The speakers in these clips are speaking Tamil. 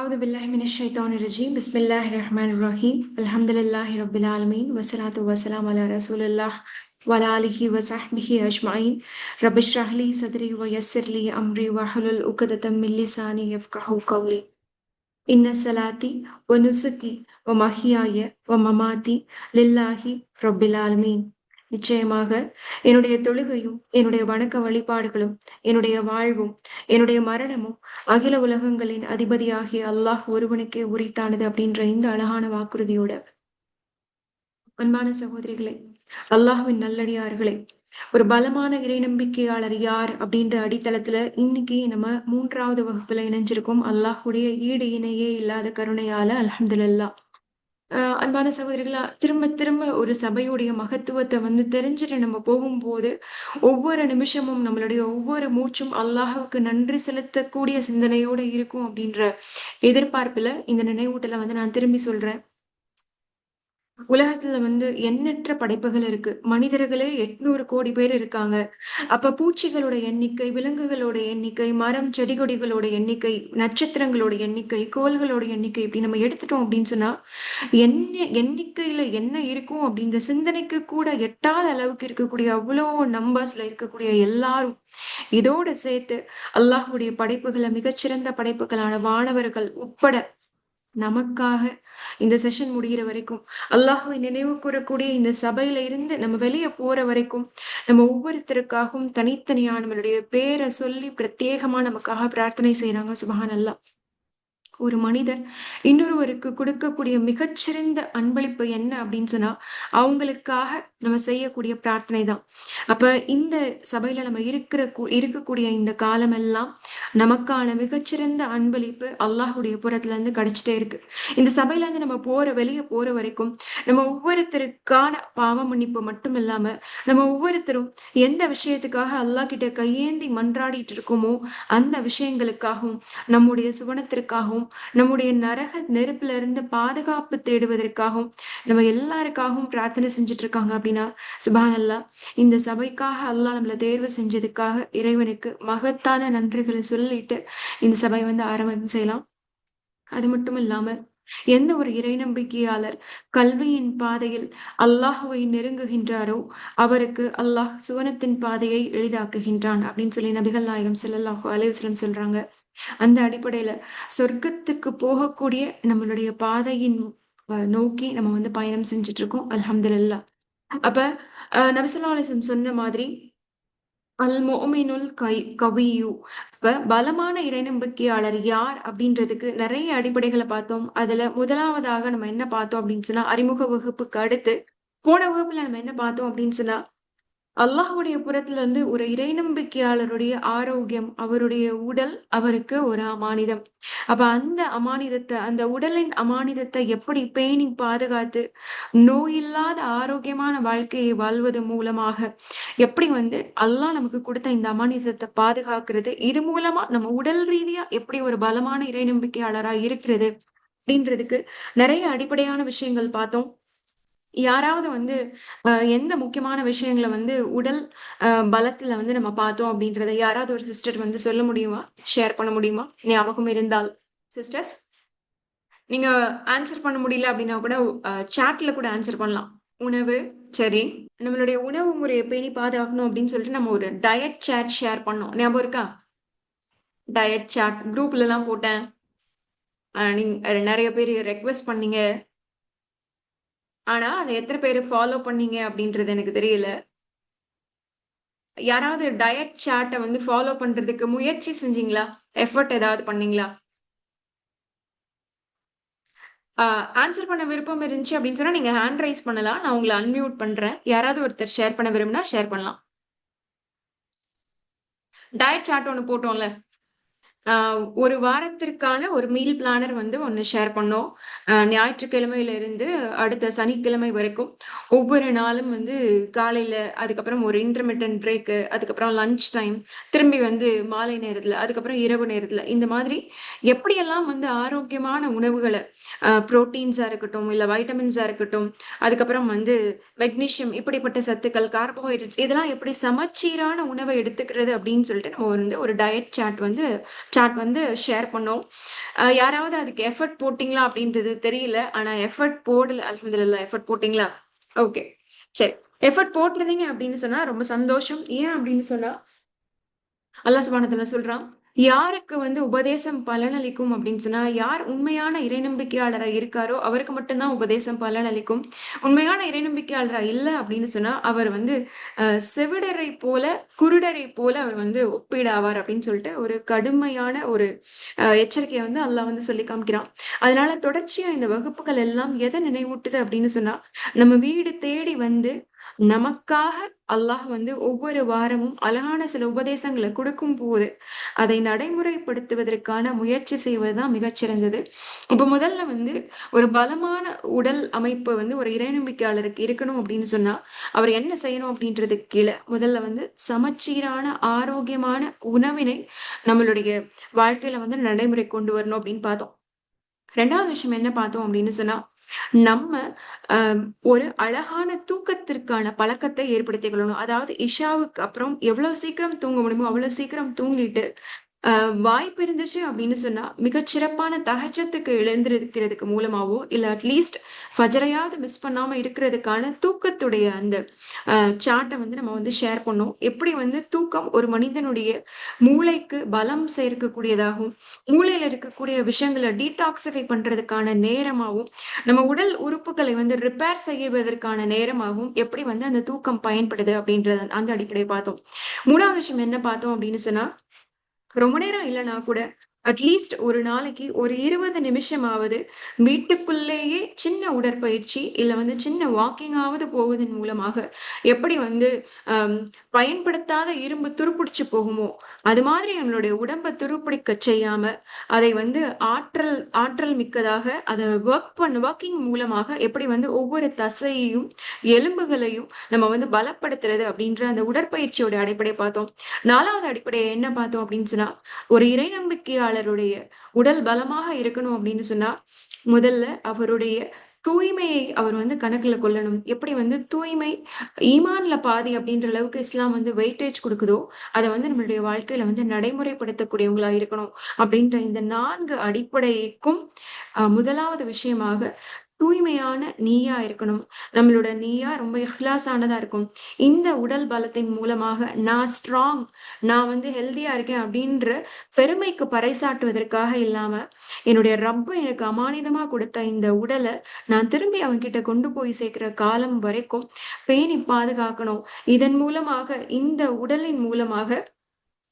أعوذ بالله من الشيطان الرجيم بسم الله الرحمن الرحيم الحمد لله رب العالمين والصلاة والسلام على رسول الله وعلى آله وصحبه أجمعين رب اشرح لي صدري ويسر لي أمري واحلل عقدة من لساني يفقهوا قولي إن صلاتي ونسكي ومحياي ومماتي لله رب العالمين. நிச்சயமாக என்னுடைய தொழுகையும் என்னுடைய வணக்க வழிபாடுகளும் என்னுடைய வாழ்வும் என்னுடைய மரணமும் அகில உலகங்களின் அதிபதியாகிய அல்லாஹ் ஒருவனுக்கே உரித்தானது அப்படின்ற இந்த அழகான வாக்குறுதியோட அன்பான சகோதரிகளே, அல்லாஹ்வின் நல்லடியார்களே, ஒரு பலமான இறை நம்பிக்கையாளர் யார் அப்படின்ற அடித்தளத்துல இன்னைக்கு நம்ம 3வது வகுப்புல இணைஞ்சிருக்கோம். அல்லாஹுடைய ஈடு இணையே இல்லாத கருணையால அல்ஹம்துலில்லாஹ். அன்பான சகோதரிகளா, திரும்ப திரும்ப ஒரு சபையுடைய மகத்துவத்தை தெரிஞ்சுட்டு நம்ம போகும்போது ஒவ்வொரு நிமிஷமும் நம்மளுடைய ஒவ்வொரு மூச்சும் அல்லாஹுக்கு நன்றி செலுத்தக்கூடிய சிந்தனையோட இருக்கும் அப்படின்ற எதிர்பார்ப்புல இந்த நினைவூட்டலை நான் திரும்பி சொல்றேன். உலகத்துல எண்ணற்ற படைப்புகள் இருக்கு. மனிதர்களே 800 கோடி பேர் இருக்காங்க. அப்ப பூச்சிகளோட எண்ணிக்கை, விலங்குகளோட எண்ணிக்கை, மரம் செடி கொடிகளோட எண்ணிக்கை, நட்சத்திரங்களோட எண்ணிக்கை, கோள்களோட எண்ணிக்கை இப்படி நம்ம எடுத்துட்டோம் அப்படின்னு சொன்னா எண்ணிக்கையில என்ன இருக்கும் அப்படின்ற சிந்தனைக்கு கூட எட்டாத அளவுக்கு இருக்கக்கூடிய அவ்வளோ நம்பர்ஸ்ல இருக்கக்கூடிய எல்லாரும் இதோட சேர்த்து அல்லாஹுடைய படைப்புகளை மிகச்சிறந்த படைப்புகளான வானவர்கள் உட்பட நமக்காக இந்த செஷன் முடிகிற வரைக்கும் அல்லாஹுவை நினைவு கூறக்கூடிய இந்த சபையில இருந்து நம்ம வெளியே போற வரைக்கும் நம்ம ஒவ்வொருத்தருக்காகவும் தனித்தனியா நம்மளுடைய பேரை சொல்லி பிரத்யேகமா நமக்காக பிரார்த்தனை செய்யறாங்க. சுபஹான் அல்லாஹ். ஒரு மனிதர் இன்னொருவருக்கு கொடுக்கக்கூடிய மிகச்சிறந்த அன்பளிப்பு என்ன அப்படின்னு சொன்னா அவங்களுக்காக நம்ம செய்யக்கூடிய பிரார்த்தனை தான். அப்ப இந்த சபையில நம்ம இருக்கக்கூடிய இந்த காலம் எல்லாம் நமக்கான மிகச்சிறந்த அன்பளிப்பு அல்லாஹுடைய புறத்துல இருந்து கிடைச்சிட்டே இருக்கு. இந்த சபையில இருந்து நம்ம வெளியே போற வரைக்கும் நம்ம ஒவ்வொருத்தருக்கான பாவ மன்னிப்பு மட்டும் இல்லாம நம்ம ஒவ்வொருத்தரும் எந்த விஷயத்துக்காக அல்லாஹ் கிட்ட கையேந்தி மன்றாடிட்டு இருக்கோமோ அந்த விஷயங்களுக்காகவும் நம்முடைய சுவனத்திற்காகவும் நம்முடைய நரக நெருப்புல இருந்து பாதுகாப்பு தேடுவதற்காகவும் நம்ம எல்லாருக்காகவும் பிரார்த்தனை செஞ்சுட்டு இருக்காங்க அப்படின்னா சுபான் அல்லாஹ். இந்த சபைக்காக அல்லாஹ் நம்மளை தேர்வு செஞ்சதுக்காக இறைவனுக்கு மகத்தான நன்றிகளை சொல்லிட்டு இந்த சபையை ஆரம்பம் செய்யலாம். அது மட்டும் இல்லாம எந்த ஒரு இறை நம்பிக்கையாளர் கல்வியின் பாதையில் அல்லாஹுவை நெருங்குகின்றாரோ அவருக்கு அல்லாஹ் சுவனத்தின் பாதையை எளிதாக்குகின்றான் அப்படின்னு சொல்லி நபிகள் நாயகம் ஸல்லல்லாஹு அலைஹி வஸல்லம் சொல்றாங்க. அந்த அடிப்படையில சொர்க்கத்துக்கு போகக்கூடிய நம்மளுடைய பாதையின் நோக்கி நம்ம பயணம் செஞ்சுட்டு இருக்கோம். அல்ஹம்துலில்லாஹ். அப்ப நபி ஸல்லல்லாஹு அலைஹி வஸல்லம் சொன்ன மாதிரி அல் முஃமினுல் கவியு. இப்ப பலமான இறைநம்பிக்கையாளர் யார் அப்படின்றதுக்கு நிறைய அடிப்படைகளை பார்த்தோம். அதுல முதலாவதாக நம்ம என்ன பார்த்தோம் அப்படின்னு சொன்னா அறிமுக வகுப்புக்கு அடுத்து போன வகுப்புல நம்ம என்ன பார்த்தோம் அப்படின்னு சொன்னா அல்லாஹுடைய புறத்துல இருந்து ஒரு இறை நம்பிக்கையாளருடைய ஆரோக்கியம், அவருடைய உடல் அவருக்கு ஒரு அமானிதம். அப்ப அந்த உடலின் அமானிதத்தை எப்படி பேணி பாதுகாத்து நோயில்லாத ஆரோக்கியமான வாழ்க்கையை வாழ்வது மூலமாக எப்படி அல்லாஹ் நமக்கு கொடுத்த இந்த அமானிதத்தை பாதுகாக்கிறது, இது மூலமா நம்ம உடல் ரீதியா எப்படி ஒரு பலமான இறை நம்பிக்கையாளரா இருக்கிறது அப்படின்றதுக்கு நிறைய அடிப்படையான விஷயங்கள் பார்த்தோம். யாராவது எந்த முக்கியமான விஷயங்களை உடல் பலத்துல நம்ம பார்த்தோம் அப்படின்றத யாராவது ஒரு சிஸ்டர் சொல்ல முடியுமா, ஷேர் பண்ண முடியுமா? ஞாபகம் இருந்தால் சிஸ்டர்ஸ் நீங்க ஆன்சர் பண்ண முடியல அப்படின்னா கூட சாட்ல கூட ஆன்சர் பண்ணலாம். உணவு, சரி, நம்மளுடைய உணவு முறையை பேணி பாதுகாக்கணும் அப்படின்னு சொல்லிட்டு நம்ம ஒரு டயட் சாட் ஷேர் பண்ணோம். ஞாபகம் இருக்கா? டயட் சாட் குரூப்ல எல்லாம் போட்டேன். நீங்க நிறைய பேர் ரெக்வெஸ்ட் பண்ணீங்க. ஆனா அதை எத்தனை பேர் ஃபாலோ பண்ணீங்க அப்படின்றது எனக்கு தெரியல. யாராவது டயட் சார்ட்டை ஃபாலோ பண்றதுக்கு முயற்சி செஞ்சீங்களா? எஃபர்ட் ஏதாவது பண்ணீங்களா? ஆன்சர் பண்ண விருப்பம் இருந்துச்சு அப்படின்னு சொன்னா நீங்க ஹேண்ட் ரைஸ் பண்ணலாம். நான் உங்களை அன்மியூட் பண்றேன். யாராவது ஒருத்தர் ஷேர் பண்ண விரும்பினா ஷேர் பண்ணலாம். டயட் சார்ட் ஒன்று போட்டோம்ல, ஒரு வாரத்திற்கான ஒரு மீல் பிளானர் ஒன்று ஷேர் பண்ணோம். ஞாயிற்றுக்கிழமையில இருந்து அடுத்த சனிக்கிழமை வரைக்கும் ஒவ்வொரு நாளும் காலையில, அதுக்கப்புறம் ஒரு இன்டர்மிட்டன்ட் பிரேக்கு, அதுக்கப்புறம் லஞ்ச் டைம், திரும்பி மாலை நேரத்துல, அதுக்கப்புறம் இரவு நேரத்துல, இந்த மாதிரி எப்படியெல்லாம் ஆரோக்கியமான உணவுகளை புரோட்டீன்ஸா இருக்கட்டும், இல்ல வைட்டமின்ஸா இருக்கட்டும், அதுக்கப்புறம் மெக்னீசியம், இப்படிப்பட்ட சத்துக்கள், கார்போஹைட்ரேட்ஸ், இதெல்லாம் எப்படி சமச்சீரான உணவை எடுத்துக்கிறது அப்படின்னு சொல்லிட்டு நம்ம ஒரு டயட் சார்ட் சார்ட் வந்து ஷேர் பண்ணோம். யாராவது அதுக்கு எஃபர்ட் போட்டீங்களா அப்படின்றது தெரியல. ஆனா எஃபர்ட் போடல. அல்ஹம்துலில்லாஹ் எஃபர்ட் போட்டீங்களா? ஓகே. சரி. எஃபர்ட் போட்டிருந்தீங்க அப்படின்னு சொன்னா ரொம்ப சந்தோஷம். ஏன் அப்படின்னு சொன்னா அல்லாஹ் சுப்ஹானஹு வ தஆலா சொல்றான், யாருக்கு வந்து உபதேசம் பலனளிக்கும் அப்படின்னு சொன்னா, யார் உண்மையான இறைநம்பிக்கையாளரா இருக்காரோ, அவருக்கு மட்டும் தான் உபதேசம் பலனளிக்கும். உண்மையான இறைநம்பிக்கையாளரா இல்ல அப்படின்னு சொன்னா, அவர் வந்து செவிடரை போல, குருடரை போல அவர் வந்து ஒப்பீடாவார் அப்படின்னு சொல்லிட்டு ஒரு கடுமையான ஒரு எச்சரிக்கைய வந்து அல்லாஹ் வந்து சொல்லி காமிக்கிறான். அதனால தொடர்ச்சியா இந்த வகுப்புகள் எல்லாம் எத நினைவூட்டுது அப்படின்னு சொன்னா, நம்ம வீடு தேடி வந்து நமக்காக அல்லாஹ் வந்து ஒவ்வொரு வாரமும் அழகான சில உபதேசங்கள குடுக்கும்போது, அதை நடைமுறைப்படுத்துவதற்கான முயற்சி செய்வதுதான் மிகச்சிறந்தது. இப்ப முதல்ல வந்து ஒரு பலமான உடல் அமைப்பு வந்து ஒரு இறைநம்பிக்கையாளருக்கு இருக்கணும் அப்படின்னு சொன்னா, அவர் என்ன செய்யணும் அப்படின்றதுக்கு கீழ, முதல்ல வந்து சமச்சீரான, ஆரோக்கியமான உணவினை நம்மளுடைய வாழ்க்கையில வந்து நடைமுறை கொண்டு வரணும் அப்படின்னு பார்த்தோம். 2வது விஷயம் என்ன பார்த்தோம் அப்படின்னு சொன்னா, நம்ம அ ஒரு அழகான தூக்கத்திற்கான பழக்கத்தை ஏற்படுத்திக் கொள்ளணும். அதாவது இஷாவுக்கு அப்புறம் எவ்வளவு சீக்கிரம் தூங்க முடியுமோ, அவ்வளவு சீக்கிரம் தூங்கிட்டு, வாய்ப்பு இருந்துச்சு அப்படின்னு சொன்னா, மிகச் சிறப்பான தஹஜ்ஜுதுக்கு எழுந்திருக்கிறதுக்கு மூலமாவோ, இல்ல அட்லீஸ்ட் ஃபஜ்ரையாவது மிஸ் பண்ணாம இருக்கிறதுக்கான தூக்கத்துடைய அந்த அ சார்ட்ட வந்து நம்ம வந்து ஷேர் பண்ணோம். எப்படி வந்து தூக்கம் ஒரு மனிதனுடைய மூளைக்கு பலம் சேர்க்கக்கூடியதாகவும், மூளையில இருக்கக்கூடிய விஷயங்கள டீடாக்ஸிஃபை பண்றதுக்கான நேரமாவும், நம்ம உடல் உறுப்புகளை வந்து ரிப்பேர் செய்வதற்கான நேரமாகவும் எப்படி வந்து அந்த தூக்கம் பயன்படுது அப்படின்றத அந்த அடிப்படையை பார்த்தோம். 3வது விஷயம் என்ன பார்த்தோம் அப்படின்னு சொன்னா, ரொம்ப நேரம் இல்லன்னா கூட, அட்லீஸ்ட் ஒரு நாளைக்கு ஒரு 20 நிமிஷமாவது வீட்டுக்குள்ளேயே சின்ன உடற்பயிற்சி, இல்ல வந்து சின்ன வாக்கிங்காவது போவதன் மூலமாக, எப்படி வந்து அம் பயன்படுத்தாத இரும்பு துருப்பிடிச்சு போகுமோ, அது மாதிரி நம்மளுடைய உடம்ப துருப்பிடிக்கச் செய்யாம, அதை வந்து ஆற்றல் ஆற்றல் மிக்கதாக அத வொர்க்கிங் மூலமாக எப்படி வந்து ஒவ்வொரு தசையையும், எலும்புகளையும் நம்ம வந்து பலப்படுத்துறது அப்படின்ற அந்த உடற்பயிற்சியோட அடிப்படை பார்த்தோம். 4வது அடிப்படை என்ன பார்த்தோம் அப்படின்னு சொன்னா, ஒரு இறை நம்பிக்கையாளருடைய உடல் பலமாக இருக்கணும் அப்படின்னு சொன்னா, முதல்ல அவருடைய தூய்மையை அவர் வந்து கணக்குல கொள்ளணும். எப்படி வந்து தூய்மை ஈமான்ல பாதி அப்படின்ற அளவுக்கு இஸ்லாம் வந்து வெயிட்டேஜ் குடுக்குதோ, அத வந்து நம்மளுடைய வாழ்க்கையில வந்து நடைமுறைப்படுத்தக்கூடியவங்களா இருக்கணும். அப்படின்ற இந்த 4 அடிப்படைக்கும் முதலாவது விஷயமாக தூய்மையான நீயா இருக்கணும். நம்மளோட நீயா ரொம்ப இஹ்லாஸானதா இருக்கும். இந்த உடல் பலத்தின் மூலமாக நான் ஸ்ட்ராங், நான் வந்து ஹெல்தியா இருக்கேன் அப்படின்ற பெருமைக்கு பறைசாற்றுவதற்காக இல்லாம, என்னுடைய ரப்பு எனக்கு அமானிதமா குடுத்த இந்த உடல நான் திரும்பி அவன்கிட்ட கொண்டு போய் சேர்க்கிற காலம் வரைக்கும் பேணி பாதுகாக்கணும். இதன் மூலமாக இந்த உடலின் மூலமாக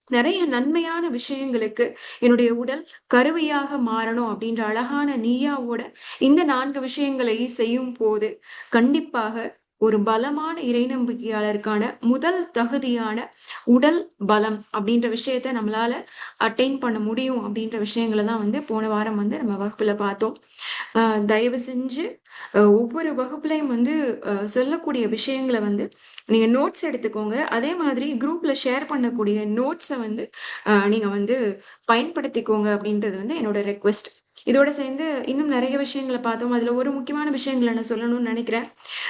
நெறைய நன்மையான விஷயங்களுக்கு என்னுடைய உடல் கருவியாக மாறணும் அப்படின்ற அழகான நீயாவோட இந்த 4 விஷயங்களை செய்யும்போது, கண்டிப்பாக ஒரு பலமான இறை நம்பிக்கையாளருக்கான முதல் தகுதியான உடல் பலம் அப்படின்ற விஷயத்த நம்மளால அட்டெயின் பண்ண முடியும் அப்படின்ற விஷயங்கள தான் வந்து போன வாரம் வந்து நம்ம வகுப்புல பார்த்தோம். அ தயவு செஞ்சு ஒவ்வொரு வகுப்புலயும் வந்து சொல்லக்கூடிய விஷயங்கள வந்து நீங்க நோட்ஸ் எடுத்துக்கோங்க. அதே மாதிரி குரூப்ல ஷேர் பண்ணக்கூடிய நோட்ஸ வந்து நீங்க வந்து பயன்படுத்திக்கோங்க அப்படின்றது வந்து என்னோட ரெக்வெஸ்ட். இதோட சேர்ந்து இன்னும் நெறைய விஷயங்கள பார்த்தோம். அதுல ஒரு முக்கியமான விஷயங்கள நான் சொல்லணும்னு நெனைக்கிறேன்.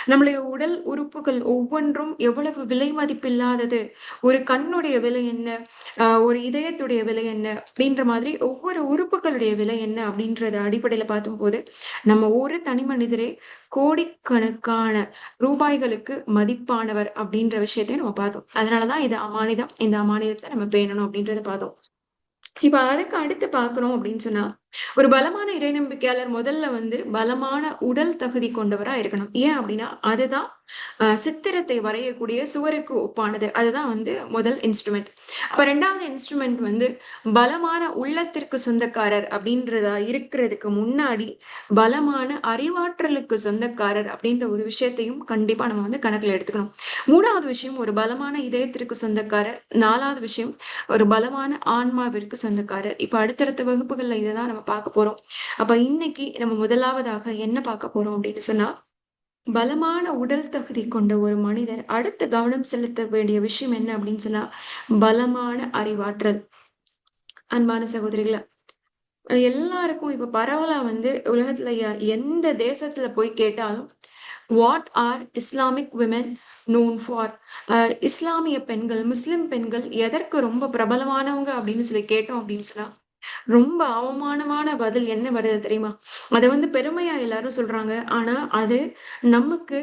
நம்முடைய உடல் உறுப்புகள் ஒவ்வொன்றும் எவ்வளவு விலை மதிப்பில்லாதது. ஒரு கண்ணுடைய விலை என்ன? ஒரு இதயத்துடைய விலை என்ன? அப்படின்ற மாதிரி ஒவ்வொரு உறுப்புகளுடைய விலை என்ன? அப்படின்றத அடிப்படையில பார்க்கும்போது, நம்ம ஒரு தனி மனிதரே கோடிக்கணக்கான ரூபாய்களுக்கு மதிப்பானவர் அப்படின்ற விஷயத்தையும் நம்ம பார்த்தோம். அதனால தான் இது அமானிதம். இந்த அமானிதத்த நம்ம பேணணும் அப்படின்றத பார்த்தோம். இப்ப அதுக்கு அடுத்து பார்க்கிறோம் அப்படின்னு சொன்னா, ஒரு பலமான இறை நம்பிக்கையாளர் முதல்ல வந்து பலமான உடல் தகுதி கொண்டவரா இருக்கணும். ஏன் அப்படின்னா, அதுதான் சித்திரத்தை வரையக்கூடிய சுவருக்கு ஒப்பானது. அதுதான் வந்து முதல் இன்ஸ்ட்ருமெண்ட். அப்ப 2வது இன்ஸ்ட்ருமெண்ட் வந்து பலமான உள்ளத்திற்கு சொந்தக்காரர் அப்படின்றதா இருக்கிறதுக்கு முன்னாடி, பலமான அறிவாற்றலுக்கு சொந்தக்காரர் அப்படின்ற ஒரு விஷயத்தையும் கண்டிப்பா நம்ம வந்து கணக்குல எடுத்துக்கணும். 3வது விஷயம் ஒரு பலமான இதயத்திற்கு சொந்தக்காரர். 4வது விஷயம் ஒரு பலமான ஆன்மாவிற்கு சொந்தக்காரர். இப்ப அடுத்தடுத்த வகுப்புகள்ல இததான் நம்ம பார்க்க போறோம். அப்ப இன்னைக்கு நம்ம முதலாவதாக என்ன பார்க்க போறோம் அப்படின்னு சொன்னா, பலமான உடல் தகுதி கொண்ட ஒரு மனிதர் அடுத்து கவனம் செலுத்த வேண்டிய விஷயம் என்ன அப்படின்னு சொன்னா, பலமான அறிவாற்றல். அன்பான சகோதரிகளே, எல்லாருக்கும் இப்ப பரவலா வந்து உலகத்துல எந்த தேசத்துல போய் கேட்டாலும், what are Islamic women known for? இஸ்லாமிய பெண்கள், முஸ்லிம் பெண்கள் எதற்கு ரொம்ப பிரபலமானவங்க அப்படின்னு சொல்லி கேட்டோம் அப்படின்னு சொன்னா, ரொம்ப அவமானமான பதில் என்ன வருது தெரியுமா? அத வந்து பெருமையா எல்லாரும் சொல்றாங்க. ஆனா, அது நமக்கு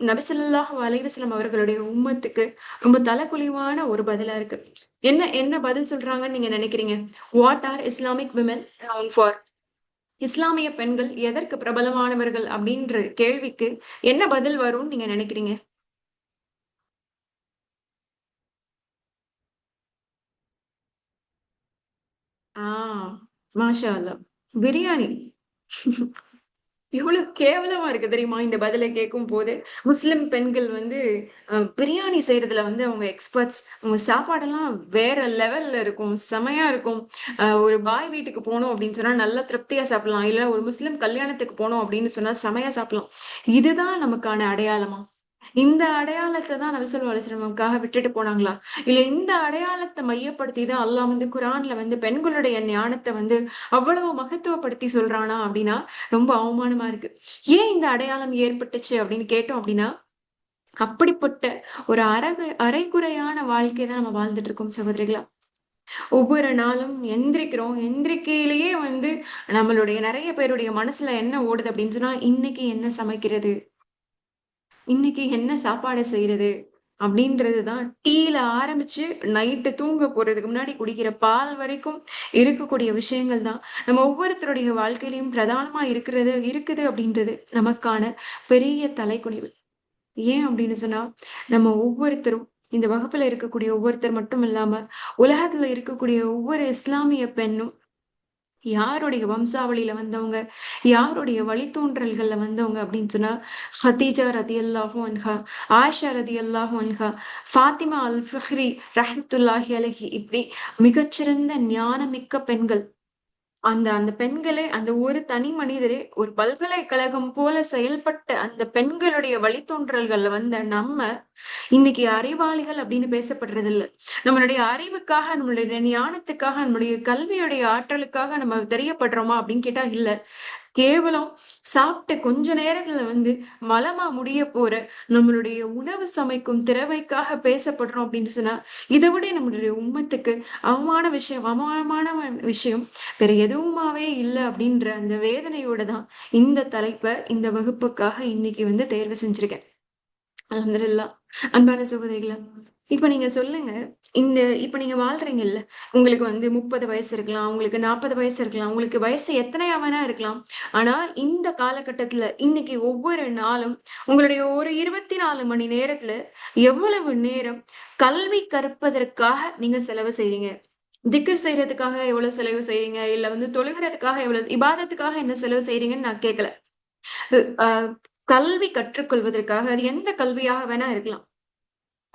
நபி ஸல்லல்லாஹு அலைஹி வஸல்லம் அவர்களுடைய உம்மத்துக்கு ரொம்ப தலகுனிவான ஒரு பதிலா இருக்கு. என்ன என்ன பதில் சொல்றாங்கன்னு நீங்க நினைக்கிறீங்க? What are Islamic women known for? இஸ்லாமிய பெண்கள் எதற்கு பிரபலமானவர்கள் அப்படின்ற கேள்விக்கு என்ன பதில் வரும்னு நீங்க நினைக்கிறீங்க? ஆ, மாஷா அல்லாஹ். பிரியாணி. எவ்வளவு கேவலமா இருக்கு தெரியுமா? இந்த பதில கேட்கும்போது. முஸ்லிம் பெண்கள் வந்து பிரியாணி செய்றதுல வந்து அவங்க எக்ஸ்பர்ட்ஸ். அவங்க சாப்பாடெல்லாம் வேற லெவல்ல இருக்கும். செமையா இருக்கும். ஒரு பாய் வீட்டுக்கு போனோம் அப்படின்னு சொன்னா நல்லா திருப்தியா சாப்பிடலாம். இல்ல ஒரு முஸ்லிம் கல்யாணத்துக்கு போனோம் அப்படின்னு சொன்னா செமையா சாப்பிடலாம். இதுதான் நமக்கான அடையாளமா? இந்த அடையாளத்த தான் நபி ஸல்லல்லாஹு அலைஹி வஸல்லம் நமக்காக விட்டுட்டு போனாங்களா? இல்ல இந்த அடையாளத்த மையப்படுத்தி தான் அல்லாஹ் வந்து குர்ஆன்ல வந்து பெண்களுடைய ஞானத்த வந்து அவ்வளவு மகத்துவப்படுத்தி சொல்றானா அப்படின்னா, ரொம்ப அவமானமா இருக்கு. ஏன் இந்த அடையாளம் ஏற்பட்டுச்சு அப்படின்னு கேட்டோம் அப்படின்னா, அப்படிப்பட்ட ஒரு அரைகுறையான வாழ்க்கை தான் நம்ம வாழ்ந்துட்டு இருக்கோம் சகோதரிகளா. ஒவ்வொரு நாளும் எந்திரிக்கிறோம். எந்திரிக்கையிலேயே வந்து நம்மளுடைய நெறைய பேருடைய மனசுல என்ன ஓடுது அப்படின்னு சொன்னா, இன்னைக்கு என்ன சமைக்கிறது? இன்னைக்கு என்ன சாப்பாடு செய்றது? அப்படின்றது தான் டீல ஆரம்பிச்சு நைட்டு தூங்க போறதுக்கு முன்னாடி குடிக்கிற பால் வரைக்கும் இருக்கக்கூடிய விஷயங்கள் தான். நம்ம ஒவ்வொருத்தருடைய வாழ்க்கையிலயும் பிரதானமா இருக்குது அப்படின்றது நமக்கான பெரிய தலைகுனிவு. ஏன் அப்படின்னு சொன்னா, நம்ம ஒவ்வொருத்தரும் இந்த வகுப்புல இருக்கக்கூடிய ஒவ்வொருத்தர் மட்டும் இல்லாம, உலகத்துல இருக்கக்கூடிய ஒவ்வொரு இஸ்லாமிய பெண்ணும் யாருடைய வம்சாவளியில வந்தவங்க, யாருடைய வழித்தோன்றல்கள்ல வந்தவங்க அப்படின்னு சொன்னா, ஹதீஜா ரதியல்லாஹு அன்ஹா, ஆயிஷா ரதியல்லாஹு அன்ஹா, ஃபாத்திமா அல் ஃபிஹ்ரி ரஹ்மத்துல்லாஹி அலைஹி இப்படி மிகச்சிறந்த ஞானமிக்க பெண்கள். அந்த அந்த பெண்களே அந்த ஒரு தனி மனிதரே ஒரு பல்கலைக்கழகம் போல செயல்பட்ட அந்த பெண்களுடைய வழித்தோன்றல்கள்ல வந்த நம்ம, இன்னைக்கு அறிவாளிகள் அப்படின்னு பேசப்படுறது இல்ல. நம்மளுடைய அறிவுக்காக, நம்மளுடைய ஞானத்துக்காக, நம்முடைய கல்வியுடைய ஆற்றலுக்காக நம்ம தெரியப்படுறோமா அப்படின்னு கேட்டா இல்ல. கேவலம் சாப்பிட்ட கொஞ்ச நேரத்துல வந்து மலமா முடிய போற நம்மளுடைய உணவு சமைக்கும் திறமைக்காக பேசப்படுறோம் அப்படின்னு சொன்னா, இத விட நம்மளுடைய உம்மத்துக்கு அவமானமான விஷயம் வேற எதுவுமாவே இல்ல அப்படின்ற அந்த வேதனையோட தான் இந்த தலைப்ப இந்த வகுப்புக்காக இன்னைக்கு வந்து தேர்வு செஞ்சிருக்கேன். அல்ஹம்துலில்லாஹ். அன்பான சகோதரிகளே, இப்ப நீங்க சொல்லுங்க. இப்ப நீங்க வாழ்றீங்கல்ல, உங்களுக்கு வந்து 30 வயசு இருக்கலாம், உங்களுக்கு 40 வயசு இருக்கலாம், உங்களுக்கு வயசு எத்தனையா வேணா இருக்கலாம். ஆனா, இந்த காலகட்டத்துல, இன்னைக்கு ஒவ்வொரு நாளும் உங்களுடைய ஒரு 24 மணி நேரத்துல எவ்வளவு நேரம் கல்வி கற்பதற்காக நீங்க செலவு செய்றீங்க? திக்ர் செய்றதுக்காக எவ்வளவு செலவு செய்றீங்க? இல்ல வந்து தொழுகுறதுக்காக எவ்வளவு இபாதத்துக்காக என்ன செலவு செய்றீங்கன்னு நான் கேட்கல. அ கல்வி கற்றுக்கொள்வதற்காக அது எந்த கல்வியாக வேணா இருக்கலாம்.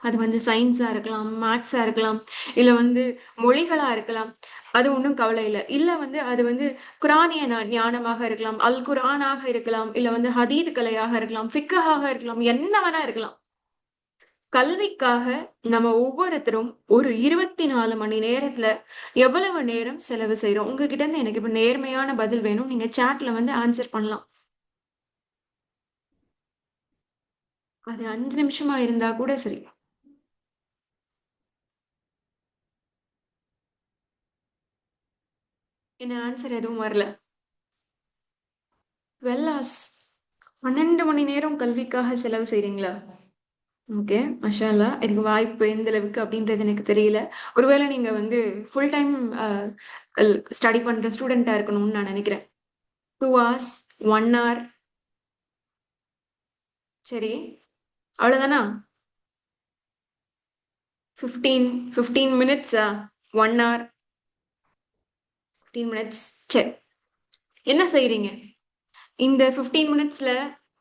அது வந்து சயின்ஸா இருக்கலாம், மேத்ஸா இருக்கலாம், இல்ல வந்து மொழிகளா இருக்கலாம். அது ஒண்ணும் கவலை இல்ல. இல்ல வந்து அது வந்து குரானிய ஞானமாக இருக்கலாம், அல் குர்ஆனாக இருக்கலாம், இல்ல வந்து ஹதீத் கலையாக இருக்கலாம், ஃபிக்ஹாக இருக்கலாம், என்ன வேணா இருக்கலாம். கல்விக்காக நம்ம ஒவ்வொருத்தரும் ஒரு 24 மணி நேரத்துல எவ்வளவு நேரம் செலவு செய்றோம்? உங்ககிட்ட இருந்து எனக்கு இப்ப நேர்மையான பதில் வேணும். நீங்க சாட்ல வந்து ஆன்சர் பண்ணலாம். அது 5 நிமிஷமா இருந்தா கூட சரி. என்ன ஆன்சர் எதுவும் வரல. 12 ஹார்ஸ் 12 மணி நேரம் கல்விக்காக செலவு செய்றீங்களா? ஓகே. மாஷா அல்லாஹ். இதுக்கு வாய்ப்பு எந்த அளவுக்கு அப்படின்றது எனக்கு தெரியல. ஒருவேளை நீங்க வந்து ஃபுல் டைம் அ ஸ்டடி பண்ற ஸ்டூடெண்ட்டா இருக்கணும்னு நான் நெனைக்கிறேன். 2 ஹார்ஸ், 1 ஹார் சரி. அவ்வளோதானா? 15 மினிட்ஸா? 1 ஹார், 15 மினிட்ஸ். சரி. என்ன செய்றீங்க? இந்த 15 மினிட்ஸ்ல,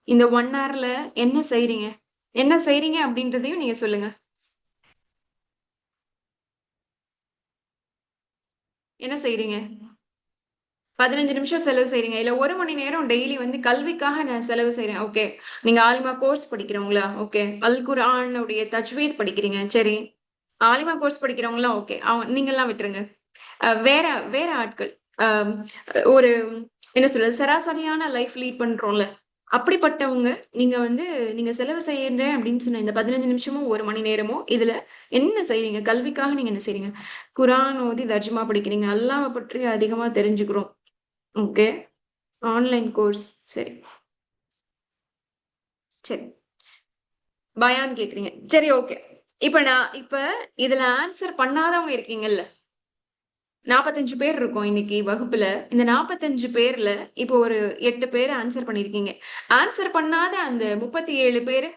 இந்த 1 ஹார்ல என்ன செய்றீங்க? என்ன செய்றீங்க அப்படின்றதையும் நீங்க சொல்லுங்க. என்ன செய்றீங்க? 15 நிமிஷம் செலவு செய்றீங்க. இல்ல 1 மணி நேரம் டெய்லி வந்து கல்விக்காக நான் செலவு செய்றேன். ஓகே. நீங்க ஆலிமா கோர்ஸ் படிக்கிறவங்களா? ஓகே. அல் குர்ஆன் உடைய தஜ்வீத் படிக்கிறீங்க. சரி. ஆலிமா கோர்ஸ் படிக்கிறவங்கலாம் ஓகே. நீங்கலாம் விட்டுருங்க. வேற வேற ஆட்கள். அ ஒரு என்ன சொல்றது? சராசரியான லைஃப் லீட் பண்றோம்ல. அப்படிப்பட்டவங்க நீங்க வந்து நீங்க செலவு செய்யறேன் அப்படின்னு சொன்ன இந்த 15 நிமிஷமோ 1 மணி நேரமோ இதுல என்ன செய்றீங்க? கல்விக்காக நீங்க என்ன செய்றீங்க? குரான் ஓதி தர்ஜுமா படிக்கிறீங்க. அல்லாஹ்வ பற்றி அதிகமா தெரிஞ்சுக்கிறோம். ஓகே. Online course. சரி, சரி. பயான் கேட்கிறீங்க. சரி, ஓகே. இப்ப இதுல ஆன்சர் பண்ணாதவங்க இருக்கீங்கல்ல. 45 பேர் இருக்கோம் இன்னைக்கு வகுப்புல. இந்த 45 பேர்ல இப்போ ஒரு 8 பேர் ஆன்சர் பண்ணியிருக்கீங்க. ஆன்சர் பண்ணாத அந்த 37 பேரு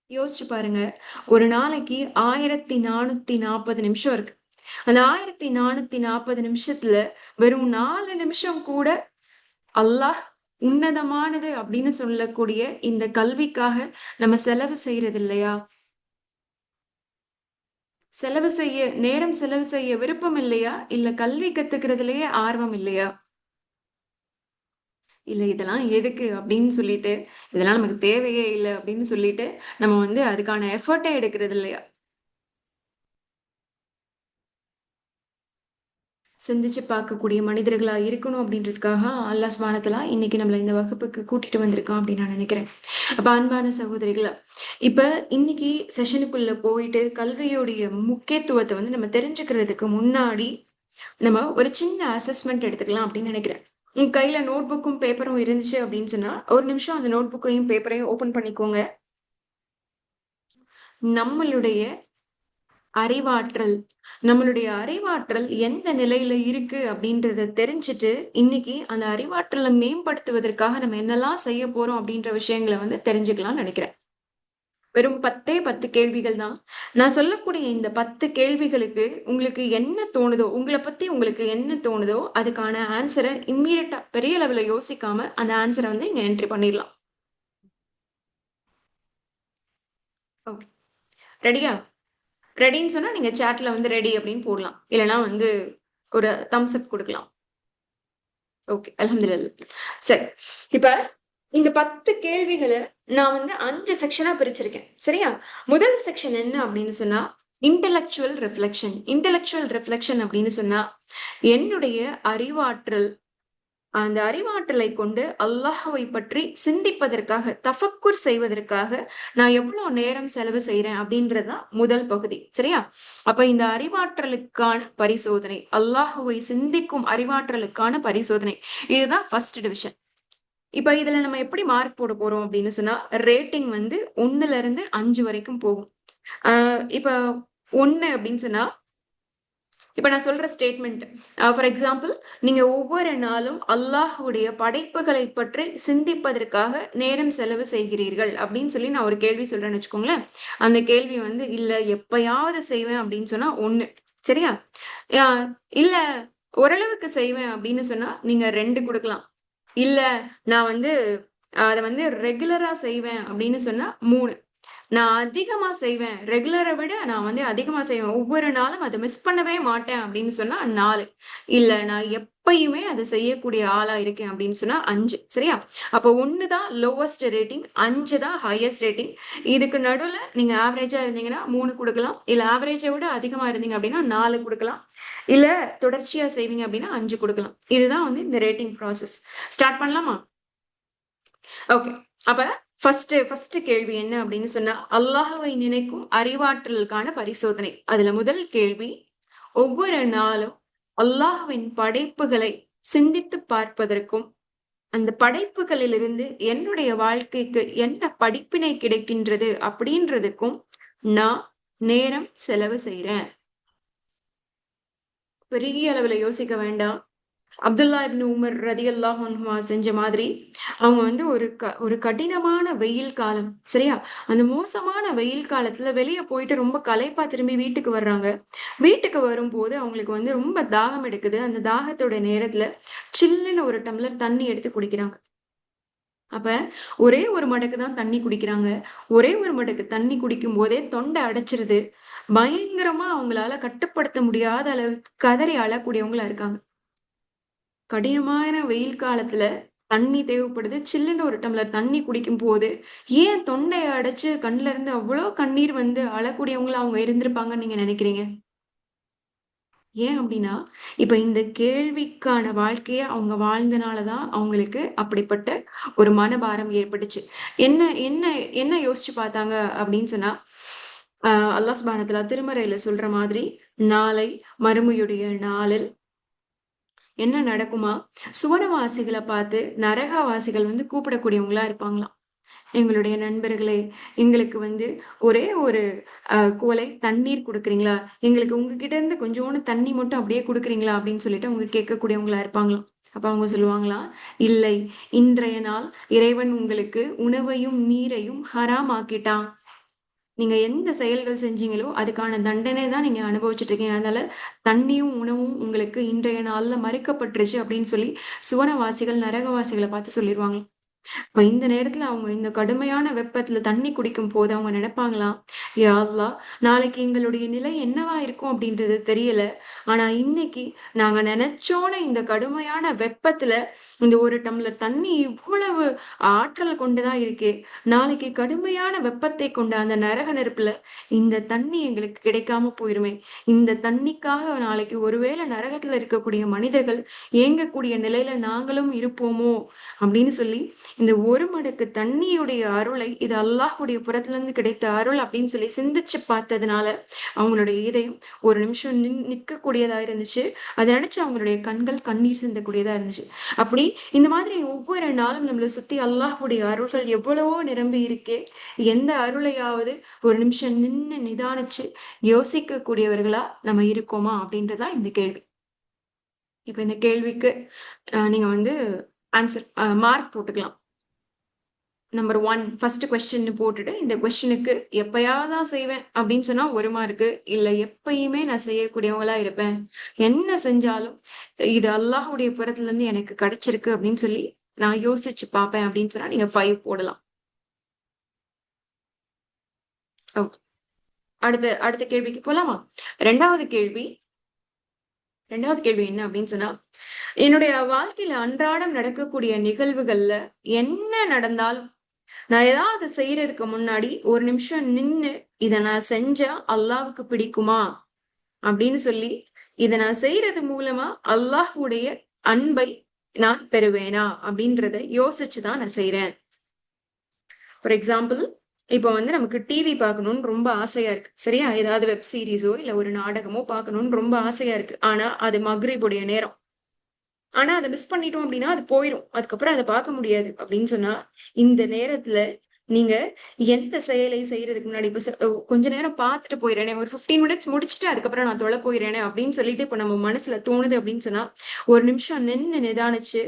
யோசிச்சு பாருங்க. ஒரு நாளைக்கு 1440 நிமிஷம் இருக்கு. அந்த 1440 நிமிஷத்துல வெறும் 4 நிமிஷம் கூட அல்லாஹ் உன்னதமானது அப்படின்னு சொல்லக்கூடிய இந்த கல்விக்காக நம்ம செலவு செய்யறது இல்லையா? நேரம் செலவு செய்ய விருப்பம் இல்லையா? இல்ல கல்வி கத்துக்கிறதுலயே ஆர்வம் இல்லையா? இல்ல இதெல்லாம் எதுக்கு அப்படின்னு சொல்லிட்டு, இதெல்லாம் நமக்கு தேவையே இல்ல அப்படின்னு சொல்லிட்டு, நம்ம வந்து அதுக்கான எஃபர்ட்டே எடுக்கிறது இல்லையா? சிந்திச்சு பார்க்கக்கூடிய மனிதர்களா இருக்கணும் அப்படின்றதுக்காக அல்லாஹ் சுப்ஹானஹு வ தஆலா இன்னைக்கு நம்மள இந்த வகுப்புக்கு கூட்டிட்டு வந்திருக்கான் அப்படின்னு நான் நினைக்கிறேன். அப்ப அன்பான சகோதரிகளா, இப்ப இன்னைக்கு செஷனுக்குள்ள போயிட்டு கல்வியுடைய முக்கியத்துவத்த வந்து நம்ம தெரிஞ்சுக்கிறதுக்கு முன்னாடி, நம்ம ஒரு சின்ன அசஸ்மென்ட் எடுத்துக்கலாம் அப்படின்னு நினைக்கிறேன். உங்க கையில நோட் புக்கும், பேப்பரும் இருந்துச்சு அப்படின்னு சொன்னா, ஒரு நிமிஷம் அந்த நோட் புக்கையும், பேப்பரையும் ஓப்பன் பண்ணிக்கோங்க. நம்மளுடைய அறிவாற்றல். நம்மளுடைய அறிவாற்றல் எந்த நிலையில இருக்கு அப்படின்றத தெரிஞ்சுட்டு, இன்னைக்கு அந்த அறிவாற்றல மேம்படுத்துவதற்காக நம்ம என்னலாம் செய்ய போறோம் அப்படின்ற விஷயங்கள வந்து தெரிஞ்சுக்கலாம்னு நெனைக்கிறேன். வெறும் 10 கேள்விகள் தான். நான் சொல்லக்கூடிய இந்த 10 கேள்விகளுக்கு உங்களுக்கு என்ன தோணுதோ, உங்கள பத்தி உங்களுக்கு என்ன தோணுதோ, அதுக்கான ஆன்ஸர இம்மீடியட்டா பெரிய லெவல்ல யோசிக்காம அந்த ஆன்ஸர வந்து இங்க என்ட்ரி பண்ணிடலாம். ஓகே. ரெடியா? ரெடின்னு சொன்னா நீங்க சாட்ல வந்து ரெடி அப்படின்னு போடலாம். இல்லன்னா வந்து ஒரு தம்ஸ் அப் குடுக்கலாம். ஓகே. அல்ஹம்துலில்லாஹ். சரி. இப்ப இந்த 10 கேள்விகள நான் வந்து 5 செக்ஷனா பிரிச்சிருக்கேன். சரியா? முதல் செக்ஷன் என்ன அப்படின்னு சொன்னா, இன்டலெக்சுவல் ரிஃப்ளெக்ஷன். இன்டலெக்சுவல் ரிஃப்ளெக்ஷன் அப்படின்னு சொன்னா, என்னுடைய அறிவாற்றல் அந்த அறிவாற்றலை கொண்டு அல்லாஹ்வை பற்றி சிந்திப்பதற்காக, தஃபக்குர் செய்வதற்காக நான் எவ்வளோ நேரம் செலவு செய்றேன் அப்படின்றது தான் முதல் பகுதி. சரியா? அப்ப இந்த அறிவாற்றலுக்கான பரிசோதனை, அல்லாஹ்வை சிந்திக்கும் அறிவாற்றலுக்கான பரிசோதனை. இதுதான் ஃபர்ஸ்ட் டிவிஷன். இப்ப இதுல நம்ம எப்படி மார்க் போட போறோம் அப்படின்னு சொன்னா, ரேட்டிங் வந்து 1ல இருந்து 5 வரைக்கும் போகும். அ இப்ப 1 அப்படின்னு சொன்னா இப்ப நான் சொல்ற ஸ்டேட்மெண்ட். ஃபார் எக்ஸாம்பிள், நீங்க ஒவ்வொரு நாளும் அல்லாஹ்வுடைய படைப்புகளை பற்றி சிந்திப்பதற்காக நேரம் செலவு செய்கிறீர்கள் அப்படின்னு சொல்லி நான் ஒரு கேள்வி சொல்றேன்னு வச்சுக்கோங்களேன். அந்த கேள்வி வந்து இல்ல எப்பயாவது செய்வேன் அப்படின்னு சொன்னா 1. சரியா? அ இல்ல ஓரளவுக்கு செய்வேன் அப்படின்னு சொன்னா நீங்க 2 குடுக்கலாம். இல்ல நான் வந்து அத வந்து ரெகுலரா செய்வேன் அப்படின்னு சொன்னா 3. நான் அதிகமா செய்வேன். ரெகுலர விட நான் வந்து அதிகமா செய்வேன். ஒவ்வொரு நாளும் அத மிஸ் பண்ணவே மாட்டேன் அப்படின்னு சொன்னா 4. இல்ல நான் எப்பயுமே அத செய்யக்கூடிய ஆளா இருக்கேன் அப்படின்னு சொன்னா 5. சரியா? அப்ப 1 தான் லோவஸ்ட் ரேட்டிங். 5 தான் ஹையஸ்ட் ரேட்டிங். இதுக்கு நடுவுல நீங்க ஆவரேஜா இருந்தீங்கன்னா 3 குடுக்கலாம். இல்ல ஆவரேஜ விட அதிகமா இருந்தீங்க அப்படின்னா 4 குடுக்கலாம். இல்ல தொடர்ச்சியா செய்வீங்க அப்படின்னா 5 குடுக்கலாம். இதுதான் வந்து இந்த ரேட்டிங் ப்ராசஸ். ஸ்டார்ட் பண்ணலாமா? ஓகே. அப்ப ஃபர்ஸ்ட் கேள்வி என்ன அப்படின்னு சொன்னா, அல்லாஹ்வை நினைக்கும் அறிவாற்றலுக்கான பரிசோதனை. அதுல முதல் கேள்வி, ஒவ்வொரு நாளும் அல்லாஹ்வின் படைப்புகளை சிந்தித்துப் பார்ப்பதற்கும், அந்த படைப்புகளிலிருந்து என்னுடைய வாழ்க்கைக்கு என்ன படிப்பினை கிடைக்கின்றது அப்படின்றதுக்கும் நான் நேரம் செலவு செய்றேன். பெரிய அளவுல யோசிக்க வேண்டாம். அப்துல்லா இப்னு உமர் ரலியல்லாஹு அன்ஹுமா செஞ்ச மாதிரி, அவங்க வந்து ஒரு கடினமான வெயில் காலம். சரியா? அந்த மோசமான வெயில் காலத்துல வெளிய போயிட்டு ரொம்ப களைப்பா திரும்பி வீட்டுக்கு வர்றாங்க. வீட்டுக்கு வரும்போது அவங்களுக்கு வந்து ரொம்ப தாகம் எடுக்குது. அந்த தாகத்தோட நேரத்துல சில்லுன்னு ஒரு டம்ளர் தண்ணி எடுத்து குடிக்கிறாங்க. அப்ப ஒரே ஒரு மடக்கு தான் தண்ணி குடிக்கிறாங்க. ஒரே ஒரு மடக்கு தண்ணி குடிக்கும்போதே தொண்டை அடைச்சிருது. பயங்கரமா அவங்களால கட்டுப்படுத்த முடியாத அளவுக்கு கதறி அழக்கூடியவங்களா இருக்காங்க. கடினமான வெயில் காலத்துல தண்ணி தேவைப்படுது. சில்லுன்னு ஒரு டம்ளர் தண்ணி குடிக்கும்போது, ஏன் தொண்டைய அடைச்சு கண்ல இருந்து அவ்ளோ கண்ணீர் வந்து அழக்கூடியவங்களா அவங்க இருந்திருப்பாங்கன்னு நீங்க நினைக்கிறீங்க? ஏன் அப்படின்னா, இப்ப இந்த கேள்விக்கான வாழ்க்கைய அவங்க வாழ்ந்தனாலதான் அவங்களுக்கு அப்படிப்பட்ட ஒரு மனபாரம் ஏற்பட்டுச்சு. என்ன என்ன என்ன யோசிச்சு பார்த்தாங்க அப்படின்னு சொன்னா, அல்லாஹ் சுப்ஹானஹு வ தஆலா திருமறையில சொல்ற மாதிரி, நாளை மறுமையுடைய நாளில் என்ன நடக்குமா? சுவனவாசிகள பார்த்து நரகவாசிகள் வந்து கூப்பிடக்கூடியவங்களா இருப்பாங்களாம். எங்களுடைய நண்பர்களே, எங்களுக்கு வந்து ஒரே ஒரு குவளை தண்ணீர் குடுக்குறீங்களா? எங்களுக்கு உங்ககிட்ட இருந்து கொஞ்சோண்டு தண்ணி மட்டும் அப்படியே குடுக்குறீங்களா? அப்படின்னு சொல்லிட்டு அவங்க கேட்கக்கூடியவங்களா இருப்பாங்களாம். அப்ப அவங்க சொல்லுவாங்களாம், இல்லை, இன்றைய நாள் இறைவன் உங்களுக்கு உணவையும், நீரையும் ஹராம் ஆக்கிட்டான். நீங்க எந்த செயல்கள் செஞ்சீங்களோ, அதுக்கான தண்டனை தான் நீங்க அனுபவிச்சுட்டு இருக்கீங்க. அதனால தண்ணியும், உணவும் உங்களுக்கு இன்றைய நாள்ல மறுக்கப்பட்டுருச்சு அப்படின்னு சொல்லி சுவனவாசிகள் நரகவாசிகள பார்த்து சொல்லிருவாங்க. அப்ப இந்த நேரத்துல அவங்க இந்த கடுமையான வெப்பத்துல தண்ணி குடிக்கும் போது அவங்க நினைப்பாங்களாம், யா அல்லாஹ், நாளைக்கு எங்களுடைய நிலை என்னவா இருக்கும் அப்படின்றது தெரியல. ஆனா இன்னைக்கு நாங்க நினைச்சோன இந்த கடுமையான வெப்பத்துல இந்த ஒரு டம்ளர் தண்ணி இவ்வளவு ஆற்றல் கொண்டதா இருக்கே. நாளைக்கு கடுமையான வெப்பத்தை கொண்ட அந்த நரக நெருப்புல இந்த தண்ணி எங்களுக்கு கிடைக்காம போயிருமே. இந்த தண்ணிக்காக நாளைக்கு ஒருவேளை நரகத்துல இருக்கக்கூடிய மனிதர்கள் ஏங்கக்கூடிய நிலையில நாங்களும் இருப்போமோ அப்படின்னு சொல்லி இந்த ஒரு மடக்கு தண்ணியுடைய அருளை இது அல்லாஹ்வுடைய புறத்துல இருந்து கிடைத்த அருள் அப்படின்னு சொல்லி சிந்திச்சு பார்த்ததுனால அவங்களுடைய இதயம் ஒரு நிமிஷம் நிற்கக்கூடியதா இருந்துச்சு. அதை நினைச்சு அவங்களுடைய கண்கள் கண்ணீர் சிந்தக்கூடியதா இருந்துச்சு. அப்படி இந்த மாதிரி ஒவ்வொரு நாளும் நம்மளை சுத்தி அல்லாஹ்வுடைய அருள்கள் எவ்வளவோ நிரம்பி இருக்கே. எந்த அருளையாவது ஒரு நிமிஷம் நின்னு நிதானிச்சு யோசிக்க கூடியவர்களா நம்ம இருக்கோமா அப்படின்றதா இந்த கேள்வி. இப்ப இந்த கேள்விக்கு நீங்க வந்து ஆன்சர் மார்க் போட்டுக்கலாம். நம்பர் 1 ஃபர்ஸ்ட் கொஸ்டின் போட்டுட்டு, இந்த கொஸ்டினுக்கு எப்பயாவது தான் செய்வேன் அப்படின்னு சொன்னா 1 மார்க்கு. இல்ல எப்பயுமே நான் செய்யக்கூடியவங்களா இருப்பேன். என்ன செஞ்சாலும் இது அல்லாஹ்வுடைய புறத்துல இருந்து எனக்கு கிடைச்சிருக்கு அப்படின்னு சொல்லி நான் யோசிச்சு பார்ப்பேன் அப்படின்னு சொன்னா நீங்க 5 போடலாம். ஓகே. அடுத்த அடுத்த கேள்விக்கு போலாமா? 2வது கேள்வி 2வது கேள்வி என்ன அப்படின்னு சொன்னா, என்னுடைய வாழ்க்கையில அன்றாடம் நடக்கக்கூடிய நிகழ்வுகள்ல என்ன நடந்தாலும் நான் ஏதாவது செய்யறதுக்கு முன்னாடி ஒரு நிமிஷம் நின்னு இத நான் செஞ்சா அல்லாஹ்வுக்கு பிடிக்குமா அப்படின்னு சொல்லி இத நான் செய்யறது மூலமா அல்லாஹ்வுடைய அன்பை நான் பெறுவேனா அப்படின்றத யோசிச்சுதான் நான் செய்யறேன். ஃபார் எக்ஸாம்பிள், இப்ப வந்து நமக்கு டிவி பார்க்கணும்னு ரொம்ப ஆசையா இருக்கு. சரியா? ஏதாவது வெப் சீரிஸோ இல்ல ஒரு நாடகமோ பார்க்கணும்னு ரொம்ப ஆசையா இருக்கு. ஆனா அது மக்ரிபுடைய நேரம். ஆனா அத மிஸ் பண்ணிட்டோம் அப்டின்னா, அது போயிரும். அதுக்கப்புறம் அத பார்க்க முடியாது அப்டின்னு சொன்னா, இந்த நேரத்துல நீங்க எந்த செயலை செய்றதுக்கு முன்னாடி இப்ப கொஞ்ச நேரம் பார்த்துட்டு போயிறேனே, ஒரு 15 மினிட்ஸ் முடிச்சுட்டு அதுக்கப்புறம் நான் தொழ போயிறேனே அப்டின்னு சொல்லிட்டு இப்ப நம்ம மனசுல தோணுது அப்டின்னு சொன்னா, ஒரு நிமிஷம் நின்னு நிதானிச்சு,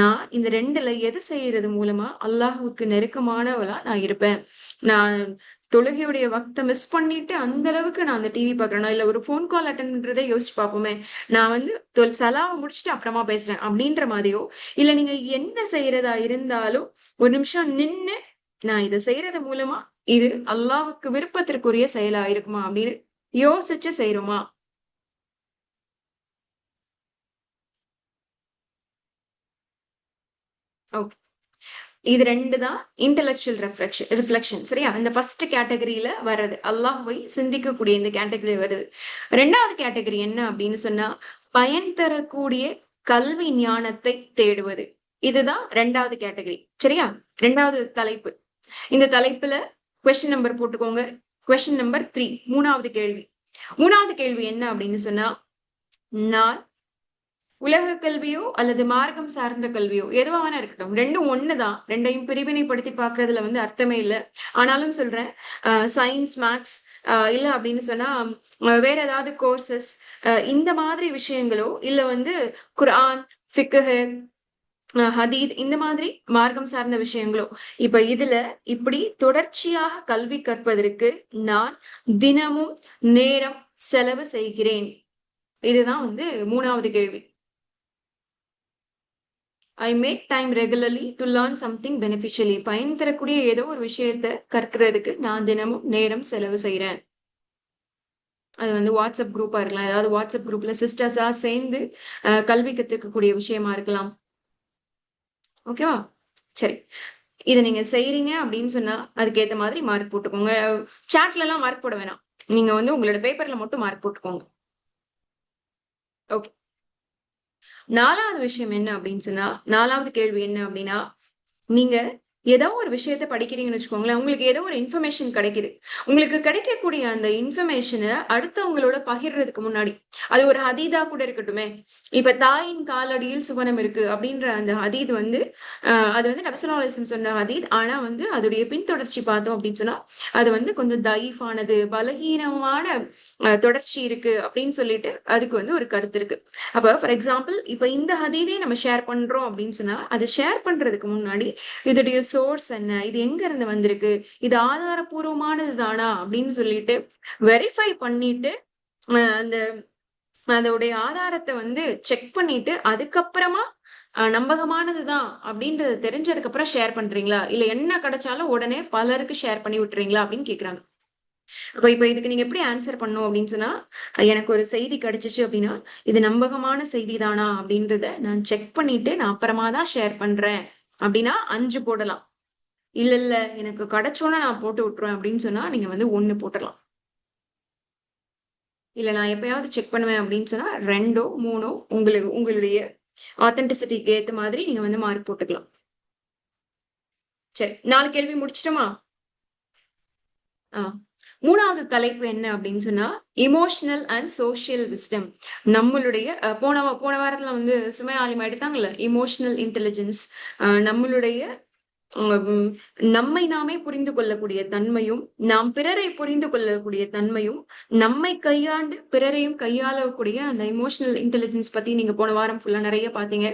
நான் இந்த 2ல எது செய்றது மூலமா அல்லாஹ்வுக்கு நெருக்கமானவளா நான் இருப்பேன். நான் தொழுகையுடைய வக்த மிஸ் பண்ணிட்டு அந்த அளவுக்கு நான் அந்த டிவி பார்க்குறேனா, இல்ல ஒரு ஃபோன் கால் அட்டெண்ட் பண்றதே யோசிச்சு பார்ப்போமே. நான் வந்து சலாவ முடிச்சுட்டு அப்புறமா பேசுறேன் அப்படின்ற மாதிரியோ, இல்ல நீங்க என்ன செய்யறதா இருந்தாலும் ஒரு நிமிஷம் நின்னு நான் இத செய்யறது மூலமா இது அல்லாஹ்வுக்கு விருப்பத்திற்குரிய செயலா இருக்குமா அப்படின்னு யோசிச்சு செய்றோமா? ஓகே. இது 2 தான் இன்டலெக்சுவல் ரிஃப்ளெக்ஷன். சரியா? இந்த ஃபர்ஸ்ட் கேட்டகரியில வர்றது. அல்லாஹ்வை சிந்திக்கக்கூடிய இந்த கேட்டகரி வருது. 2வது கேட்டகரி என்ன அப்படின்னு சொன்னா, பயன் தரக்கூடிய கல்வி ஞானத்தை தேடுவது. இதுதான் 2வது கேட்டகரி. சரியா? 2வது தலைப்பு. இந்த தலைப்புல கொஸ்டின் நம்பர் போட்டுக்கோங்க. கொஸ்டின் நம்பர் 3 3வது கேள்வி. 3வது கேள்வி என்ன அப்படின்னு சொன்னா, நான் உலக கல்வியோ அல்லது மார்க்கம் சார்ந்த கல்வியோ எதுவா வேணா இருக்கட்டும். 2ம் ஒண்ணுதான். 2யும் பிரிவினைப்படுத்தி பார்க்கிறதுல வந்து அர்த்தமே இல்ல. ஆனாலும் சொல்றேன். சயின்ஸ், மேத்ஸ் இல்ல அப்படின்னு சொன்னா வேற ஏதாவது கோர்சஸ் இந்த மாதிரி விஷயங்களோ, இல்ல வந்து குர்ஆன், ஃபிக்ஹ், ஹதீத் இந்த மாதிரி மார்க்கம் சார்ந்த விஷயங்களோ, இப்ப இதுல இப்படி தொடர்ச்சியாக கல்வி கற்பதற்கு நான் தினமும் நேரம் செலவு செய்கிறேன். இதுதான் வந்து 3வது கேள்வி. I make time regularly to learn something beneficially. பயன் தரக்கூடிய ஏதோ ஒரு விஷயத்த கற்கிறதுக்கு நான் தினமும் நேரம் செலவு செய்றேன். அது வந்து வாட்ஸ்அப் குரூப்பா இருக்கலாம். ஏதாவது வாட்ஸ்அப் குரூப்ல சிஸ்டர்ஸா சேர்ந்து கல்வி கத்துக்கக்கூடிய விஷயமா இருக்கலாம். ஓகேவா? சரி. இத நீங்க செய்றீங்க அப்படின்னு சொன்னா, அதுக்கு ஏத்த மாதிரி மார்க் போட்டுக்கோங்க. சாட்லலாம் மார்க் போட வேணாம். நீங்க வந்து உங்களோட பேப்பர்ல மட்டும் மார்க் போட்டுக்கோங்க. ஓகே. 4வது விஷயம் என்ன அப்படின்னு சொன்னா, 4வது கேள்வி என்ன அப்படின்னா, நீங்க ஏதோ ஒரு விஷயத்த படிக்கிறீங்கன்னு வச்சுக்கோங்களேன். உங்களுக்கு ஏதோ ஒரு இன்ஃபர்மேஷன் கிடைக்குது. உங்களுக்கு கிடைக்கக்கூடிய அந்த இன்ஃபர்மேஷன அடுத்தவங்களோட பகிர்றதுக்கு முன்னாடி, அது ஒரு ஹதீதா கூட இருக்கட்டுமே. இப்ப "தாயின் காலடியில் சுவனம் இருக்கு" அப்படின்ற அந்த ஹதீத் வந்து அது வந்து நபி ஸல்லல்லாஹு அலைஹி வஸல்லம் சொன்ன ஹதீத். ஆனா வந்து அதோடைய பின்தொடர்ச்சி பார்த்தோம் அப்படின்னு சொன்னா, அது வந்து கொஞ்சம் தயீஃபானது, பலகீனமான தொடர்ச்சி இருக்கு அப்படின்னு சொல்லிட்டு அதுக்கு வந்து ஒரு கருத்து இருக்கு. அப்ப ஃபார் எக்ஸாம்பிள் இப்ப இந்த ஹதீதே நம்ம ஷேர் பண்றோம் அப்படின்னு சொன்னா, அத ஷேர் பண்றதுக்கு முன்னாடி இதோடைய சோர்ஸ் என்ன? இது எங்க இருந்து வந்திருக்கு? இது ஆதாரப்பூர்வமானது தானா? அப்படின்னு சொல்லிட்டு வெரிஃபை பண்ணிட்டு, அந்த அதோடைய ஆதாரத்த வந்து செக் பண்ணிட்டு, அதுக்கப்புறமா நம்பகமானது தான் அப்படின்றது தெரிஞ்சதுக்கு அப்புறம் ஷேர் பண்றீங்களா? இல்ல என்ன கிடைச்சாலும் உடனே பலருக்கு ஷேர் பண்ணி விட்டுறீங்களா? அப்படின்னு கேட்கறாங்க. இப்ப இதுக்கு நீங்க எப்படி ஆன்சர் பண்ணணும் அப்படின்னு சொன்னா, எனக்கு ஒரு செய்தி கிடைச்சுச்சு அப்படின்னா, இது நம்பகமான செய்தி தானா அப்படின்றத நான் செக் பண்ணிட்டு, நான் அப்புறமா தான் ஷேர் பண்றேன். அப்படின்னா 5 போடலாம். இல்ல, இல்ல எனக்கு கிடைச்சோனே நான் போட்டு விட்டுருவேன் அப்படின்னு சொன்னா, நீங்க வந்து 1 போட்டுறலாம். இல்ல நான் எப்பயாவது செக் பண்ணுவேன் அப்படின்னு சொன்னா 2ஓ, 3ஓ உங்களுடைய ஆத்தென்டிசிட்டிக்கு ஏத்த மாதிரி நீங்க வந்து மார்க் போட்டுக்கலாம். சரி. 4 கேள்வி முடிச்சுட்டோமா? ஆ. 3வது தலைப்பு என்ன அப்படின்னு சொன்னா, எமோஷனல் அண்ட் சோசியல் விஸ்டம். நம்மளுடைய போன வாரத்துல வந்து சுமை ஆலிமா எடுத்தாங்கல்ல, எமோஷனல் இன்டெலிஜென்ஸ். நம்மளுடைய ம் நம்மை நாமே புரிந்து கொள்ளக்கூடிய தன்மையும், நாம் பிறரை புரிந்து கொள்ளக்கூடிய தன்மையும், நம்மை கையாண்டு பிறரையும் கையாளக்கூடிய அந்த எமோஷனல் இன்டெலிஜென்ஸ் பத்தி நீங்க போன வாரம் ஃபுல்லா நெறைய பார்த்தீங்க.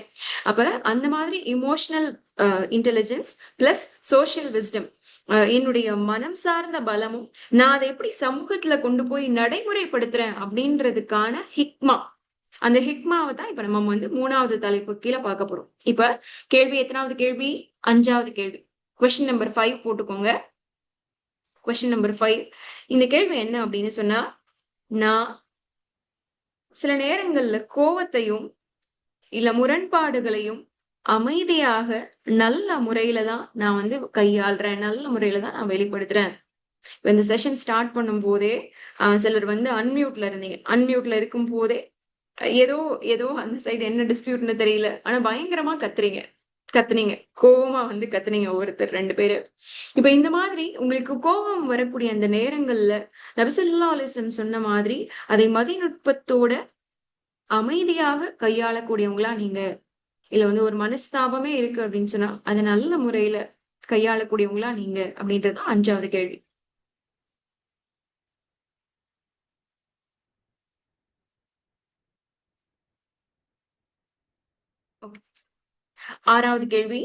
அப்ப அந்த மாதிரி emotional intelligence plus social wisdom, என்னுடைய மனம் சார்ந்த பலமும், நான் அத எப்படி சமூகத்துல கொண்டு போய் நடைமுறைப்படுத்துறேன் அப்படின்றதுக்கான ஹிக்மா. அந்த ஹிக்மாவ தான் இப்ப நம்ம வந்து 3வது தலைப்பு கீழ பார்க்க போறோம். இப்ப கேள்வி எத்தனாவது கேள்வி? 5வது கேள்வி. கொஸ்டின் நம்பர் 5 போட்டுக்கோங்க. Question number 5. இந்த கேள்வி என்ன அப்படின்னு சொன்னா, நான் சில நேரங்கள்ல கோவத்தையும், இல்ல முரண்பாடுகளையும் அமைதியாக நல்ல முறையில தான் நான் வந்து கையாள்றேன். நல்ல முறையில தான் நான் வெளிப்படுத்துறேன். இப்ப இந்த செஷன் ஸ்டார்ட் பண்ணும்போதே, சிலர் வந்து அன்மியூட்ல இருந்தீங்க. அன்மியூட்ல இருக்கும்போதே ஏதோ ஏதோ அந்த சைடு என்ன டிஸ்பியூட்ன்னு தெரியல. ஆனா பயங்கரமா கத்துனீங்க. கோவமா வந்து கத்துனீங்க ஒவ்வொருத்தர் 2 பேரு. இப்ப இந்த மாதிரி உங்களுக்கு கோபம் வரக்கூடிய அந்த நேரங்கள்ல, நபி ஸல்லல்லாஹு அலைஹி வஸல்லம் சொன்ன மாதிரி, அதை மதிநுட்பத்தோட அமைதியாக கையாளக்கூடியவங்களா நீங்க, இல்ல வந்து ஒரு மனஸ்தாபமே இருக்கு அப்படின்னு சொன்னா, அத நல்ல முறையில கையாளக்கூடியவங்களா நீங்க அப்படின்றது தான் 5வது கேள்வி. ஓகே. 6வது கேள்வி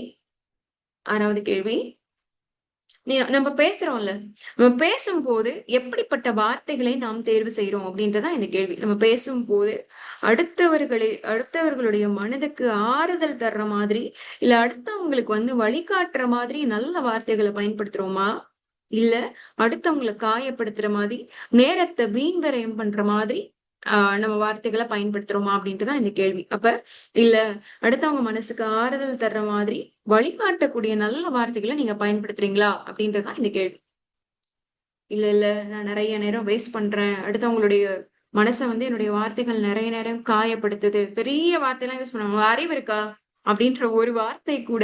6வது கேள்வி. நம்ம பேசுறோம்ல. நம்ம பேசும்போது எப்படிப்பட்ட வார்த்தைகளை நாம் தேர்வு செய்றோம் அப்படின்றது தான் இந்த கேள்வி. நம்ம பேசும்போது அடுத்தவர்களுடைய மனதுக்கு ஆறுதல் தர்ற மாதிரி, இல்ல அடுத்தவங்களுக்கு வந்து வழிகாட்டுற மாதிரி நல்ல வார்த்தைகள பயன்படுத்துறோமா? இல்ல அடுத்தவங்கள காயப்படுத்துற மாதிரி, நேரத்த வீண் விரயம் பண்ற மாதிரி நம்ம வார்த்தைகள பயன்படுத்துறோமா? அப்படின்ட்டு தான் இந்த கேள்வி. அப்ப இல்ல அடுத்தவங்க மனசுக்கு ஆறுதல் தர்ற மாதிரி வழிகாட்டக்கூடிய நல்ல வார்த்தைகள நீங்க பயன்படுத்துறீங்களா? அப்படின்றது தான் இந்த கேள்வி. இல்ல, இல்ல நான் நெறைய நேரம் வேஸ்ட் பண்றேன். அடுத்தவங்களுடைய மனச வந்து என்னுடைய வார்த்தைகள் நெறைய நேரம் காயப்படுத்துது. பெரிய வார்த்தைலாம் யூஸ் பண்ணுவாங்க. "அறிவு இருக்கா?" அப்படின்ற ஒரு வார்த்தை கூட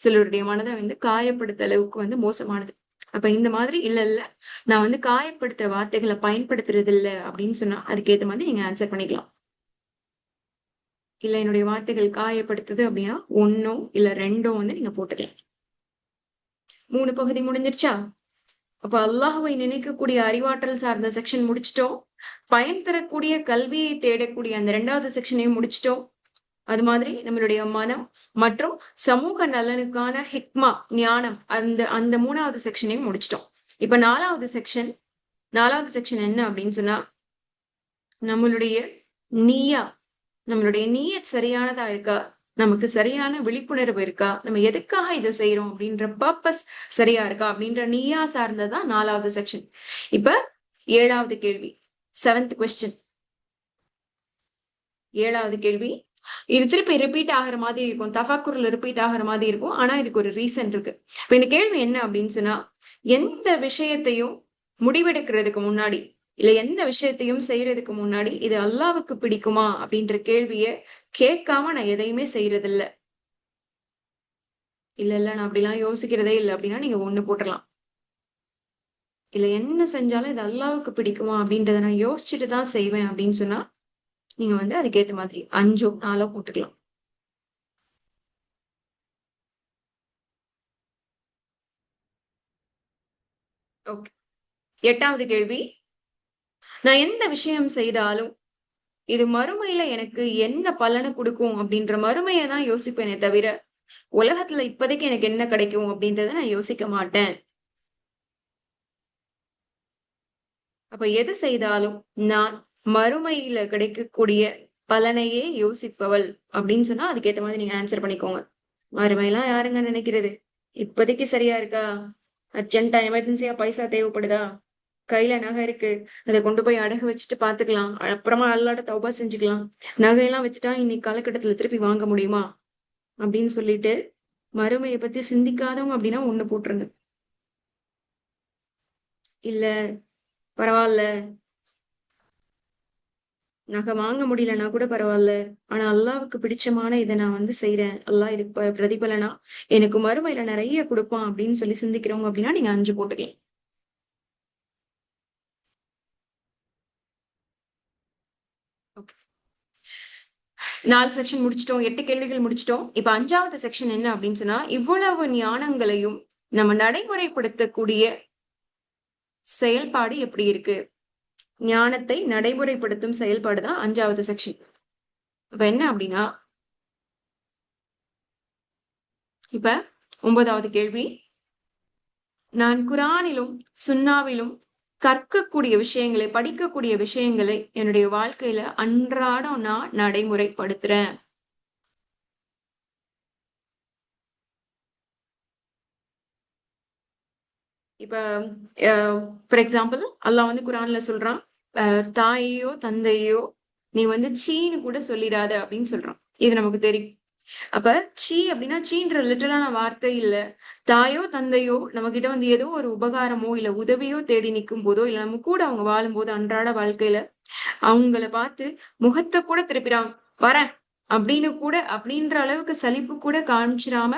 சிலருடைய மனத வந்து காயப்படுத்த அளவுக்கு வந்து மோசமானது. அப்ப இந்த மாதிரி இல்ல, இல்ல நான் வந்து காயப்படுத்துற வார்த்தைகள பயன்படுத்துறது இல்ல அப்படின்னு சொன்னா, அதுக்கு ஏத்த மாதிரி நீங்க ஆன்சர் பண்ணிக்கலாம். இல்ல என்னுடைய வார்த்தைகள் காயப்படுத்துது அப்படின்னா, 1ஓ இல்ல 2ஓ வந்து நீங்க போட்டுக்கலாம். 3 பகுதி முடிஞ்சிருச்சா? அப்ப அல்லாஹ்வை நினைக்கக்கூடிய அறிவாற்றல் சார்ந்த செக்ஷன் முடிச்சுட்டோம். பயன் தரக்கூடிய கல்வியை தேடக்கூடிய அந்த 2வது செக்ஷனையும் முடிச்சுட்டோம். அது மாதிரி நம்மளுடைய மனம் மற்றும் சமூக நலனுக்கான ஹிக்மா, ஞானம் அந்த அந்த 3வது செக்ஷனையும் முடிச்சுட்டோம். இப்ப 4வது செக்ஷன் என்ன அப்படின்னு சொன்னா, நம்மளுடைய நிய்யா, நம்மளுடைய நிய்யத் சரியானதா இருக்கா? நமக்கு சரியான விழிப்புணர்வு இருக்கா? நம்ம எதுக்காக இத செய்றோம் அப்படின்ற பர்ப்பஸ் சரியா இருக்கா? அப்படின்ற நிய்யா சார்ந்தது தான் 4வது செக்ஷன். இப்ப 7வது கேள்வி. 7த் கொஸ்டின். 7வது கேள்வி. இது திருப்பி ரிப்பீட் ஆகுற மாதிரி இருக்கும். தஃபக்குர்ல ரிப்பீட் ஆகுற மாதிரி இருக்கும். ஆனா இதுக்கு ஒரு ரீசன் இருக்கு. இப்ப இந்த கேள்வி என்ன அப்படின்னு சொன்னா, எந்த விஷயத்தையும் முடிவெடுக்கிறதுக்கு முன்னாடி இல்ல எந்த விஷயத்தையும் செய்யறதுக்கு முன்னாடி இது அல்லாவுக்கு பிடிக்குமா அப்படின்ற கேள்விய கேட்காம நான் எதையுமே செய்யறது இல்ல. இல்ல நான் அப்படிலாம் யோசிக்கிறதே இல்ல அப்படின்னா நீங்க 1 போட்டுறலாம். இல்ல என்ன செஞ்சாலும் இது அல்லாவுக்கு பிடிக்குமா அப்படின்றத நான் யோசிச்சுட்டு தான் செய்வேன் அப்படின்னு சொன்னா, நீங்க வந்து அதுக்கேத்த மாதிரி 5ஓ 4ஓ போட்டுக்கலாம். ஓகே. 8வது கேள்வி. நான் எந்த விஷயம் செய்தாலும், இது மறுமையில எனக்கு என்ன பலன குடுக்கும் அப்படின்ற மறுமைய தான் யோசிப்பேனே தவிர, உலகத்துல இப்போதைக்கு எனக்கு என்ன கிடைக்கும் அப்படின்றத நான் யோசிக்க மாட்டேன். அப்ப எது செய்தாலும் நான் மறுமையில கிடைக்கக்கூடிய பலனையே யோசிப்பவள் அப்படின்னு சொன்னா, அதுக்கேத்த மாதிரி நீங்க ஆன்சர் பண்ணிக்கோங்க. மறுமைலாம் யாருங்க நினைக்கிறது? இப்போதைக்கு சரியா இருக்கா? அர்ஜென்ட்டா எமர்ஜென்சியா பைசா தேவைப்படுதா? கையில நகை இருக்கு. அத கொண்டு போய் அடகு வச்சுட்டு பாத்துக்கலாம். அப்புறமா அல்லாட்ட தௌபா செஞ்சுக்கலாம். நகையெல்லாம் வித்துட்டா இன்னைக்கு காலகட்டத்துல திருப்பி வாங்க முடியுமா? அப்படின்னு சொல்லிட்டு மறுமைய பத்தி சிந்திக்காதவங்க அப்படின்னா 1 போட்டுருங்க. இல்ல பரவால்ல. நகை வாங்க முடியலன்னா கூட பரவால்ல. ஆனா அல்லாவுக்கு பிடிச்சமான இத நான் வந்து செய்றேன். அல்லாஹ் இதுக்கு பிரதிபலனா எனக்கு மறுமையில நெறைய குடுப்பான் அப்படின்னு சொல்லி சிந்திக்கிறவங்க அப்படின்னா நீங்க 5 போட்டுக்கலாம். ஓகே. 4 செக்ஷன் முடிச்சுட்டோம். 8 கேள்விகள் முடிச்சுட்டோம். இப்ப 5வது செக்ஷன் என்ன அப்படின்னு சொன்னா, இவ்வளவு ஞானங்களையும் நம்ம நடைமுறைப்படுத்தக்கூடிய செயல்பாடு எப்படி இருக்கு? ஞானத்தை நடைமுறைப்படுத்தும் செயல்பாடு தான் 5வது செக்ஷன். இப்ப என்ன அப்படின்னா, இப்ப 9வது கேள்வி. நான் குரானிலும், சுன்னாவிலும் கற்கக்கூடிய விஷயங்களை, படிக்கக்கூடிய விஷயங்களை என்னுடைய வாழ்க்கையில அன்றாடம் நான் நடைமுறைப்படுத்துறேன். இப்ப ஃபார் எக்ஸாம்பிள் அல்லாஹ் வந்து குரான்ல சொல்றான், தாயையோ தந்தையோ நீ வந்து சீன்னு கூட சொல்லிடாத அப்படின்னு சொல்றான். இது நமக்கு தெரியும். அப்ப சீ அப்படின்னா சீன்ற லிட்டரலான வார்த்தை இல்ல. தாயோ தந்தையோ நம்ம கிட்ட வந்து ஏதோ ஒரு உபகாரமோ இல்ல உதவியோ தேடி நிற்கும் போதோ இல்ல நம்ம கூட அவங்க வாழும்போது அன்றாட வாழ்க்கையில அவங்கள பார்த்து முகத்தை கூட திருப்பிடாம வரேன் அப்படின்னு கூட அப்படின்ற அளவுக்கு சலிப்பு கூட காமிச்சிராம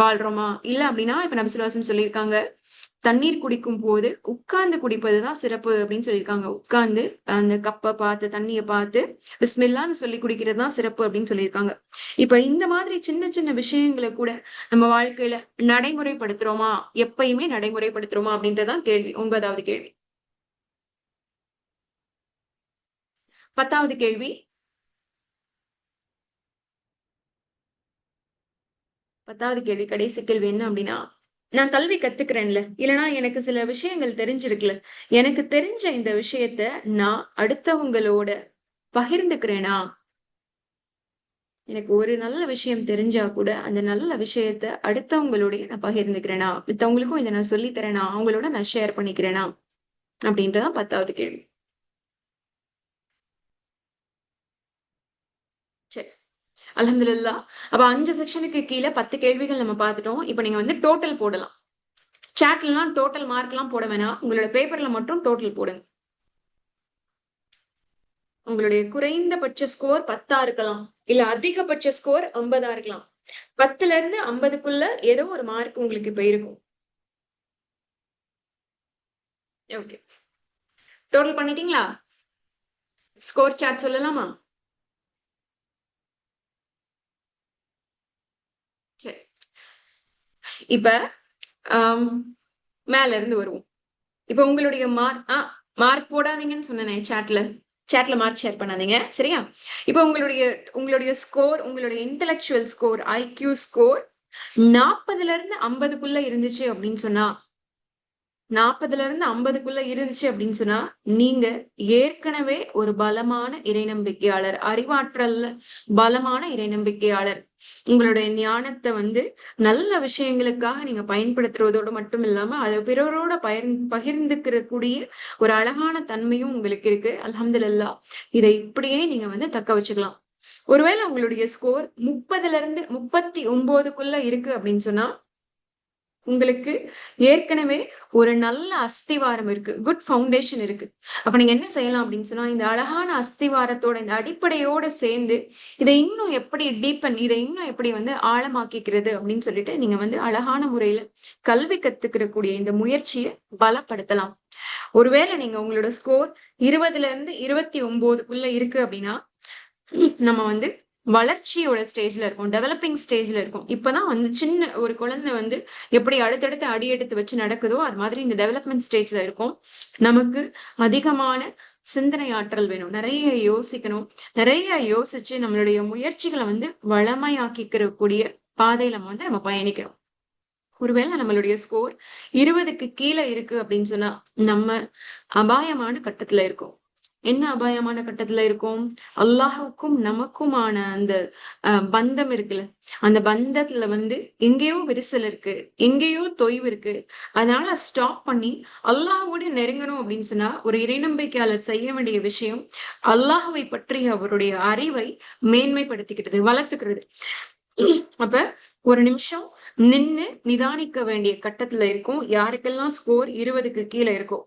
வாழ்றோமா? இல்ல அப்படின்னா இப்ப நபிசுல்லாசம் சொல்லியிருக்காங்க, தண்ணீர் குடிக்கும் போது உட்கார்ந்து குடிப்பதுதான் சிறப்பு அப்படின்னு சொல்லியிருக்காங்க. உட்கார்ந்து அந்த கப்பை பார்த்து தண்ணிய பார்த்து பிஸ்மில்லான்னு சொல்லி குடிக்கிறது தான் சிறப்பு அப்படின்னு சொல்லியிருக்காங்க. இப்ப இந்த மாதிரி சின்ன சின்ன விஷயங்களை கூட நம்ம வாழ்க்கையில நடைமுறைப்படுத்துறோமா? எப்பயுமே நடைமுறைப்படுத்துறோமா அப்படின்றதான் கேள்வி. 9வது கேள்வி. 10வது கேள்வி. 10வது கேள்வி கடைசி கேள்வி என்ன அப்படின்னா, நான் கல்வி கத்துக்கிறேன்ல, இல்லைன்னா எனக்கு சில விஷயங்கள் தெரிஞ்சிருக்குல்ல, எனக்கு தெரிஞ்ச இந்த விஷயத்த நான் அடுத்தவங்களோட பகிர்ந்துக்கிறேனா? எனக்கு ஒரு நல்ல விஷயம் தெரிஞ்சா கூட அந்த நல்ல விஷயத்த அடுத்தவங்களோடய நான் பகிர்ந்துக்கிறேனா? மித்தவங்களுக்கும் இத நான் சொல்லி தரேனா? அவங்களோட நான் ஷேர் பண்ணிக்கிறேனா? அப்படின்றதான் 10வது கேள்வி. சரி. அல்ஹம்துலில்லாஹ். அப்ப 5 செக்ஷனுக்கு கீழ 10 கேள்விகள் நம்ம பார்த்துட்டோம். இப்ப நீங்க வந்து டோட்டல் போடலாம். சாட்லலாம் டோட்டல் மார்க்லாம் போட வேணாம். உங்களோட பேப்பர்ல மட்டும் டோட்டல் போடுங்க. உங்களுடைய குறைந்தபட்ச ஸ்கோர் 10ஆ இருக்கலாம். இல்ல அதிகபட்ச ஸ்கோர் 50ஆ இருக்கலாம். 10ல இருந்து 50க்குள்ள ஏதோ ஒரு மார்க் உங்களுக்கு இப்ப இருக்கும். ஓகே. டோட்டல் பண்ணிட்டீங்களா? ஸ்கோர் சார்ட் சொல்லலாமா? சரி. இப்ப ஆம், மேல இருந்து வருவோம். இப்ப உங்களுடைய மார்க் போடாதீங்கன்னு சொன்னேனே சாட்ல. சாட்ல மார்க் ஷேர் பண்ணாதீங்க. சரியா? இப்ப உங்களுடைய உங்களுடைய ஸ்கோர், உங்களுடைய இன்டெலக்சுவல் ஸ்கோர், ஐக்யூ ஸ்கோர் 40ல இருந்து 50க்குள்ள இருந்துச்சு அப்படின்னு சொன்னா 40ல இருந்து 50க்குள்ள இருந்துச்சு அப்படின்னு சொன்னா, நீங்க ஏற்கனவே ஒரு பலமான இறை நம்பிக்கையாளர். அறிவாற்றல்ல பலமான இறை நம்பிக்கையாளர். உங்களுடைய ஞானத்த வந்து நல்ல விஷயங்களுக்காக நீங்க பயன்படுத்துவதோடு மட்டும் இல்லாம, அத பிறரோட பகிர்ந்துக்கிற கூடிய ஒரு அழகான தன்மையும் உங்களுக்கு இருக்கு. அல்ஹம்துலில்லாஹ். இத இப்படியே நீங்க வந்து தக்க வச்சுக்கலாம். ஒருவேளை உங்களுடைய ஸ்கோர் 30ல இருந்து 39க்குள்ள இருக்கு அப்படின்னு சொன்னா உங்களுக்கு ஏற்கனவே ஒரு நல்ல அஸ்திவாரம் இருக்கு, குட் ஃபவுண்டேஷன் இருக்கு. அப்ப நீங்க என்ன செய்யலாம் அப்படின்னு சொன்னா, இந்த அழகான அஸ்திவாரத்தோட இந்த அடிப்படையோட சேர்ந்து இதை இன்னும் எப்படி டீப்பன், இதை இன்னும் எப்படி வந்து ஆழமாக்கிக்கிறது அப்படின்னு சொல்லிட்டு நீங்க வந்து அழகான முறையில கல்வி கத்துக்கிற கூடிய இந்த முயற்சியை பலப்படுத்தலாம். ஒருவேளை நீங்க உங்களோட ஸ்கோர் 20ல இருந்து 29க்குள்ள இருக்கு அப்படின்னா, நம்ம வந்து வளர்ச்சியோட ஸ்டேஜ்ல இருக்கும், டெவலப்பிங் ஸ்டேஜ்ல இருக்கும். இப்பதான் வந்து சின்ன ஒரு குழந்தை வந்து எப்படி அடுத்தடுத்து அடி எடுத்து வச்சு நடக்குதோ அது மாதிரி இந்த டெவலப்மெண்ட் ஸ்டேஜ்ல இருக்கும். நமக்கு அதிகமான சிந்தனை ஆற்றல் வேணும், நிறைய யோசிக்கணும், நிறைய யோசிச்சு நம்மளுடைய முயற்சிகளை வந்து வளமையாக்கிக்கிற கூடிய பாதையில வந்து நம்ம பயணிக்கணும். ஒருவேளை நம்மளுடைய ஸ்கோர் 20க்கு கீழே இருக்கு அப்படின்னு சொன்னா நம்ம அபாயமான கட்டத்துல இருக்கோம். என்ன அபாயமான கட்டத்துல இருக்கும்? அல்லாஹுக்கும் நமக்குமான அந்த பந்தம் இருக்குல்ல, அந்த பந்தத்துல வந்து எங்கேயோ விரிசல் இருக்கு, எங்கேயோ தொய்வு இருக்கு. அதனால ஸ்டாப் பண்ணி அல்லாஹோட நெருங்கணும் அப்படின்னு சொன்னா ஒரு இறைநம்பிக்கையாளர் செய்ய வேண்டிய விஷயம் அல்லாஹுவை பற்றி அவருடைய அறிவை மேன்மைப்படுத்திக்கிட்டது, வளர்த்துக்கிறது. அப்ப ஒரு நிமிஷம் நின்னு நிதானிக்க வேண்டிய கட்டத்துல இருக்கும் யாருக்கெல்லாம் ஸ்கோர் 20க்கு கீழே இருக்கும்.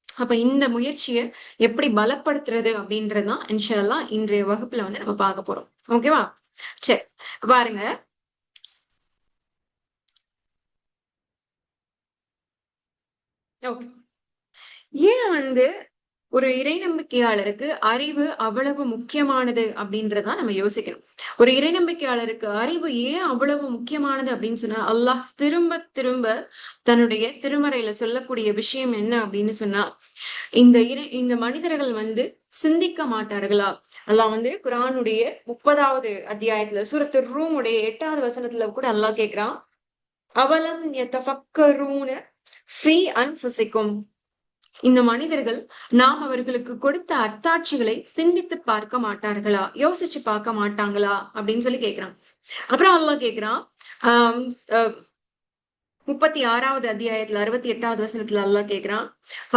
அப்ப இந்த முயற்சியை எப்படி பலப்படுத்துறது அப்படின்றதுதான் இன்ஷா அல்லாஹ் இன்றைய வகுப்புல வந்து நம்ம பார்க்க போறோம். ஓகேவா? சரி, பாருங்க. ஓகே, ஏன் வந்து ஒரு இறை நம்பிக்கையாளருக்கு அறிவு அவ்வளவு முக்கியமானது அப்படின்றதா நம்ம யோசிக்கணும். ஒரு இறை நம்பிக்கையாளருக்கு அறிவு ஏன் அவ்வளவு முக்கியமானது அப்படின்னு சொன்னா, அல்லாஹ் திரும்ப திரும்ப தன்னுடைய திருமறையில சொல்லக்கூடிய விஷயம் என்ன அப்படின்னு சொன்னா, இந்த மனிதர்கள் வந்து சிந்திக்க மாட்டார்களா? அல்லாஹ் வந்து குரானுடைய 30வது அத்தியாயத்துல சூரத்து ரூமுடைய 8வது வசனத்துல கூட அல்லாஹ் கேக்குறான், அவலம் யதஃபக்கரூன ஃபீ அன்ஃபுஸிக்கும். இந்த மனிதர்கள் நாம் அவர்களுக்கு கொடுத்த அத்தாட்சிகளை சிந்தித்து பார்க்க மாட்டார்களா, யோசிச்சு பார்க்க மாட்டாங்களா அப்படின்னு சொல்லி கேக்குறான். அப்புறம் அல்லாஹ் கேக்குறான், ஆஹ் 36வது அத்தியாயத்துல 68வது வசனத்துல அல்லாஹ் கேக்குறான்,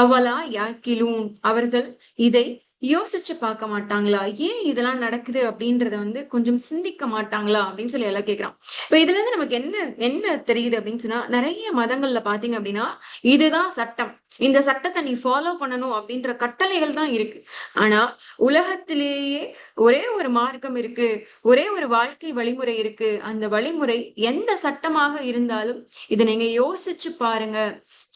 அவலா யாக்கிலூன், அவர்கள் இதை யோசிச்சு பார்க்க மாட்டாங்களா, ஏன் இதெல்லாம் நடக்குது அப்படின்றத வந்து கொஞ்சம் சிந்திக்க மாட்டாங்களா அப்படின்னு சொல்லி எல்லாம் கேக்குறான். இப்ப இதுல இருந்து நமக்கு என்ன என்ன தெரியுது அப்படின்னு சொன்னா, நிறைய மதங்கள்ல பாத்தீங்க அப்படின்னா இதுதான் சட்டம், இந்த சட்டத்தை நீ ஃபாலோ பண்ணணும் அப்படின்ற கட்டளைகள் தான் இருக்கு. ஆனா உலகத்திலேயே ஒரே ஒரு மார்க்கம் இருக்கு, ஒரே ஒரு வாழ்க்கை வழிமுறை இருக்கு. அந்த வழிமுறை எந்த சட்டமாக இருந்தாலும் இதை நீங்க யோசிச்சு பாருங்க,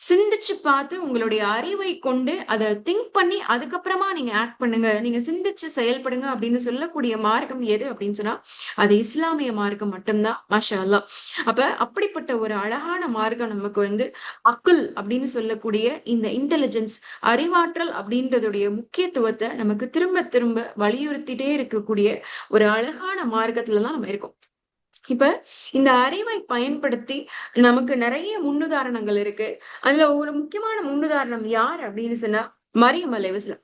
சிந்திச்சு பார்த்து உங்களுடைய அறிவை கொண்டு அதை திங்க் பண்ணி அதுக்கப்புறமா நீங்க ஆக்ட் பண்ணுங்க, நீங்க சிந்திச்சு செயல்படுங்க அப்படின்னு சொல்லக்கூடிய மார்க்கம் எது அப்படின்னு சொன்னா அது இஸ்லாமிய மார்க்கம் மட்டும்தான். மாஷா அல்லாஹ். அப்ப அப்படிப்பட்ட ஒரு அழகான மார்க்கம் நமக்கு வந்து அக்குல் அப்படின்னு சொல்லக்கூடிய இந்த இன்டெலிஜென்ஸ், அறிவாற்றல் அப்படின்றதுடைய முக்கியத்துவத்தை நமக்கு திரும்ப திரும்ப வலியுறுத்திட்டே இருக்கக்கூடிய ஒரு அழகான மார்க்கத்துலதான் நம்ம இருக்கோம். இப்ப இந்த அறிவை பயன்படுத்தி நமக்கு நிறைய முன்னுதாரணங்கள் இருக்கு. அதுல ஒரு முக்கியமான முன்னுதாரணம் யார் அப்படின்னு சொன்னா மரியம் அலைஹிஸ்ஸலாம்.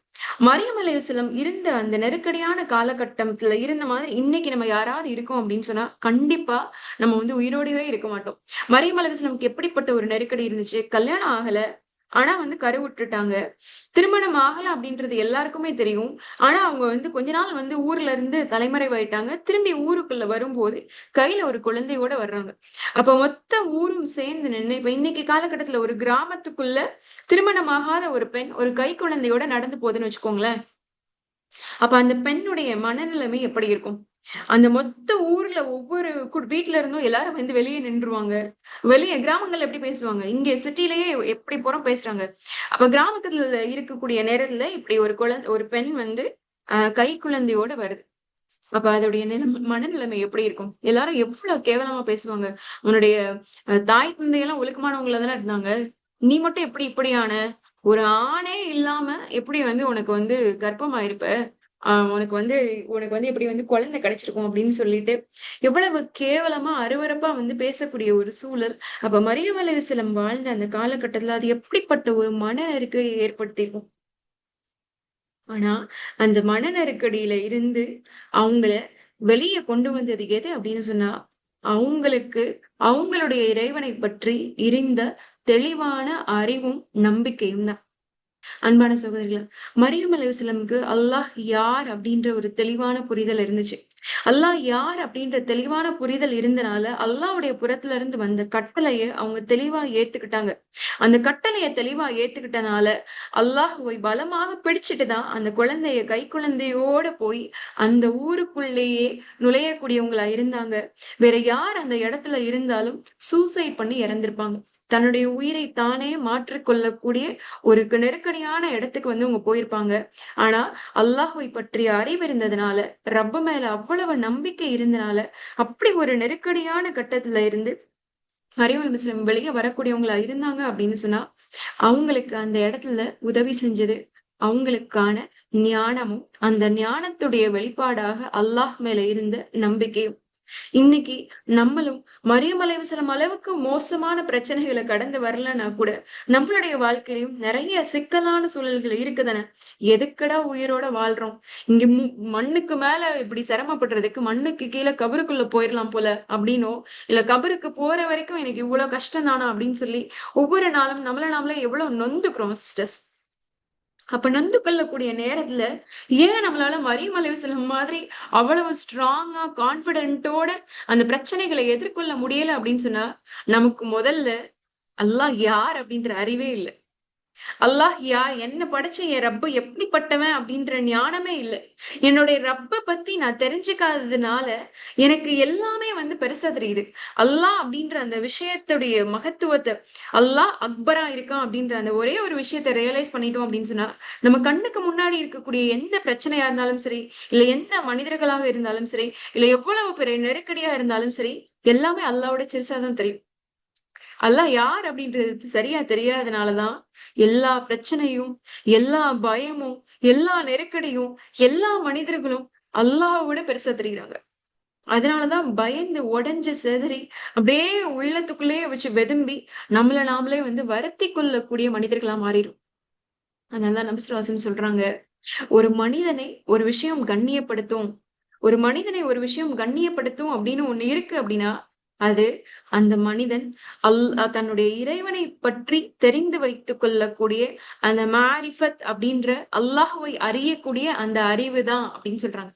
மரியம் அலைஹிஸ்ஸலாம் இருந்த அந்த நெருக்கடியான காலகட்டத்துல இருந்த மாதிரி இன்னைக்கு நம்ம யாராவது இருக்கோம் அப்படின்னு சொன்னா கண்டிப்பா நம்ம வந்து உயிரோடவே இருக்க மாட்டோம். மரியம் அலைஹிஸ்ஸலாமுக்கு எப்படிப்பட்ட ஒரு நெருக்கடி இருந்துச்சு? கல்யாணம் ஆகல, ஆனா வந்து கருவுற்றுட்டாங்க. திருமணம் ஆகல அப்படின்றது எல்லாருக்குமே தெரியும். ஆனா அவங்க வந்து கொஞ்ச நாள் வந்து ஊர்ல இருந்து தலைமறைவாயிட்டாங்க. திரும்பி ஊருக்குள்ள வரும்போது கையில ஒரு குழந்தையோட வர்றாங்க. அப்ப மொத்த ஊரும் சேர்ந்து நின்னு இப்ப இன்னைக்கு காலகட்டத்துல ஒரு கிராமத்துக்குள்ள திருமணமாகாத ஒரு பெண் ஒரு கை குழந்தையோட நடந்து போகுதுன்னு வச்சுக்கோங்களேன். அப்ப அந்த பெண்ணுடைய மனநிலைமை எப்படி இருக்கும்? அந்த மொத்த ஊர்ல ஒவ்வொரு வீட்ல இருந்தும் எல்லாரும் வந்து வெளியே நின்றுவாங்க. வெளிய கிராமங்கள்ல எப்படி பேசுவாங்க? இங்க சிட்டிலயே எப்படி புறம் பேசுறாங்க. அப்ப கிராமத்துல இருக்கக்கூடிய நேரத்துல இப்படி ஒரு பெண் வந்து கை குழந்தையோட வருது. அப்ப அதோடைய மனநிலைமை எப்படி இருக்கும்? எல்லாரும் எவ்வளவு கேவலமா பேசுவாங்க. உன்னுடைய தாய் தந்தையெல்லாம் ஒழுக்கமானவங்களா தானே இருந்தாங்க. நீ மட்டும் எப்படி இப்படியான? ஒரு ஆணே இல்லாம எப்படி வந்து உனக்கு வந்து கர்ப்பமாயிருப்ப? உனக்கு வந்து இப்படி வந்து குழந்தை கிடைச்சிருக்கும் அப்படின்னு சொல்லிட்டு எவ்வளவு கேவலமா அருவருப்பா வந்து பேசக்கூடிய ஒரு சூழல். அப்ப மரியம் அலைஹிஸ்ஸலாம் வாழ்ந்த அந்த காலகட்டத்துல அது எப்படிப்பட்ட ஒரு மன நெருக்கடியை ஏற்படுத்தியிருக்கும். ஆனா அந்த மன நெருக்கடியில இருந்து அவங்கள வெளிய கொண்டு வந்தது எது அப்படின்னு சொன்னா, அவங்களுக்கு அவங்களுடைய இறைவனை பற்றி இருந்த தெளிவான அறிவும், நம்பிக்கையும் தான். அன்பான சகோதரிகளா, மரியம் அலைஹிஸ்ஸலாமுக்கு அல்லாஹ் யார் அப்படின்ற ஒரு தெளிவான புரிதல் இருந்துச்சு. அல்லாஹ் யார் அப்படின்ற தெளிவான புரிதல் இருந்தனால அல்லாஹ்வுடைய புறத்துல இருந்து வந்த கட்டளைய அவங்க தெளிவா ஏத்துக்கிட்டாங்க. அந்த கட்டளைய தெளிவா ஏத்துக்கிட்டனால அல்லாஹ்வை பலமாக பிடிச்சிட்டு தான் அந்த குழந்தைய கைக்குழந்தையோட போய் அந்த ஊருக்குள்ளேயே நுழையக்கூடியவங்களா இருந்தாங்க. வேற யார் அந்த இடத்துல இருந்தாலும் சூசைட் பண்ணி இறந்திருப்பாங்க. தன்னுடைய உயிரை தானே மாற்றிக் கொள்ளக்கூடிய ஒரு நெருக்கடியான இடத்துக்கு வந்து அவங்க போயிருப்பாங்க. ஆனா அல்லாஹ்வை பற்றிய அறிவு இருந்ததுனால, ரப்பு மேல அவ்வளவு நம்பிக்கை இருந்தனால, அப்படி ஒரு நெருக்கடியான கட்டத்துல இருந்து மரியம் அலைஹிஸ்ஸலாம் வெளிய வரக்கூடியவங்களா இருந்தாங்க அப்படின்னு சொன்னா, அவங்களுக்கு அந்த இடத்துல உதவி செஞ்சது அவங்களுக்கான ஞானமும், அந்த ஞானத்துடைய வெளிப்பாடாக அல்லாஹ் மேல இருந்த நம்பிக்கையும். இன்னைக்கு நம்மளும் மரியம் அலைஹிஸ்ஸலாம் அளவுக்கு மோசமான பிரச்சனைகளை கடந்து வரலன்னா கூட நம்மளுடைய வாழ்க்கையிலும் நிறைய சிக்கலான சூழல்கள் இருக்குதானே. எதுக்குடா உயிரோட வாழ்றோம், இங்க மண்ணுக்கு மேல இப்படி சிரமப்படுறதுக்கு மண்ணுக்கு கீழே கபருக்குள்ள போயிடலாம் போல அப்படின்னோ, இல்ல கபருக்கு போற வரைக்கும் எனக்கு இவ்வளவு கஷ்டம் தானா அப்படின்னு சொல்லி ஒவ்வொரு நாளும் நம்மள நாமளே எவ்வளவு நொந்துக்கிறோம் சிஸ்டர்ஸ். அப்ப நொந்து கொள்ளக்கூடிய நேரத்துல ஏன் நம்மளால மரியம் அலைஹிஸ்ஸலாம் மாதிரி அவ்வளவு ஸ்ட்ராங்கா கான்பிடென்ட்டோட அந்த பிரச்சனைகளை எதிர்கொள்ள முடியல அப்படின்னு சொன்னா, நமக்கு முதல்ல அல்லாஹ் யார் அப்படின்ற அறிவே இல்ல. அல்லாஹ் யார், என்ன படைச்ச என் ரப்பு எப்படிப்பட்டவன் அப்படின்ற ஞானமே இல்ல. என்னுடைய ரப்ப பத்தி நான் தெரிஞ்சுக்காததுனால எனக்கு எல்லாமே வந்து பெருசா தெரியுது. அல்லாஹ் அப்படின்ற அந்த விஷயத்துடைய மகத்துவத்தை, அல்லாஹ் அக்பரா இருக்கான் அப்படின்ற அந்த ஒரே ஒரு விஷயத்தை ரியலைஸ் பண்ணிட்டோம் அப்படின்னு சொன்னா, நம்ம கண்ணுக்கு முன்னாடி இருக்கக்கூடிய எந்த பிரச்சனையா இருந்தாலும் சரி, இல்ல எந்த மனிதர்களாக இருந்தாலும் சரி, இல்ல எவ்வளவு பெரிய நெருக்கடியா இருந்தாலும் சரி, எல்லாமே அல்லாஹ்வோட சிறுசா தான் தெரியும். அல்லாஹ் யார் அப்படின்றது சரியா தெரியாதனாலதான் எல்லா பிரச்சனையும், எல்லா பயமும், எல்லா நெருக்கடியும், எல்லா மனிதர்களும் அல்லாஹ்வை விட பெருசா தெரியுறாங்க. அதனாலதான் பயந்து உடைஞ்சு சிதறி அப்படியே உள்ளத்துக்குள்ளேயே வச்சு வெதும்பி நம்மள நாமளே வந்து வருத்திக் கொள்ளக்கூடிய மனிதர்களா மாறிடும். அதனாலதான் நபி ஸல்லல்லாஹு அலைஹி வஸல்லம் சொல்றாங்க, ஒரு மனிதனை ஒரு விஷயம் கண்ணியப்படுத்தும். ஒரு மனிதனை ஒரு விஷயம் கண்ணியப்படுத்தும் அப்படின்னு ஒண்ணு இருக்கு அப்படின்னா, அது அந்த மனிதன் தன்னுடைய இறைவனை பற்றி தெரிந்து வைத்துக் கொள்ளக்கூடிய அந்த மாரிஃபத் அப்படின்ற அல்லாஹ்வை அறியக்கூடிய அந்த அறிவு தான் அப்படின்னு சொல்றாங்க.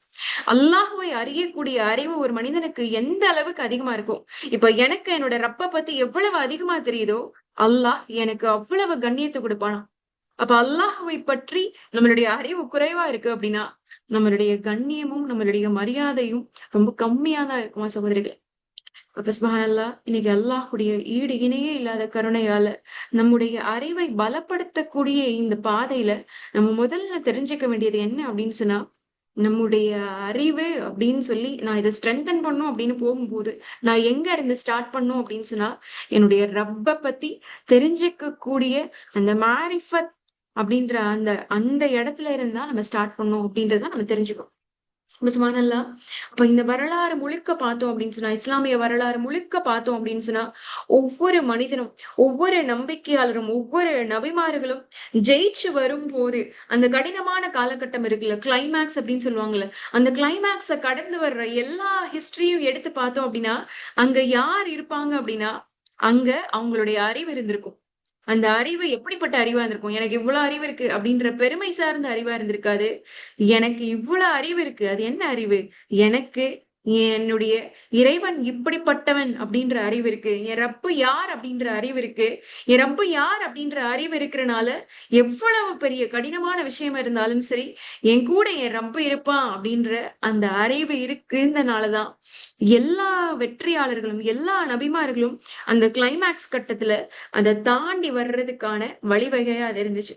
அல்லாஹ்வை அறியக்கூடிய அறிவு ஒரு மனிதனுக்கு எந்த அளவுக்கு அதிகமா இருக்கும். இப்ப எனக்கு என்னோட ரப்ப பத்தி எவ்வளவு அதிகமா தெரியுதோ, அல்லாஹ் எனக்கு அவ்வளவு கண்ணியத்தை கொடுப்பானாம். அப்ப அல்லாஹ்வை பற்றி நம்மளுடைய அறிவு குறைவா இருக்கு அப்படின்னா, நம்மளுடைய கண்ணியமும், நம்மளுடைய மரியாதையும் ரொம்ப கம்மியா தான் இருக்குமா சகோதரிகளே. அப்ப சுப்ஹானல்லாஹ், இன்னைக்கு அல்லாஹ்வுடைய ஈடு இணையே இல்லாத கருணையால நம்முடைய அறிவை பலப்படுத்தக்கூடிய இந்த பாதையில நம்ம முதல்ல தெரிஞ்சுக்க வேண்டியது என்ன அப்படின்னு சொன்னா, நம்முடைய அறிவு அப்படின்னு சொல்லி நான் இதை ஸ்ட்ரென்தன் பண்ணும் அப்படின்னு போகும்போது, நான் எங்க இருந்து ஸ்டார்ட் பண்ணும் அப்படின்னு சொன்னா, என்னுடைய ரப்ப பத்தி தெரிஞ்சுக்க கூடிய அந்த மாரிஃபத் அப்படின்ற அந்த அந்த இடத்துல இருந்து தான் நம்ம ஸ்டார்ட் பண்ணோம் அப்படின்றத நம்ம தெரிஞ்சுக்கணும். சுப்ஹானல்லாஹ். அப்ப இந்த வரலாறு முழுக்க பார்த்தோம் அப்படின்னு சொன்னா, இஸ்லாமிய வரலாறு முழுக்க பார்த்தோம் அப்படின்னு சொன்னா, ஒவ்வொரு மனிதனும், ஒவ்வொரு நம்பிக்கையாளரும், ஒவ்வொரு நபிமார்களும் ஜெயிச்சு வரும்போது, அந்த கடினமான காலகட்டம் இருக்குல்ல, கிளைமாக்ஸ் அப்படின்னு சொல்லுவாங்கல்ல, அந்த கிளைமாக்ஸ கடந்து வர்ற எல்லா ஹிஸ்டரியும் எடுத்து பார்த்தோம் அப்படின்னா, அங்க யார் இருப்பாங்க அப்படின்னா, அங்க அவங்களுடைய அறிவு இருந்திருக்கும். அந்த அறிவு எப்படிப்பட்ட அறிவா இருந்திருக்கும்? எனக்கு இவ்வளவு அறிவு இருக்கு அப்படின்ற பெருமை சார்ந்த அறிவா இருந்திருக்காது. எனக்கு இவ்வளவு அறிவு இருக்கு. அது என்ன அறிவு? எனக்கு என்னுடைய இறைவன் இப்படிப்பட்டவன் அப்படின்ற அறிவு இருக்கு. என் ரப்பு யார் அப்படின்ற அறிவு இருக்கு. என் ரப்பு யார் அப்படின்ற அறிவு இருக்கிறனால, எவ்வளவு பெரிய கடினமான விஷயமா இருந்தாலும் சரி, என் கூட என் ரப்பு இருப்பான் அப்படின்ற அந்த அறிவு இருந்தனாலதான் எல்லா வெற்றியாளர்களும், எல்லா நபிமார்களும் அந்த கிளைமாக்ஸ் கட்டத்துல அத தாண்டி வர்றதுக்கான வழிவகையா அது இருந்துச்சு.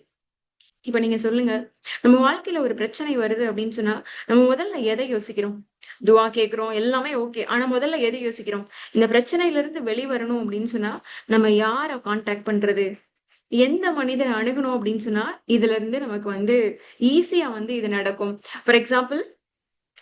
இப்ப நீங்க சொல்லுங்க, நம்ம வாழ்க்கையில ஒரு பிரச்சனை வருது அப்படின்னு சொன்னா, நம்ம முதல்ல எதை யோசிக்கிறோம்? துவா கேட்கிறோம், எல்லாமே ஓகே. ஆனா முதல்ல எதை யோசிக்கிறோம்? இந்த பிரச்சனையில இருந்து வெளிவரணும் அப்படின்னு சொன்னா, நம்ம யார கான்டாக்ட் பண்றது? எந்த மனிதரை அணுகணும் அப்படின்னு சொன்னா, இதுல இருந்து நமக்கு வந்து ஈஸியா வந்து இது நடக்கும். ஃபார் எக்ஸாம்பிள்,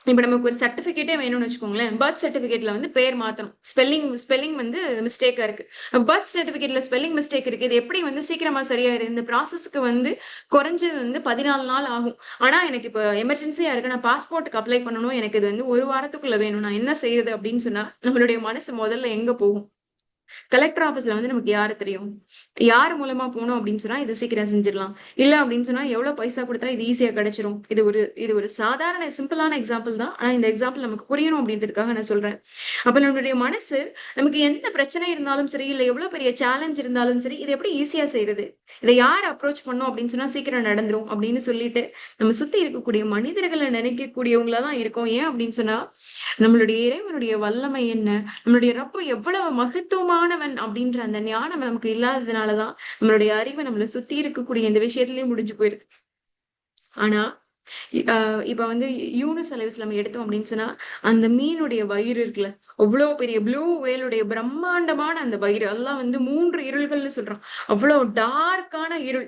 இப்ப நமக்கு ஒரு சர்டிபிகேட்டே வேணும்னு வச்சுக்கோங்களேன். பர்த் சர்டிபிகேட்ல வந்து பேர் மாத்தணும். ஸ்பெல்லிங் வந்து மிஸ்டேக்கா இருக்கு. பர்த் சர்டிபிகேட்ல ஸ்பெல்லிங் மிஸ்டேக் இருக்கு. இது எப்படி வந்து சீக்கிரமா சரியாயிரும்? இந்த ப்ராசஸ்க்கு வந்து குறைஞ்சது வந்து 14 நாள் ஆகும். ஆனா எனக்கு இப்ப எமர்ஜென்சியா இருக்கு. நான் பாஸ்போர்ட்க்கு அப்ளை பண்ணணும். எனக்கு இது வந்து 1 வாரத்துக்குள்ள வேணும். நான் என்ன செய்யறது அப்படின்னு சொன்னா, நம்மளுடைய மனசு முதல்ல எங்க போகும்? கலெக்டர் ஆபீஸ்ல வந்து நமக்கு யாரு தெரியும்? யார் மூலமா போனோம் அப்படின்னு சொன்னா இது சீக்கிரம் செஞ்சிடலாம். இல்ல அப்படின்னு சொன்னா எவ்வளவு பைசா கொடுத்தா இது ஈஸியா கிடைச்சிரும். இது ஒரு சாதாரண சிம்பிளான எக்ஸாம்பிள் தான். ஆனா இந்த எக்ஸாம்பிள் நமக்கு புரியணும் அப்படின்றதுக்காக நான் சொல்றேன். அப்ப நம்மளுடைய மனசு நமக்கு எந்த பிரச்சனை இருந்தாலும் சரி, இல்ல எவ்வளவு பெரிய சேலஞ்ச் இருந்தாலும் சரி, இதை எப்படி ஈஸியா செய்யறது? இதை யார் அப்ரோச் பண்ணோம் அப்படின்னு சொன்னா சீக்கிரம் நடந்துரும் அப்படின்னு சொல்லிட்டு நம்ம சுத்தி இருக்கக்கூடிய மனிதர்களை நினைக்கக்கூடியவங்களா தான் இருக்கோம். ஏன் அப்படின்னு சொன்னா நம்மளுடைய இறைவனுடைய வல்லமை என்ன, நம்மளுடைய ரப்பு எவ்வளவு மகத்துவமானவன் அப்படின்ற அந்த ஞானம் நமக்கு இல்லாததுனாலதான் நம்மளுடைய அறிவை நம்மளை சுத்தி இருக்கக்கூடிய இந்த விஷயத்திலயும் முடிஞ்சு போயிருது. ஆனா இப்ப வந்து யூனுஸ் அலைஹிஸ்ஸலாம் எடுத்தோம் அப்படின்னு சொன்னா அந்த மீனுடைய வயிறு இருக்குல்ல, அவ்வளவு பெரிய ப்ளூ வேலுடைய பிரம்மாண்டமான அந்த வயிறு எல்லாம் வந்து 3 இருள்கள்னு சொல்றான். அவ்வளவு டார்க்கான இருள்,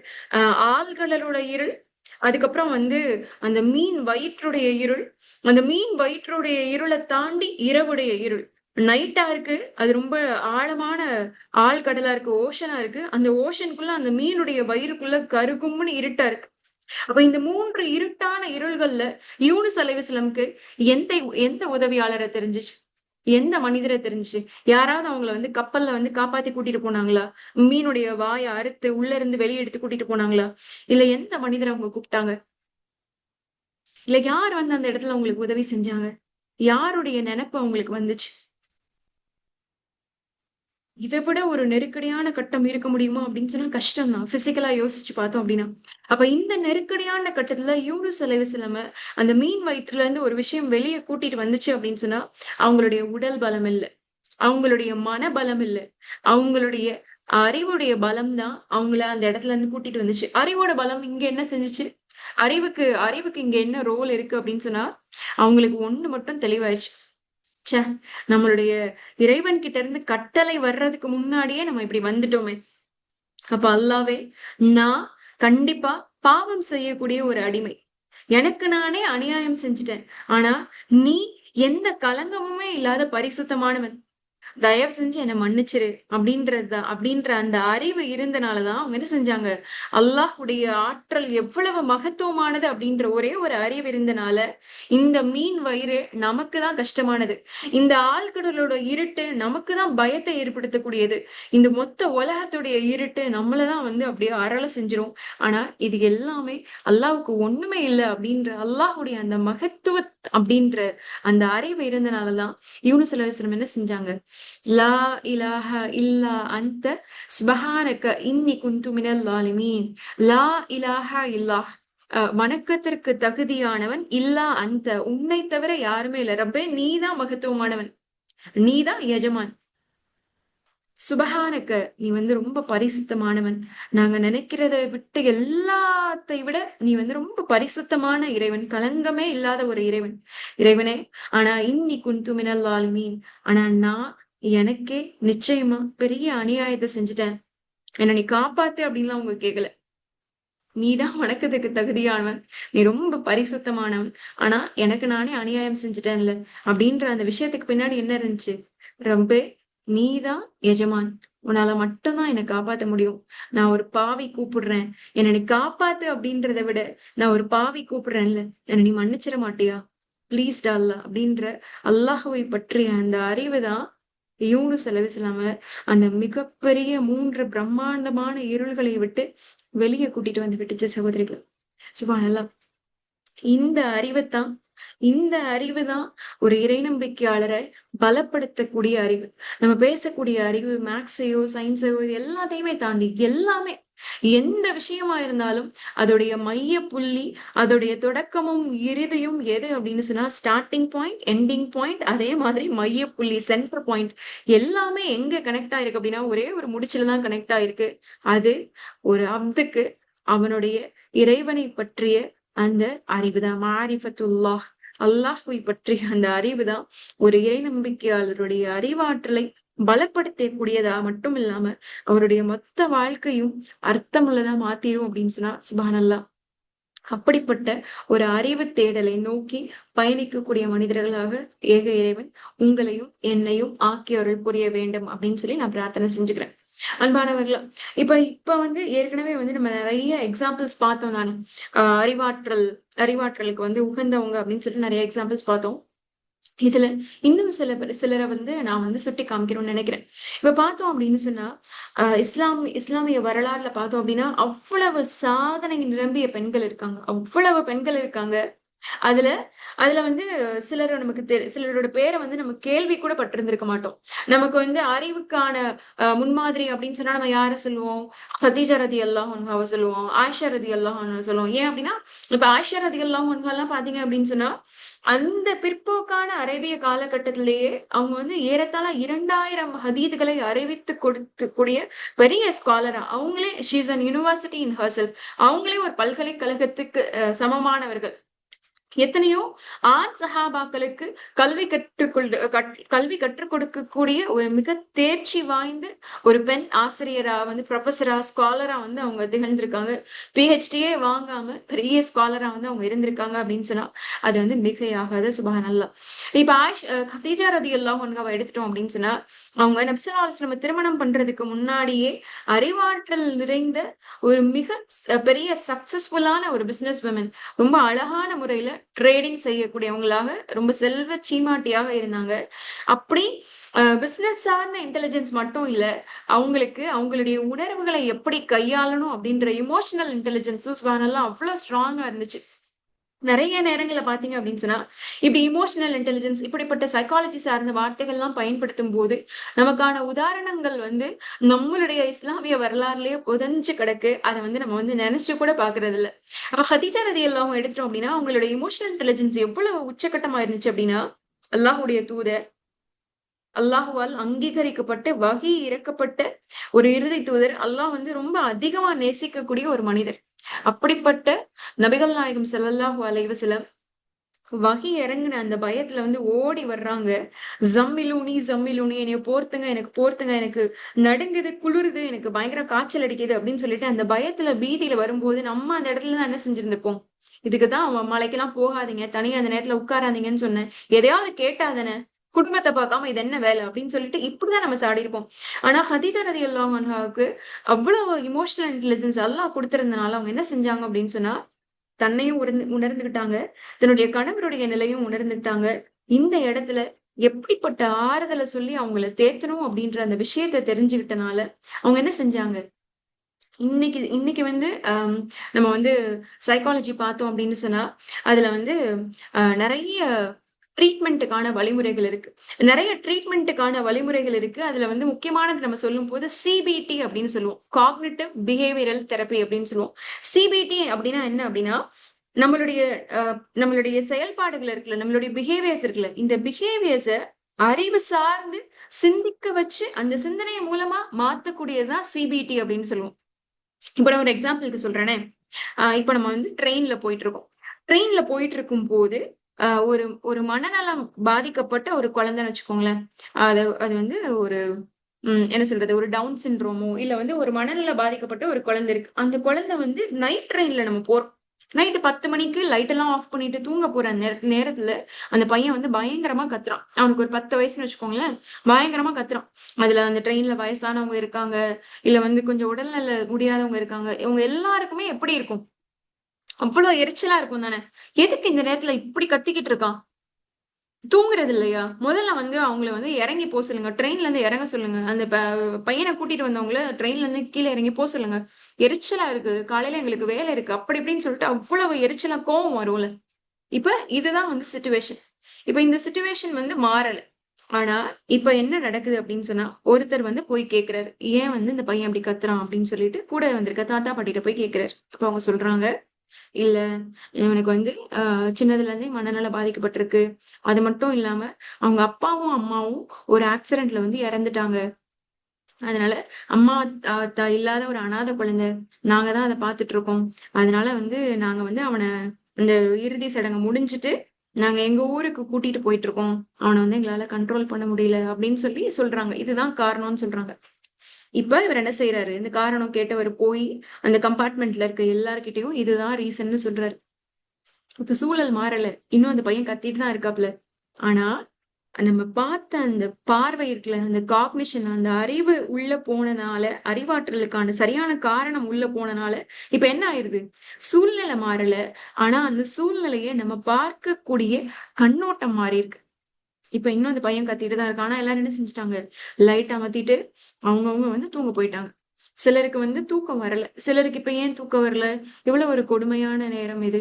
ஆழ்கடலோட இருள், அதுக்கப்புறம் வந்து அந்த மீன் வயிற்றுடைய இருள், அந்த மீன் வயிற்றுடைய இருளை தாண்டி இரவுடைய இருள். நைட்டா இருக்கு, அது ரொம்ப ஆழமான ஆழ்கடலா இருக்கு, ஓஷனா இருக்கு. அந்த ஓஷனுக்குள்ள அந்த மீனுடைய வயிறுக்குள்ள கருகும்னு இருட்டா இருக்கு. அப்ப இந்த 3 இருட்டான இருள்கள்ல யூனுஸ் அலைஹிஸ்ஸலாமுக்கு எந்த எந்த உதவியாளரை தெரிஞ்சுச்சு? எந்த மனிதரை தெரிஞ்சுச்சு? யாராவது அவங்கள வந்து கப்பல்ல வந்து காப்பாத்தி கூட்டிட்டு போனாங்களா? மீனுடைய வாயை அறுத்து உள்ள இருந்து வெளியே எடுத்து கூட்டிட்டு போனாங்களா? இல்ல எந்த மனிதரை அவங்க கூப்பிட்டாங்க? இல்ல யார் வந்து அந்த இடத்துல உங்களுக்கு உதவி செஞ்சாங்க? யாருடைய நினைப்பு அவங்களுக்கு வந்துச்சு? இதை விட ஒரு நெருக்கடியான கட்டம் இருக்க முடியுமா அப்படின்னு சொன்னா கஷ்டம் தான். பிசிக்கலா யோசிச்சு பார்த்தோம் அப்படின்னா. அப்ப இந்த நெருக்கடியான கட்டத்துல யூனுஸ் அலைஹிஸ்ஸலாம அந்த மீன் வயிற்றுல இருந்து ஒரு விஷயம் வெளியே கூட்டிட்டு வந்துச்சு அப்படின்னு சொன்னா அவங்களுடைய உடல் பலம் இல்ல, அவங்களுடைய மனபலம் இல்ல, அவங்களுடைய அறிவுடைய பலம் தான் அவங்கள அந்த இடத்துல இருந்து கூட்டிட்டு வந்துச்சு. அறிவோட பலம் இங்க என்ன செஞ்சுச்சு? அறிவுக்கு இங்க என்ன ரோல் இருக்கு அப்படின்னு சொன்னா அவங்களுக்கு ஒண்ணு மட்டும் தெளிவாயிடுச்சு. ச்சே, நம்மளுடைய இறைவன் கிட்ட இருந்து கட்டளை வர்றதுக்கு முன்னாடியே நம்ம இப்படி வந்துட்டோமே. அப்ப அல்லாவே, நான் கண்டிப்பா பாவம் செய்யக்கூடிய ஒரு அடிமை. எனக்கு நானே அநியாயம் செஞ்சுட்டேன். ஆனா நீ எந்த கலங்கமுமே இல்லாத பரிசுத்தமானவன். தயவு செஞ்சு என்னை மன்னிச்சிரு அப்படின்றதுதான். அப்படின்ற அந்த அறிவு இருந்தனாலதான் அவங்க என்ன செஞ்சாங்க? அல்லாஹ்வுடைய ஆற்றல் எவ்வளவு மகத்துவமானது அப்படின்ற ஒரே ஒரு அறிவு இருந்தனால இந்த மீன் வயிறு நமக்கு தான் கஷ்டமானது. இந்த ஆழ்கடலோட இருட்டு நமக்கு தான் பயத்தை ஏற்படுத்தக்கூடியது. இந்த மொத்த உலகத்துடைய இருட்டு நம்மளதான் வந்து அப்படியே அரள செஞ்சிரும். ஆனா இது எல்லாமே அல்லாஹ்வுக்கு ஒண்ணுமே இல்லை அப்படின்ற அல்லாஹ்வுடைய அந்த மகத்துவ அப்படின்ற அந்த அறிவு இருந்தனாலதான் யூனுஸ் அலைஹிஸ்ஸலாம் என்ன செஞ்சாங்க? லா இலாஹ இல்லா அன்த சுப்ஹானக இன்னி குன்து மினல் ஸாலிமீன். லா இலாஹ இல்லாஹ், வணக்கத்திற்கு தகுதியானவன் இல்லா அந்த, உன்னை தவிர யாருமே இல்ல. ரப்பே நீதான் மகத்துவமானவன், நீதான் எஜமான். சுபஹானக்க, நீ வந்து ரொம்ப பரிசுத்தமானவன். நாங்க நினைக்கிறத விட்டு எல்லாத்தை விட நீ வந்து ரொம்ப பரிசுத்தமான இறைவன், கலங்கமே இல்லாத ஒரு இறைவன். இறைவனே, ஆனா இன்னி குன்து மினல் ஸாலிமீன், ஆனா நான் எனக்கே நிச்சயமா பெரிய அநியாயத்தை செஞ்சுட்டேன். என்ன நீ காப்பாத்து அப்படின்லாம் அவங்க கேட்கல. நீதான் வணக்கத்துக்கு தகுதியானவன், நீ ரொம்ப பரிசுத்தமானவன். ஆனா எனக்கு நானே அநியாயம் செஞ்சுட்டேன்ல அப்படின்ற அந்த விஷயத்துக்கு பின்னாடி என்ன இருந்துச்சு? ரப்பே, நீதான் எஜமான், உன்னால மட்டும்தான் என்னை காப்பாத்த முடியும். நான் ஒரு பாவி கூப்பிடுறேன், என்னை நீ காப்பாத்து அப்படின்றத விட நான் ஒரு பாவி கூப்பிடுறேன்ல, என்னை நீ மன்னிச்சிட மாட்டியா? ப்ளீஸ் டா அல்லாஹ் அப்படின்ற அல்லாஹுவை பற்றிய அந்த அறிவுதான் யூனுஸ் அலைஹிஸ்ஸலாம அந்த மிகப்பெரிய 3 பிரம்மாண்டமான இருள்களை விட்டு வெளியே கூட்டிட்டு வந்து விட்டுச்சு சகோதரிகள். சுப்ஹானல்லாஹ். இந்த அறிவைத்தான் இந்த அறிவுதான் ஒரு இறை நம்பிக்கையாளரை பலப்படுத்தக்கூடிய அறிவு. நம்ம பேசக்கூடிய அறிவு மேக்ஸையோ சயின்ஸையோ இது எல்லாத்தையுமே தாண்டி எல்லாமே, எந்த விஷயமா இருந்தாலும் அதோடைய மைய புள்ளி, அதோடைய தொடக்கமும் இறுதியும் எது அப்படின்னு சொன்னா ஸ்டார்டிங் பாயிண்ட், எண்டிங் பாயிண்ட், அதே மாதிரி மைய புள்ளி சென்டர் பாயிண்ட் எல்லாமே எங்க கனெக்ட் ஆயிருக்கு அப்படின்னா ஒரே ஒரு முடிச்சுலதான் கனெக்ட் ஆயிருக்கு. அது ஒரு அப்துக்கு அவனுடைய இறைவனை பற்றிய அந்த அறிவுதான் மாரிஃபத்துல்லாஹ், அல்லாஹ்வை பற்றிய அந்த அறிவுதான் ஒரு இறை நம்பிக்கையாளருடைய அறிவாற்றலை பலப்படுத்தக்கூடியதா மட்டும் இல்லாம அவருடைய மொத்த வாழ்க்கையும் அர்த்தமுள்ளதா மாத்திரும் அப்படின்னு சொன்னா சுப்ஹானல்லாஹ். அப்படிப்பட்ட ஒரு அறிவு தேடலை நோக்கி பயணிக்கக்கூடிய மனிதர்களாக ஏக இறைவன் உங்களையும் என்னையும் ஆக்கி அருள் புரிய வேண்டும் அப்படின்னு சொல்லி நான் பிரார்த்தனை செஞ்சுக்கிறேன். அன்பானவர்களா, இப்ப வந்து ஏற்கனவே வந்து நம்ம நிறைய எக்ஸாம்பிள்ஸ் பார்த்தோம் தானே. அறிவாற்றலுக்கு வந்து உகந்தவங்க அப்படின்னு சொல்லி நிறைய எக்ஸாம்பிள்ஸ் பார்த்தோம். இதுல இன்னும் சிலரை வந்து நான் வந்து சுட்டி காமிக்கணும்னு நினைக்கிறேன். இப்ப பார்த்தோம் அப்படின்னு சொன்னா, இஸ்லாமிய வரலாறுல பார்த்தோம் அப்படின்னா, அவ்வளவு சாதனை நிரம்பிய பெண்கள் இருக்காங்க. அவ்வளவு பெண்கள் இருக்காங்க. அதுல அதுல வந்து சிலரோட பேரை வந்து நம்ம கேள்வி கூட பட்டிருந்திருக்க மாட்டோம். நமக்கு வந்து அறிவுக்கான முன்மாதிரி அப்படின்னு சொன்னா நம்ம யார சொல்லுவோம்? கதீஜா ரலியல்லாஹு அன்ஹாவ சொல்லுவோம். ஆயிஷா ரலியல்லாஹு அன்ஹா சொல்லுவோம். ஏன் அப்படின்னா, இப்ப ஆயிஷா ரலியல்லாஹு அன்ஹாலாம் பார்த்தீங்க அப்படின்னு சொன்னா, அந்த பிற்போக்கான அரேபிய காலகட்டத்திலேயே அவங்க வந்து ஏறத்தாழ 2000 ஹதீதுகளை அறிவித்து கொடுக்கக்கூடிய பெரிய ஸ்காலரா அவங்களே she is an university in herself. அவங்களே ஒரு பல்கலைக்கழகத்துக்கு சமமானவர்கள். எத்தனையோ ஆண் சஹாபாக்களுக்கு கல்வி கற்றுக் கொடுக்கக்கூடிய ஒரு மிக தேர்ச்சி வாய்ந்த ஒரு பெண் ஆசிரியரா வந்து ப்ரொஃபஸரா ஸ்காலரா வந்து அவங்க திகழ்ந்திருக்காங்க. பிஹெச்டியே வாங்காம பெரிய ஸ்காலரா வந்து அவங்க இருந்திருக்காங்க அப்படின்னு சொன்னா அது வந்து மிகையாகாது. சுபஹானல்லாஹ். இப்ப கதீஜா ரலியல்லாஹு அன்ஹாவை எடுத்துட்டோம் அப்படின்னு சொன்னா அவங்க நபி ஸல்லல்லாஹு அலைஹி வஸல்லம் திருமணம் பண்றதுக்கு முன்னாடியே அறிவாற்றல் நிறைந்த ஒரு மிக பெரிய சக்சஸ்ஃபுல்லான ஒரு பிசினஸ் விமன். ரொம்ப அழகான முறையில ட்ரேடிங் செய்யக்கூடியவங்களாக ரொம்ப செல்வ சீமாட்டியாக இருந்தாங்க. அப்படி பிசினஸ் சார்ந்த இன்டெலிஜென்ஸ் மட்டும் இல்ல, அவங்களுக்கு அவங்களுடைய உணர்வுகளை எப்படி கையாளணும் அப்படின்ற எமோஷனல் இன்டெலிஜென்ஸும் சுபானல்லாஹ் அவ்வளவு ஸ்ட்ராங்கா இருந்துச்சு. நிறைய நேரங்கள்ல பாத்தீங்க அப்படின்னு சொன்னா, இப்படி இமோஷனல் இன்டெலிஜென்ஸ் இப்படிப்பட்ட சைக்காலஜி சார்ந்த வார்த்தைகள்லாம் பயன்படுத்தும் போது, நமக்கான உதாரணங்கள் வந்து நம்மளுடைய இஸ்லாமிய வரலாறுலயே புதைஞ்சு கிடக்கு. அத வந்து நம்ம வந்து நினைச்சு கூட பாக்குறது இல்ல. அப்ப ஹதீஜா ரலியல்லாஹு எடுத்துட்டோம் அப்படின்னா, அவங்களுடைய இமோஷனல் இன்டெலிஜென்ஸ் எவ்வளவு உச்சகட்டமா இருந்துச்சு அப்படின்னா, அல்லாஹ்வுடைய தூதர், அல்லாஹுவால் அங்கீகரிக்கப்பட்ட வஹி இறக்கப்பட்ட ஒரு இறுதி தூதர். அல்லாஹ் வந்து ரொம்ப அதிகமா நேசிக்கக்கூடிய ஒரு மனிதர். அப்படிப்பட்ட நபிகள் நாயகம் ஸல்லல்லாஹு அலைஹி வஸல்லம் வகி இறங்குன அந்த பயத்துல வந்து ஓடி வர்றாங்க. ஜம்மிலூனி ஜம்மிலூனி என்னைய போர்த்துங்க, எனக்கு போர்த்துங்க, எனக்கு நடுங்குது, குளிருது, எனக்கு பயங்கர காய்ச்சல் அடிக்குது அப்படின்னு சொல்லிட்டு அந்த பயத்துல பீதியில வரும்போது நம்ம அந்த இடத்துல தான் என்ன செஞ்சிருந்திருப்போம்? இதுக்குதான் மலைக்கெல்லாம் போகாதீங்க, தனியா அந்த நேரத்துல உட்காராதீங்கன்னு சொன்னேன். எதையாவது கேட்டாதானே? குடும்பத்தை பார்க்காம இது என்ன வேலை அப்படின்னு சொல்லிட்டு இப்படிதான் நம்ம சாடி இருப்போம். ஆனா ஹதீஜா ரலியல்லாஹு அன்ஹாவுக்கு அவ்வளவு இமோஷனல் இன்டெலிஜென்ஸ் அல்லாஹ் கொடுத்திருந்தனால அவங்க என்ன செஞ்சாங்க அப்படின்னு சொன்னா, தன்னையும் உணர்ந்துகிட்டாங்க. தன்னுடைய கணவருடைய நிலையும் உணர்ந்துகிட்டாங்க. இந்த இடத்துல எப்படிப்பட்ட ஆறுதல சொல்லி அவங்கள தேத்தணும் அப்படின்ற அந்த விஷயத்த தெரிஞ்சுகிட்டனால, அவங்க என்ன செஞ்சாங்க? இன்னைக்கு இன்னைக்கு வந்து நம்ம வந்து சைக்காலஜி பார்த்தோம் அப்படின்னு சொன்னா, அதுல வந்து நெறைய ட்ரீட்மெண்ட்டுக்கான வழிமுறைகள் இருக்கு. நெறைய ட்ரீட்மெண்ட்டுக்கான வழிமுறைகள் இருக்கு. அதுல வந்து முக்கியமானது நம்ம சொல்லும்போது சிபிடி அப்படின்னு சொல்லுவோம். காக்னிட்டிவ் பிஹேவியரல் தெரப்பி அப்படின்னு சொல்லுவோம். சிபிடி அப்படின்னா என்ன அப்படின்னா, நம்மளுடைய அ நம்மளுடைய செயல்பாடுகள் இருக்குல்ல, நம்மளுடைய பிஹேவியர்ஸ் இருக்குல்ல, இந்த பிஹேவியர்ஸ அறிவு சார்ந்து சிந்திக்க வச்சு, அந்த சிந்தனை மூலமா மாத்தக்கூடியது தான் சிபிடி அப்படின்னு சொல்லுவோம். இப்ப நான் ஒரு எக்ஸாம்பிளுக்கு சொல்றேனே. இப்ப நம்ம வந்து ட்ரெயின்ல போயிட்டு இருக்கோம். ட்ரெயின்ல போயிட்டு இருக்கும்போது, ஒரு ஒரு மனநலம் பாதிக்கப்பட்ட ஒரு குழந்தைன்னு வச்சுக்கோங்களேன். அது அது வந்து ஒரு என்ன சொல்றது? ஒரு டவுன் சிண்ட்ரோமோ, இல்ல வந்து ஒரு மனநலம் பாதிக்கப்பட்ட ஒரு குழந்தை இருக்கு. அந்த குழந்தை வந்து நைட் ட்ரெயின்ல நம்ம போறோம். நைட்டு 10 மணிக்கு லைட் எல்லாம் ஆஃப் பண்ணிட்டு தூங்க போற அந்த நேரத்துல அந்த பையன் வந்து பயங்கரமா கத்துறான். அவனுக்கு ஒரு 10 வயசுன்னு வச்சுக்கோங்களேன். பயங்கரமா கத்துறான். அதுல அந்த ட்ரெயின்ல வயசானவங்க இருக்காங்க. இல்ல வந்து கொஞ்சம் உடல்நல முடியாதவங்க இருக்காங்க. இவங்க எல்லாருக்குமே எப்படி இருக்கும்? அவ்ளோ எரிச்சலா இருக்கும் தானே! எதுக்கு இந்த நேரத்துல இப்படி கத்திக்கிட்டு இருக்கான்? தூங்குறது இல்லையா? முதல்ல வந்து அவங்கள வந்து இறங்கி சொல்லுங்க. ட்ரெயின்ல இருந்து இறங்க சொல்லுங்க. அந்த பையன கூட்டிட்டு வந்தவங்கள ட்ரெயின்ல இருந்து கீழ இறங்கி சொல்லுங்க. எரிச்சலா இருக்கு. காலையில எங்களுக்கு வேலை இருக்கு. அப்படி இப்படின்னு சொல்லிட்டு அவ்வளவு எரிச்சலா கோவம் வரும்ல. இப்ப இதுதான் வந்து சிச்சுவேஷன். இப்ப இந்த சிச்சுவேஷன் வந்து மாறல. ஆனா, இப்ப என்ன நடக்குது அப்படின்னு சொன்னா, ஒருத்தர் வந்து போய் கேட்கிறாரு. ஏன் வந்து இந்த பையன் அப்படி கத்துறான் அப்படின்னு சொல்லிட்டு கூட வந்திருக்க தாத்தா, பாட்டிட்ட போய் கேட்கிறாரு. அப்ப அவங்க சொல்றாங்க, இல்ல இவனுக்கு வந்து சின்னதுல இருந்தே மனநலம் பாதிக்கப்பட்டிருக்கு. அது மட்டும் இல்லாம, அவங்க அப்பாவும், அம்மாவும் ஒரு ஆக்சிடென்ட்ல வந்து இறந்துட்டாங்க. அதனால அம்மா, தாத்தா இல்லாத ஒரு அனாதை குழந்தை. நாங்க தான் அத பார்த்துட்டு இருக்கோம். அதனால வந்து நாங்க வந்து அவன இந்த இறுதி சடங்கு முடிஞ்சுட்டு, நாங்க எங்க ஊருக்கு கூட்டிட்டு போயிட்டு இருக்கோம். அவன வந்து எங்களால கண்ட்ரோல் பண்ண முடியல அப்படின்னு சொல்லி சொல்றாங்க. இதுதான் காரணம்னு சொல்றாங்க. இப்ப இவர் என்ன செய்யறாரு? இந்த காரணம் கேட்டவர் போய் அந்த கம்பார்ட்மெண்ட்ல இருக்க எல்லார்கிட்டயும் இதுதான் ரீசன்னு சொல்றாரு. இப்ப சூழல் மாறல. இன்னும் அந்த பையன் கத்திட்டு தான் இருக்காப்ல. ஆனா, நம்ம பார்த்த அந்த பார்வை இருக்குல்ல, அந்த காக்னிஷன் அந்த அறிவு உள்ள போனனால, அறிவாற்றலுக்கான சரியான காரணம் உள்ள போனனால, இப்ப என்ன ஆயிருது? சூழ்நிலை மாறல. ஆனா, அந்த சூழ்நிலைய நம்ம பார்க்கக்கூடிய கண்ணோட்டம் மாறியிருக்கு. இப்ப இன்னும் அந்த பையன் கத்திட்டு தான் இருக்கான். ஆனா எல்லாரும் என்ன செஞ்சுட்டாங்க, லைட் அமத்திட்டு அவங்கவங்க வந்து தூங்க போயிட்டாங்க. சிலருக்கு வந்து தூக்கம் வரல. சிலருக்கு இப்ப ஏன் தூக்கம் வரல? எவ்வளவு ஒரு கொடுமையான நேரம் இது.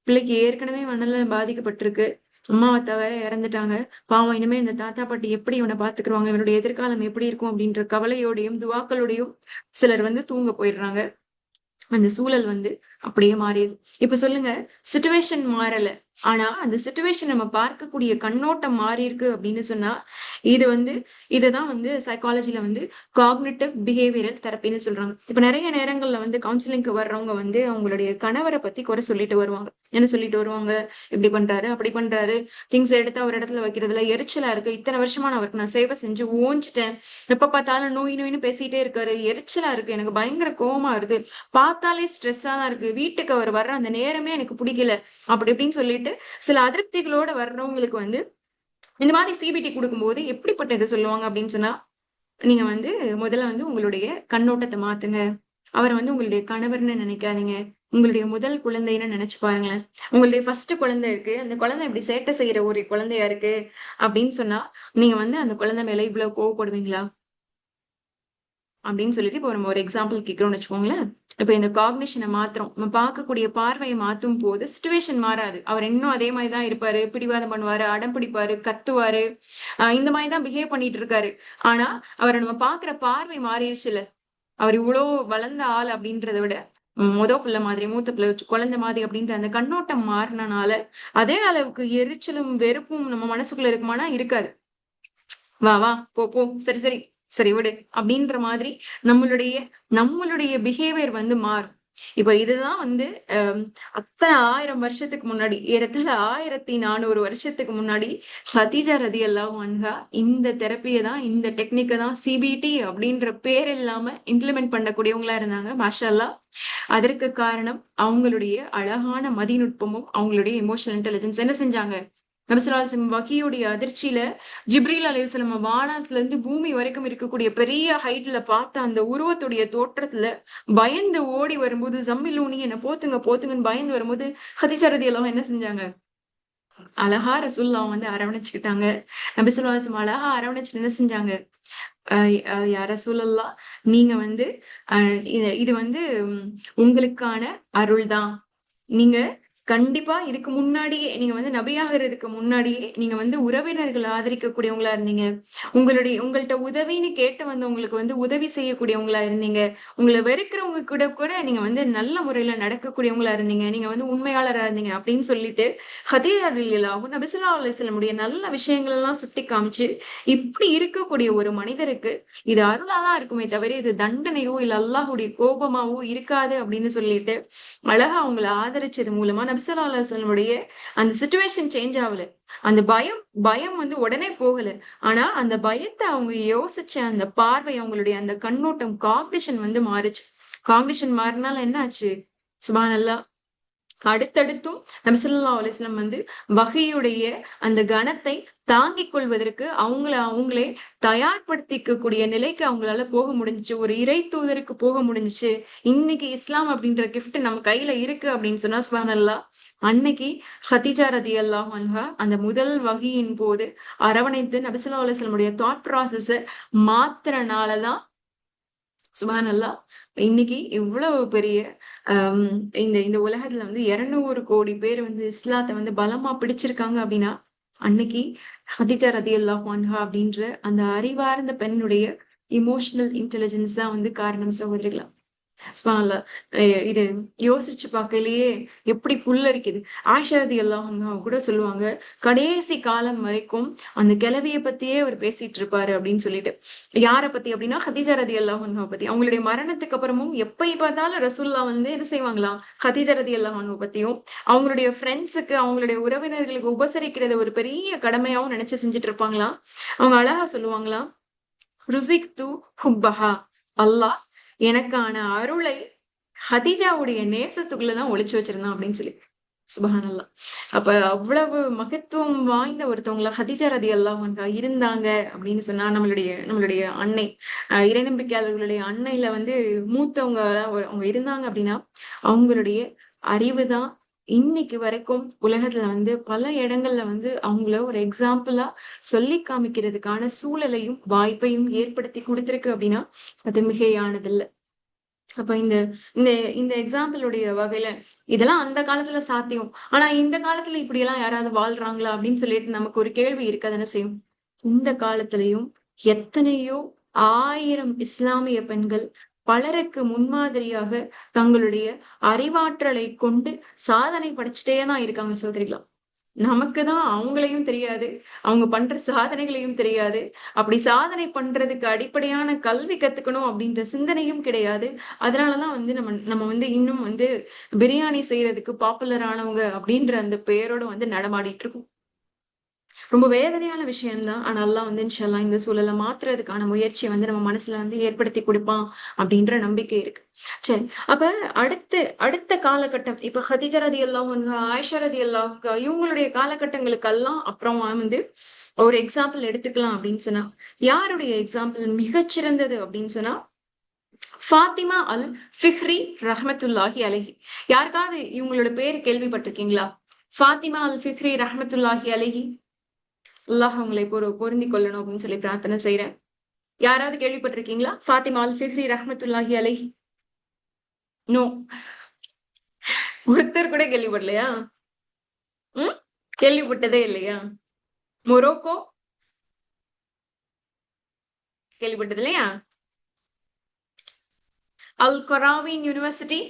பிள்ளைக்கு ஏற்கனவே மனநலம் பாதிக்கப்பட்டிருக்கு. அம்மா அத்தா வேற இறந்துட்டாங்க. பாவம் இனிமே இந்த தாத்தா பாட்டி எப்படி இவனை பாத்துக்குருவாங்க, இவனுடைய எதிர்காலம் எப்படி இருக்கும் அப்படின்ற கவலையோடையும் துவாக்களோடையும் சிலர் வந்து தூங்க போயிடுறாங்க. அந்த சூழல் வந்து அப்படியே மாறியது. இப்ப சொல்லுங்க, சிச்சுவேஷன் மாறல. ஆனா அந்த சிச்சுவேஷன் நம்ம பார்க்கக்கூடிய கண்ணோட்டம் மாறி இருக்கு அப்படின்னு சொன்னா, இது வந்து இதுதான் வந்து சைக்காலஜில வந்து காக்னிட்டிவ் பிஹேவியரல் தெரப்பின்னு சொல்றாங்க. இப்ப நிறைய நேரங்கள்ல வந்து கவுன்சிலிங்க்கு வர்றவங்க வந்து அவங்களுடைய கணவரை பத்தி குறை சொல்லிட்டு வருவாங்க. என்ன சொல்லிட்டு வருவாங்க? இப்படி பண்றாரு, அப்படி பண்றாரு, திங்ஸ் எடுத்து ஒரு இடத்துல வைக்கிறதுல எரிச்சலா இருக்கு. இத்தனை வருஷமா நான் அவருக்கு நான் சேவை செஞ்சு ஓஞ்சிட்டேன். எப்ப பார்த்தாலும் நோய் நோயின்னு பேசிட்டே இருக்காரு. எரிச்சலா இருக்கு. எனக்கு பயங்கர கோவமா வருது. பார்த்தாலே ஸ்ட்ரெஸ்ஸா தான் இருக்கு. வீட்டுக்கு அவர் வர்ற அந்த நேரமே எனக்கு பிடிக்கல. அப்படி இப்படின்னு சொல்லிட்டு சில அதிருப்திகளோட வர்றவங்களுக்கு வந்து இந்த மாதிரி சிபிடி கொடுக்கும்போது எப்படிப்பட்ட இதை சொல்லுவாங்க அப்படின்னு சொன்னா, நீங்க வந்து முதல்ல வந்து உங்களுடைய கண்ணோட்டத்தை மாத்துங்க. அவரை வந்து உங்களுடைய கணவர்னு நினைக்காதீங்க. உங்களுடைய முதல் குழந்தைன்னு நினைச்சு பாருங்களேன். உங்களுடைய ஃபர்ஸ்ட் குழந்தை இருக்கு. அந்த குழந்தை இப்படி சேட்டை செய்யற ஒரு குழந்தையா இருக்கு அப்படின்னு சொன்னா, நீங்க வந்து அந்த குழந்தை மேல இவ்வளவு கோவப்படுவீங்களா? அப்படின்னு சொல்லிட்டு இப்போ நம்ம ஒரு எக்ஸாம்பிள் கேட்கிறோம்னு வச்சுக்கோங்களேன். இப்ப இந்த காக்னிஷனை மாத்திரம் நம்ம பார்க்கக்கூடிய பார்வையை மாத்தும் போது சுச்சுவேஷன் மாறாது. அவர் இன்னும் அதே மாதிரிதான் இருப்பாரு, பிடிவாதம் பண்ணுவாரு, அடம் பிடிப்பாரு, கத்துவாரு, இந்த மாதிரிதான் பிஹேவ் பண்ணிட்டு இருக்காரு. ஆனா அவரை நம்ம பாக்குற பார்வை மாறிடுச்சுல. அவர் இவ்வளோ வளர்ந்த ஆள் அப்படின்றத விட முத பிள்ளை மாதிரி, மூத்த பிள்ளை குழந்தை மாதிரி அப்படின்ற அந்த கண்ணோட்டம் மாறினால அதே அளவுக்கு எரிச்சலும் வெறுப்பும் நம்ம மனசுக்குள்ள இருக்குமானா இருக்காது. வா வா போ போ, சரி சரி, சரி விடு அப்படின்ற மாதிரி நம்மளுடைய நம்மளுடைய பிஹேவியர் வந்து மாறும். இப்ப இதுதான் வந்து அத்தனை 1000 வருஷத்துக்கு முன்னாடி, ஏறத்தாழ 1400 வருஷத்துக்கு முன்னாடி ஹதீஜா ரதியல்லாஹு அன்ஹா இந்த தெரப்பியை தான், இந்த டெக்னிக்கை தான் சிபிடி அப்படின்ற பேர் இல்லாம இம்ப்ளிமெண்ட் பண்ணக்கூடியவங்களா இருந்தாங்க. மாஷா அல்லாஹ். அதற்கு காரணம் அவங்களுடைய அழகான மதிநுட்பமும் அவங்களுடைய எமோஷனல் இன்டெலிஜென்ஸ். என்ன செஞ்சாங்க? நபிசல்லாஹு வகியுடைய அதிர்ச்சியில ஜிப்ரீல் அலைஹிஸ்ஸலாம் வானத்துல இருந்து பூமி வரைக்கும் இருக்கக்கூடிய பெரிய ஹைட்ல பார்த்த அந்த உருவத்துடைய தோற்றத்துல பயந்து ஓடி வரும்போது, ஜம்மிலூனி என்ன போத்துங்க போத்துங்கன்னு பயந்து வரும்போது ஹதீஜா ரலியல்லாஹு என்ன செஞ்சாங்க? அழகா ரசூலுல்லாஹ் வந்து அரவணைச்சுக்கிட்டாங்க. நபிசல்லாஹு அழகா அரவணைச்சு என்ன செஞ்சாங்க? யா ரசூலல்லாஹ், நீங்க வந்து இது வந்து உங்களுக்கான அருள் தான். நீங்க கண்டிப்பா இதுக்கு முன்னாடியே, நீங்க வந்து நபியாகிறதுக்கு முன்னாடியே நீங்க வந்து உறவினர்களை ஆதரிக்கக்கூடியவங்களா இருந்தீங்க. உங்கள்ட்ட உதவின்னு கேட்டு வந்தவங்களுக்கு வந்து உதவி செய்யக்கூடியவங்களா இருந்தீங்க. உங்களை வெறுக்கிறவங்க கூட கூட நீங்க வந்து நல்ல முறையில நடக்கக்கூடியவங்களா இருந்தீங்க. நீங்க வந்து உண்மையாளரா இருந்தீங்க அப்படின்னு சொல்லிட்டு ஹதீஜா ரலியல்லாஹு நபி ஸல்லல்லாஹு அலைஹி வஸல்லம் நல்ல விஷயங்கள் எல்லாம் சுட்டி காமிச்சு, இப்படி இருக்கக்கூடிய ஒரு மனிதருக்கு இது அருளாதான் இருக்குமே தவிர இது தண்டனையோ இல்ல அல்லாஹுடைய கோபமாவோ இருக்காது அப்படின்னு சொல்லிட்டு அழகா அவங்கள ஆதரிச்சது மூலமா நபி ஸல்லல்லாஹு அலைஹி வஸல்லமுடைய அந்த சிச்சுவேஷன் சேஞ்ச் ஆகல. அந்த பயம் பயம் வந்து உடனே போகல. ஆனா அந்த பயத்தை அவங்க யோசிச்ச அந்த பார்வை, அவங்களுடைய அந்த கண்ணோட்டம், காக்னிஷன் வந்து மாறுச்சு. காக்னிஷன் மாறினால என்ன ஆச்சு? சுப்ஹானல்லாஹ். அடுத்தடுத்தும் நபி ஸல்லல்லாஹு அலைஹி வஸல்லம் வந்து வஹீயுடைய அந்த கணத்தை தாங்கிக் கொள்வதற்கு அவங்களே தயார்படுத்திக்கக்கூடிய நிலைக்கு அவங்களால போக முடிஞ்சுச்சு. ஒரு இறை தூதருக்கு போக முடிஞ்சுச்சு. இன்னைக்கு இஸ்லாம் அப்படின்ற கிஃப்ட் நம்ம கையில இருக்கு அப்படின்னு சொன்னா சுப்ஹானல்லாஹ். அன்னைக்கு ஹதீஜா ரதியல்லாஹு அன்ஹா அந்த முதல் வஹீயின் போது அரவணைத்து நபி ஸல்லல்லாஹு அலைஹி வஸல்லமுடைய தாட் ப்ராசஸ மாத்துறனாலதான் சுப்ஹானல்லாஹ் இன்னைக்கு இவ்வளவு பெரிய ஆஹ் இந்த இந்த உலகத்துல வந்து 200 கோடி பேர் வந்து இஸ்லாத்தை வந்து பலமா பிடிச்சிருக்காங்க அப்படின்னா, அன்னைக்கு ஹதீஜா ரதியல்லாஹு அன்ஹா அப்படின்ற அந்த அறிவார்ந்த பெண்ணுடைய இமோஷனல் இன்டெலிஜென்ஸ் தான் வந்து காரணம் சகோதரிகளா. சுப்ஹானல்லாஹ். இது யோசிச்சு பார்க்கலையே எப்படி புல்லரிக்குது. ஆயிஷா ரலியல்லாஹு அன்ஹா கூட சொல்லுவாங்க, கடைசி காலம் வரைக்கும் அந்த கிழவிய பத்தியே அவர் பேசிட்டு இருப்பாரு அப்படின்னு சொல்லிட்டு. யார பத்தி அப்படின்னா ஹதீஜா ரலியல்லாஹு அன்ஹா பத்தி. அவங்களுடைய மரணத்துக்கு அப்புறமும் எப்ப பார்த்தாலும் ரசூலுல்லாஹ் வந்து என்ன செய்வாங்களாம்? ஹதீஜா ரலியல்லாஹு அன்ஹா பத்தியும் அவங்களுடைய ஃப்ரெண்ட்ஸுக்கு, அவங்களுடைய உறவினர்களுக்கு உபசரிக்கிறத ஒரு பெரிய கடமையாவும் நினைச்சு செஞ்சுட்டு இருப்பாங்களாம். அவங்க அழகா சொல்லுவாங்களாம், ருசிக்து ஹுப்பஹா, அல்லாஹ் எனக்கான அருளை ஹதீஜாவுடைய நேசத்துக்குள்ளதான் ஒளிச்சு வச்சிருந்தான் அப்படின்னு சொல்லி. சுபஹானல்லாஹ். அப்ப அவ்வளவு மகத்துவம் வாய்ந்த ஒருத்தவங்கள ஹதீஜா ரலியல்லாஹு அன்ஹா இருந்தாங்க அப்படின்னு சொன்னா, நம்மளுடைய நம்மளுடைய அன்னை, இறைநம்பிக்கையாளர்களுடைய அன்னையில வந்து மூத்தவங்க அவங்க இருந்தாங்க அப்படின்னா அவங்களுடைய அறிவுதான், இன்னைக்கு வரைக்கும் உலகத்துல வந்து பல இடங்கள்ல வந்து அவங்கள ஒரு எக்ஸாம்பிளா சொல்லி காமிக்கிறதுக்கான சூழலையும் வாய்ப்பையும் ஏற்படுத்தி கொடுத்திருக்கு அப்படின்னா அது மிகையானதில்லை. அப்ப இந்த இந்த இந்த எக்ஸாம்பிளுடைய வகையில இதெல்லாம் அந்த காலத்துல சாத்தியம். ஆனா இந்த காலத்துல இப்படி எல்லாம் யாராவது வாழ்றாங்களா அப்படின்னு சொல்லிட்டு நமக்கு ஒரு கேள்வி இருக்கதானே செய்யும். இந்த காலத்திலையும் எத்தனையோ ஆயிரம் இஸ்லாமிய பெண்கள் பலருக்கு முன்மாதிரியாக தங்களுடைய அறிவாற்றலை கொண்டு சாதனை படைச்சிட்டே தான் இருக்காங்க சகோதரிகளா. நமக்குதான் அவங்களையும் தெரியாது, அவங்க பண்ற சாதனைகளையும் தெரியாது. அப்படி சாதனை பண்றதுக்கு அடிப்படையான கல்வி கத்துக்கணும் அப்படின்ற சிந்தனையும் கிடையாது. அதனாலதான் வந்து நம்ம நம்ம வந்து இன்னும் வந்து பிரியாணி செய்யறதுக்கு பாப்புலர் ஆனவங்க அப்படின்ற அந்த பெயரோட வந்து நடமாடிட்டு இருக்கோம். ரொம்ப வேதனையான விஷயம்தான். ஆனா அல்லாஹ் வந்து இன்ஷா அல்லாஹ் இந்த சூழலை மாத்துறதுக்கான முயற்சியை வந்து நம்ம மனசுல வந்து ஏற்படுத்தி கொடுப்பான் அப்படின்ற நம்பிக்கை இருக்கு. சரி, அப்ப அடுத்த அடுத்த காலகட்டம் இப்ப ஹதீஜா ரலியல்லாஹு அன்ஹா, ஆயிஷா ரலியல்லாஹு அன்ஹா இவங்களுடைய காலகட்டங்களுக்கெல்லாம் அப்புறம் வந்து ஒரு எக்ஸாம்பிள் எடுத்துக்கலாம் அப்படின்னு சொன்னா யாருடைய எக்ஸாம்பிள் மிகச்சிறந்தது அப்படின்னு சொன்னா ஃபாத்திமா அல் ஃபிஹ்ரி ரஹ்மத்துல்லாஹி அலைஹி. யாருக்காவது இவங்களோட பேர் கேள்விப்பட்டிருக்கீங்களா? ஃபாத்திமா அல் ஃபிஹ்ரி ரஹ்மத்துல்லாஹி அலைஹி. அல்லாஹ் உங்களை பொருந்தி கொள்ளணும் அப்படின்னு சொல்லி பிரார்த்தனை செய்யறேன். யாராவது கேள்விப்பட்டிருக்கீங்களா ஃபாத்திமா அல் ஃபிஹ்ரி ரஹ்மத்துல்லாஹி அலைஹி? நோ, ஒருத்தர் கூட கேள்விப்படலையா? ம், கேள்விப்பட்டதே இல்லையா? மொரோக்கோ கேள்விப்பட்டது இல்லையா? அல் கொராவின் யூனிவர்சிட்டி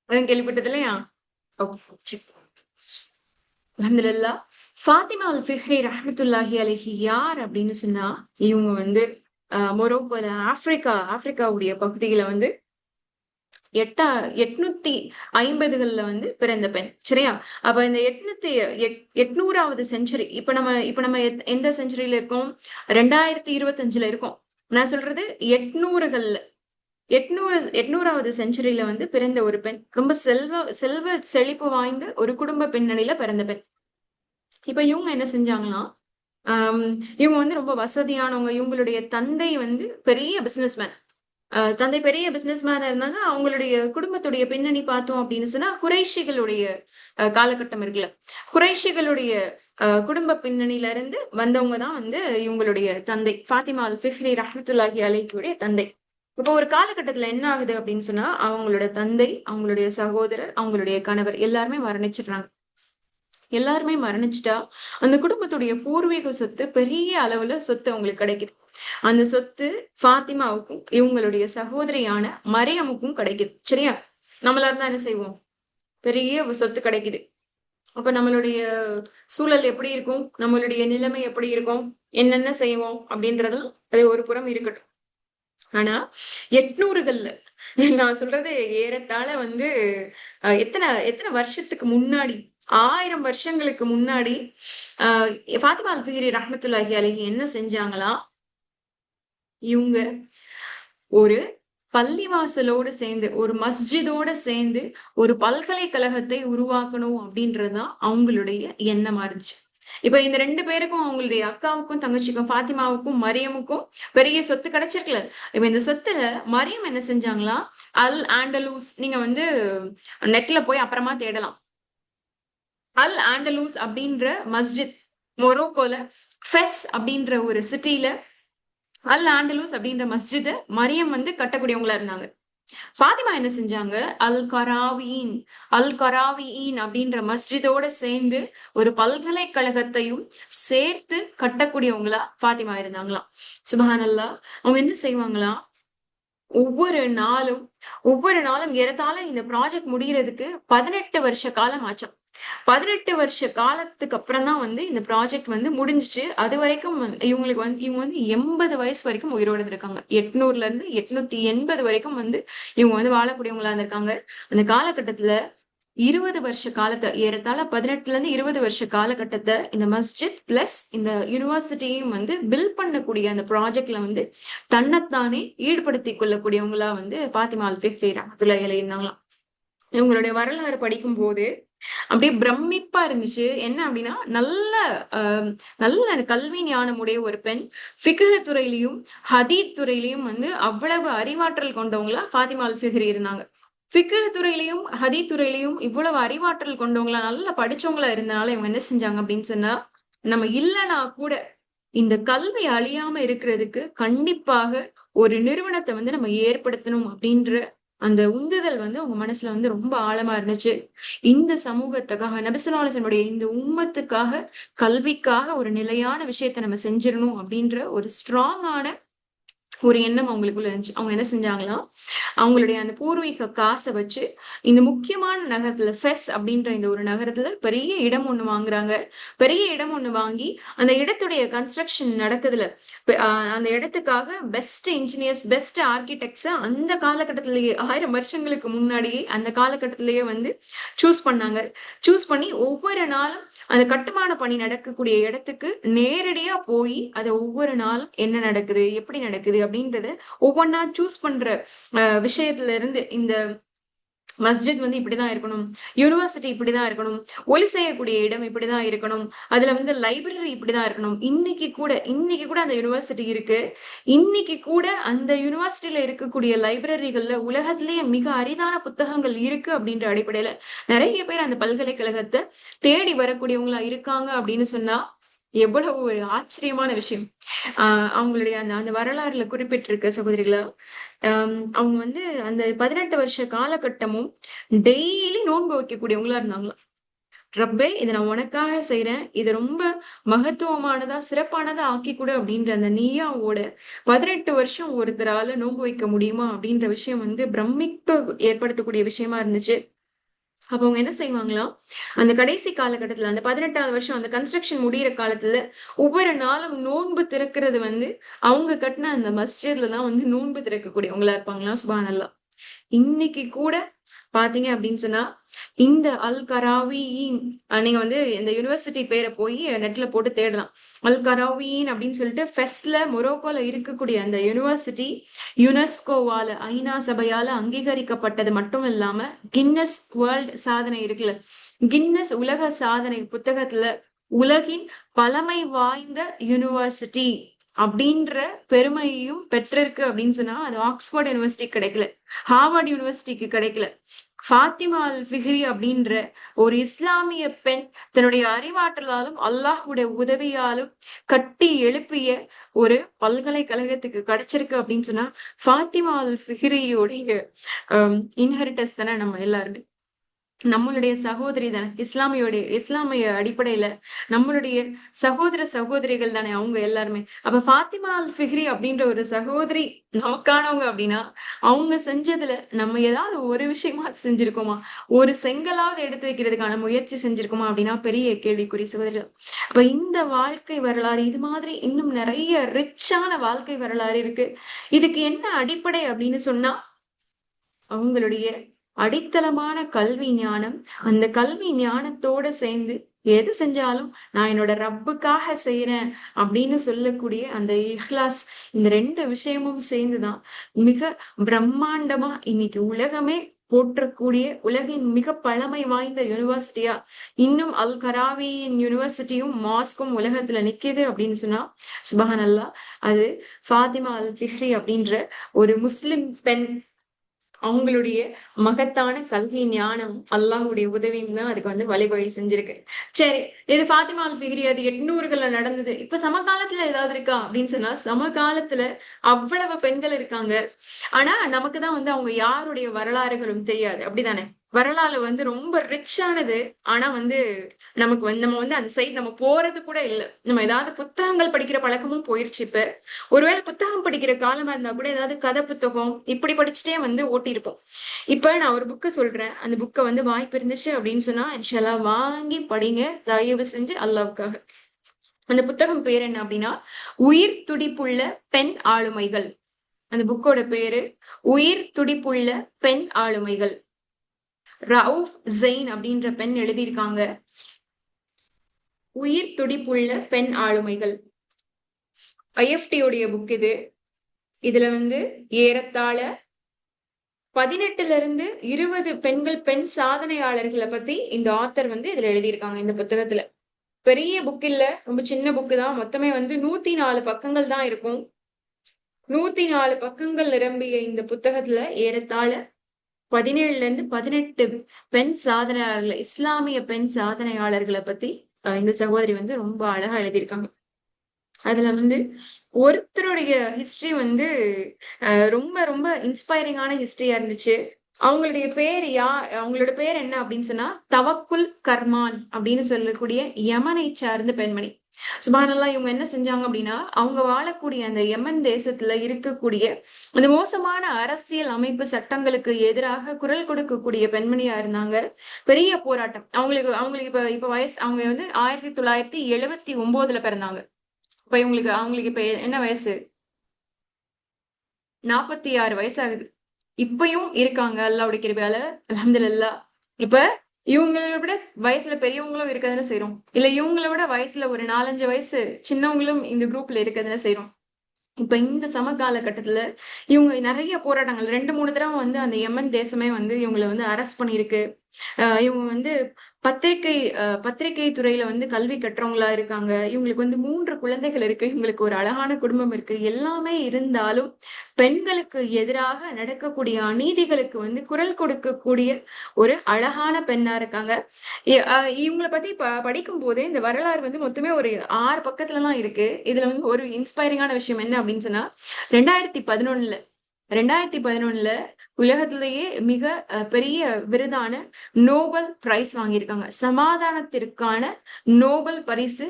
அதுவும் கேள்விப்பட்டது இல்லையா? ஓகே, அல்ஹம்துலில்லாஹ். ஃபாத்திமா அல் ஃபிஹ்ரி ரஹ்மத்துல்லாஹி அலைஹி யார் அப்படின்னு சொன்னா இவங்க வந்து மொரோக்கோல ஆப்பிரிக்காவுடைய பகுதியில வந்து 850கள்ல வந்து பிறந்த பெண். சரியா? அப்ப இந்த 800வது செஞ்சுரி இப்ப நம்ம எந்த செஞ்சுரியில இருக்கோம்? 2025ல இருக்கோம். நான் சொல்றது 800கள்ல 800வது செஞ்சுரியில வந்து பிறந்த ஒரு பெண். ரொம்ப செல்வ செழிப்பு வாய்ந்த ஒரு குடும்ப பின்னணியில பிறந்த பெண். இப்ப இவங்க என்ன செஞ்சாங்கன்னா ஆஹ் இவங்க வந்து ரொம்ப வசதியானவங்க. இவங்களுடைய தந்தை வந்து பெரிய பிசினஸ்மேன். தந்தை பெரிய பிசினஸ் மேனா இருந்தாங்க. அவங்களுடைய குடும்பத்துடைய பின்னணி பார்த்தோம் அப்படின்னு சொன்னா குறைஷிகளுடைய காலகட்டம் இருக்குல்ல, குறைஷிகளுடைய குடும்ப பின்னணியில இருந்து வந்தவங்க தான் வந்து இவங்களுடைய தந்தை ஃபாத்திமா அல் ஃபிஹ்ரி ரஹ்மத்துல்லாஹி அலைஹியுடைய தந்தை. இப்போ ஒரு காலகட்டத்துல என்ன ஆகுது அப்படின்னு சொன்னா அவங்களோட தந்தை, அவங்களுடைய சகோதரர், அவங்களுடைய கணவர் எல்லாருமே மரணிச்சிடுறாங்க. எல்லாருமே மரணிச்சுட்டா அந்த குடும்பத்துடைய பூர்வீக சொத்து பெரிய அளவுல சொத்து அவங்களுக்கு கிடைக்குது. அந்த சொத்து ஃபாத்திமாவுக்கும் இவங்களுடைய சகோதரியான மரியமுக்கும் கிடைக்குது. சரியா? நம்மளா இருந்தா என்ன செய்வோம்? பெரிய சொத்து கிடைக்குது. அப்ப நம்மளுடைய சூழல் எப்படி இருக்கும்? நம்மளுடைய நிலைமை எப்படி இருக்கும்? என்னென்ன செய்வோம் அப்படின்றதும் அது ஒரு புறம் இருக்கட்டும். ஆனா 800கள்ல நான் சொல்றது ஏறத்தாழ வந்து எத்தனை எத்தனை வருஷத்துக்கு முன்னாடி, 1000 வருஷங்களுக்கு முன்னாடி ஃபாத்திமா அல் ஃபிஹ்ரி ரஹ்மத்துல்லாஹி அலைஹி என்ன செஞ்சாங்களா? இவங்க ஒரு பள்ளிவாசலோடு சேர்ந்து, ஒரு மஸ்ஜிதோட சேர்ந்து ஒரு பல்கலைக்கழகத்தை உருவாக்கணும் அப்படின்றதுதான் அவங்களுடைய எண்ணமா இருந்துச்சு. இப்ப இந்த 2 பேருக்கும், அவங்களுடைய அக்காவுக்கும் தங்கச்சிக்கும் ஃபாத்திமாவுக்கும் மரியமுக்கும் பெரிய சொத்து கிடைச்சிருக்குல்ல. இப்ப இந்த சொத்துல மரியம் என்ன செஞ்சாங்களா? அல் ஆண்டலூஸ், நீங்க வந்து நெட்ல போய் அப்புறமா தேடலாம். அல் ஆண்டலூஸ் அப்படின்ற மஸ்ஜித் மொரோக்கோல ஃபெஸ் அப்படின்ற ஒரு சிட்டில அல் ஆண்டலூஸ் அப்படின்ற மஸ்ஜித மரியம் வந்து கட்டக்கூடியவங்களா இருந்தாங்க. ஃபாத்திமா என்ன செஞ்சாங்க? அல் கராவியின் அப்படின்ற மஸ்ஜிதோட சேர்ந்து ஒரு பல்கலைக்கழகத்தையும் சேர்த்து கட்டக்கூடியவங்களா ஃபாத்திமா இருந்தாங்களாம். சுபஹானல்லாஹ். அவங்க என்ன செய்வாங்களா? ஒவ்வொரு நாளும் ஒவ்வொரு நாளும் ஏறத்தாழ இந்த ப்ராஜெக்ட் முடியறதுக்கு 18 வருஷ காலம் ஆச்சாம். 18 வருஷ காலத்துக்கு அப்புறம் தான் வந்து இந்த ப்ராஜெக்ட் வந்து முடிஞ்சிச்சு. அது வரைக்கும் இவங்க வந்து 80 வயசு வரைக்கும் உயிரோட இருக்காங்க. 800ல இருந்து 880 வரைக்கும் வந்து இவங்க வந்து வாழக்கூடியவங்களா இருந்திருக்காங்க. அந்த காலகட்டத்துல 20 வருஷ காலத்தை, ஏறத்தாழ 18ல இருந்து 20 வருஷ காலகட்டத்தை இந்த மஸ்ஜித் பிளஸ் இந்த யூனிவர்சிட்டியும் வந்து பில்ட் பண்ணக்கூடிய அந்த ப்ராஜெக்ட்ல வந்து தன்னைத்தானே ஈடுபடுத்திக் கொள்ளக்கூடியவங்களா வந்து ஃபாத்திமா அல் ஃபிஹ்ரி ரஹ்மத்துல்லாஹி அலைஹி இருந்தாங்களாம். இவங்களுடைய வரலாறு படிக்கும் போது அப்படியே பிரமிப்பா இருந்துச்சு. என்ன அப்படின்னா நல்ல கல்வி ஞானம் உடைய ஒரு பெண், ஃபிக்ஹ் துறையிலையும் ஹதீத் துறையிலையும் வந்து அவ்வளவு அறிவாற்றல் கொண்டவங்களா ஃபாத்திமா அல் ஃபிஹ்ரி இருந்தாங்க. ஃபிக்கு துறையிலையும் ஹதீத் துறையிலையும் இவ்வளவு அறிவாற்றல் கொண்டவங்களா நல்லா படிச்சவங்களா இருந்தனால இவங்க என்ன செஞ்சாங்க அப்படின்னு சொன்னா, நம்ம இல்லைன்னா கூட இந்த கல்வி அழியாம இருக்கிறதுக்கு கண்டிப்பாக ஒரு நிறுவனத்தை வந்து நம்ம ஏற்படுத்தணும் அப்படின்ற அந்த உந்துதல் வந்து அவங்க மனசுல வந்து ரொம்ப ஆழமா இருந்துச்சு. இந்த சமூகத்துக்காக நபிசல்லாசனுடைய இந்த உம்மத்துக்காக கல்விக்காக ஒரு நிலையான விஷயத்த நம்ம செஞ்சிடணும் அப்படின்ற ஒரு ஸ்ட்ராங்கான ஒரு எண்ணம் அவங்களுக்குள்ள இருந்துச்சு. அவங்க என்ன செஞ்சாங்களாம், அவங்களுடைய அந்த பூர்வீக காசை வச்சு இந்த முக்கியமான நகரத்துல ஃபெஸ் அப்படின்ற இந்த ஒரு நகரத்துல பெரிய இடம் ஒண்ணு வாங்குறாங்க. பெரிய இடம் ஒண்ணு வாங்கி அந்த இடத்துடைய கன்ஸ்ட்ரக்ஷன் நடக்குதுல, அந்த இடத்துக்காக பெஸ்ட் இன்ஜினியர்ஸ், பெஸ்ட் ஆர்கிடெக்ட்ஸ் அந்த காலகட்டத்திலேயே 1000 வருஷங்களுக்கு முன்னாடியே அந்த காலகட்டத்திலேயே வந்து சூஸ் பண்ணாங்க. சூஸ் பண்ணி ஒவ்வொரு நாளும் அந்த கட்டுமான பணி நடக்கக்கூடிய இடத்துக்கு நேரடியா போய் அதை ஒவ்வொரு நாளும் என்ன நடக்குது, எப்படி நடக்குது அப்படின்றத ஒவ்வொன்னா சூஸ் பண்ற விஷயத்துல இருந்து இந்த மஸ்ஜித் வந்து இப்படிதான் இருக்கணும், யூனிவர்சிட்டி இப்படிதான் இருக்கணும், ஒலி செய்யக்கூடிய இடம் இப்படிதான் இருக்கணும், அதுல வந்து லைப்ரரி இப்படிதான் இருக்கணும். இன்னைக்கு கூட அந்த யூனிவர்சிட்டி இருக்கு. இன்னைக்கு கூட அந்த யூனிவர்சிட்டியில இருக்கக்கூடிய லைப்ரரிகள்ல உலகத்திலேயே மிக அரிதான புத்தகங்கள் இருக்கு அப்படின்ற அடிப்படையில நிறைய பேர் அந்த பல்கலைக்கழகத்தை தேடி வரக்கூடியவங்களா இருக்காங்க அப்படின்னு சொன்னா எவ்வளவு ஒரு ஆச்சரியமான விஷயம். அவங்களுடைய அந்த அந்த வரலாறுல குறிப்பிட்டிருக்க சகோதரிகளா, அவங்க வந்து அந்த 18 வருஷ காலகட்டமும் டெய்லி நோன்பு வைக்கக்கூடியவங்களா இருந்தாங்களாம். ரப்பே, இதை நான் உனக்காக செய்யறேன், இதை ரொம்ப மகத்துவமானதா சிறப்பானதா ஆக்கி கொடு அப்படின்ற அந்த நீயாவோட 18 வருஷம் ஒருத்தரால நோன்பு வைக்க முடியுமா அப்படின்ற விஷயம் வந்து பிரமிப்பு ஏற்படுத்தக்கூடிய விஷயமா இருந்துச்சு. அப்ப அவங்க என்ன செய்வாங்களாம், அந்த கடைசி காலகட்டத்துல அந்த 18வது வருஷம் அந்த கன்ஸ்ட்ரக்ஷன் முடியிற காலத்துல ஒவ்வொரு நாளும் நோன்பு திறக்கிறது வந்து அவங்க கட்டின அந்த மஸ்ஜித்ல தான் வந்து நோன்பு திறக்கக்கூடியவங்களா இருப்பாங்களாம். சுப்ஹானல்லாஹ். இன்னைக்கு கூட பாத்தீங்க அப்படின்னு சொன்னா இந்த அல் கராவியின், நீங்க வந்து இந்த யூனிவர்சிட்டி பேரை போய் நெட்ல போட்டு தேடலாம். அல் கராவியின் அப்படின்னு சொல்லிட்டு ஃபெஸ்ல மொரோக்கோல இருக்கக்கூடிய அந்த யூனிவர்சிட்டி யுனெஸ்கோவால, ஐநா சபையால அங்கீகரிக்கப்பட்டது மட்டும் இல்லாம கின்னஸ் வேர்ல்ட் சாதனை இருக்குல்ல, கின்னஸ் உலக சாதனை புத்தகத்துல உலகின் பழமை வாய்ந்த யூனிவர்சிட்டி அப்படின்ற பெருமையையும் பெற்றிருக்கு அப்படின்னு சொன்னா அது ஆக்ஸ்போர்ட் யூனிவர்சிட்டி கிடைக்கல, ஹார்வர்ட் யூனிவர்சிட்டிக்கு கிடைக்கல. ஃபாத்திமா அல் ஃபிஹ்ரி அப்படின்ற ஒரு இஸ்லாமிய பெண் தன்னுடைய அறிவாற்றலாலும் அல்லாஹுடைய உதவியாலும் கட்டி எழுப்பிய ஒரு பல்கலைக்கழகத்துக்கு கிடைச்சிருக்கு அப்படின்னு சொன்னா ஃபாத்திமா அல் ஃபிஹ்ரியோடைய இன்ஹெரிட்டன்ஸ் தானே நம்ம எல்லாருமே. நம்மளுடைய சகோதரி தானே, இஸ்லாமிய அடிப்படையில நம்மளுடைய சகோதர சகோதரிகள் தானே அவங்க எல்லாருமே. அப்ப ஃபாத்திமா அல் ஃபிஹ்ரி அப்படின்ற ஒரு சகோதரி நமக்கானவங்க அப்படின்னா அவங்க செஞ்சதுல நம்ம ஏதாவது ஒரு விஷயமா செஞ்சிருக்கோமா, ஒரு செங்கலாவது எடுத்து வைக்கிறதுக்கான முயற்சி செஞ்சிருக்கோமா அப்படின்னா பெரிய கேள்விக்குறி சகோதரி. அப்ப இந்த வாழ்க்கை வரலாறு இது மாதிரி இன்னும் நிறைய ரிச்சான வாழ்க்கை வரலாறு இருக்கு. இதுக்கு என்ன அடிப்படை அப்படின்னு சொன்னா அவங்களுடைய அடித்தளமான கல்வி ஞானம். அந்த கல்வி ஞானத்தோட சேர்ந்து எது செஞ்சாலும் நான் என்னோட ரப்புக்காக செய்யறேன் அப்படின்னு சொல்லக்கூடிய அந்த இஹ்லாஸ், இந்த 2 விஷயமும் சேர்ந்துதான் மிக பிரம்மாண்டமா இன்னைக்கு உலகமே போற்றக்கூடிய உலகின் மிக பழமை வாய்ந்த யூனிவர்சிட்டியா இன்னும் அல் கராவியின் யூனிவர்சிட்டியும் மாஸ்கும் உலகத்துல நிக்குது அப்படின்னு சொன்னா சுபஹானல்லாஹ். அது ஃபாத்திமா அல் ஃபிஹ்ரி அப்படின்ற ஒரு முஸ்லிம் பெண் அவங்களுடைய மகத்தான கல்வி ஞானம் அல்லாஹுடைய உதவியும் தான் அதுக்கு வந்து வழிவகை செஞ்சிருக்கு. சரி, இது ஃபாத்திமா அல் ஃபிஹ்ரி அது 800கள்ல நடந்தது. இப்ப சமகாலத்துல ஏதாவது இருக்கா அப்படின்னு சொன்னா சமகாலத்துல அவ்வளவு பெண்கள் இருக்காங்க. ஆனா நமக்குதான் வந்து அவங்க யாருடைய வரலாறுகளும் தெரியாது, அப்படிதானே? வரலாறு வந்து ரொம்ப ரிச்சானது. ஆனா வந்து நமக்கு வந்து நம்ம வந்து அந்த சைட் நம்ம போறது கூட இல்லை. நம்ம ஏதாவது புத்தகங்கள் படிக்கிற பழக்கமும் போயிருச்சு. இப்ப ஒருவேளை புத்தகம் படிக்கிற காலமா இருந்தா கூட ஏதாவது கதை புத்தகம் இப்படி படிச்சுட்டே வந்து ஓட்டியிருப்போம். இப்ப நான் ஒரு புக்கை சொல்றேன், அந்த புக்கை வந்து வாய்ப்பு இருந்துச்சு அப்படின்னு சொன்னா இன்ஷால்லா வாங்கி படிங்க, தயவு செஞ்சு அல்லாவுக்காக. அந்த புத்தகம் பேர் என்ன அப்படின்னா உயிர் துடிப்புள்ள பெண் ஆளுமைகள். அந்த புக்கோட பேரு உயிர் துடிப்புள்ள பெண் ஆளுமைகள். ரவுஃப் ஜெயின் அப்படின்ற பெண் எழுதியிருக்காங்க. உயிர் துடிப்புள்ள பெண் ஆளுமைகள். ஐஎஃப்டியோடைய புக் இது. இதுல வந்து ஏறத்தாழ 18ல இருந்து 20 பெண் சாதனையாளர்களை பத்தி இந்த ஆத்தர் வந்து இதுல எழுதியிருக்காங்க இந்த புத்தகத்துல. பெரிய புக் இல்ல, ரொம்ப சின்ன புக்கு தான். மொத்தமே வந்து 104 பக்கங்கள் தான் இருக்கும். 104 பக்கங்கள் நிரம்பிய இந்த புத்தகத்துல ஏறத்தாழ 17ல இருந்து 18 பெண் சாதனையாளர்கள், இஸ்லாமிய பெண் சாதனையாளர்களை பத்தி இந்த சகோதரி வந்து ரொம்ப அழகா எழுதியிருக்காங்க. அதுல வந்து ஒருத்தருடைய ஹிஸ்டரி வந்து ரொம்ப ரொம்ப இன்ஸ்பைரிங்கான ஹிஸ்டரியா இருந்துச்சு. அவங்களுடைய பேர் அவங்களோட பேர் என்ன அப்படின்னு சொன்னா தவக்குல் கர்மான் அப்படின்னு சொல்லக்கூடிய யமனை சார்ந்த பெண்மணி. சுப்ஹானல்லாஹ். இவங்க என்ன செஞ்சாங்க அப்படின்னா, அவங்க வாழக்கூடிய அந்த யமன் தேசத்துல இருக்கக்கூடிய அந்த மோசமான அரசியல் அமைப்பு சட்டங்களுக்கு எதிராக குரல் கொடுக்கக்கூடிய பெண்மணியா இருந்தாங்க. பெரிய போராட்டம். அவங்களுக்கு அவங்களுக்கு இப்ப இப்ப வயசு அவங்க வந்து 1979 பிறந்தாங்க. இப்ப அவங்களுக்கு இப்ப என்ன வயசு? 46 வயசாகுது. இப்பயும் இருக்காங்க அல்லாஹ்வுடைய கிருபையால. அல்ஹம்துலில்லாஹ். இப்ப இவங்கள விட வயசுல பெரியவங்களும் இருக்கதானே செய்றோம். இல்ல இவங்கள விட வயசுல ஒரு 4, 5 வயசு சின்னவங்களும் இந்த குரூப்ல இருக்கதானே செய்றோம். இப்ப இந்த சமகால கட்டத்துல இவங்க நெறைய போராட்டங்கள் 2, 3 தடவ வந்து அந்த யமன் தேசமே வந்து இவங்கள வந்து அரெஸ்ட் பண்ணியிருக்கு. இவங்க வந்து பத்திரிகை துறையில வந்து கல்வி கற்றவங்களா இருக்காங்க. இவங்களுக்கு வந்து 3 குழந்தைகள் இருக்கு. இவங்களுக்கு ஒரு அழகான குடும்பம் இருக்கு. எல்லாமே இருந்தாலும், பெண்களுக்கு எதிராக நடக்கக்கூடிய அநீதிகளுக்கு வந்து குரல் கொடுக்கக்கூடிய ஒரு அழகான பெண்ணா இருக்காங்க. எ அ இவங்கள பத்தி படிக்கும்போதே இந்த வரலாறு வந்து மொத்தமே ஒரு 6 பக்கத்துல தான் இருக்கு. இதுல வந்து ஒரு இன்ஸ்பைரிங்கான விஷயம் என்ன அப்படின்னு சொன்னா, 2011 2011 உலகத்திலேயே மிக பெரிய விருதான நோபல் பிரைஸ் வாங்கியிருக்காங்க. சமாதானத்திற்கான நோபல் பரிசு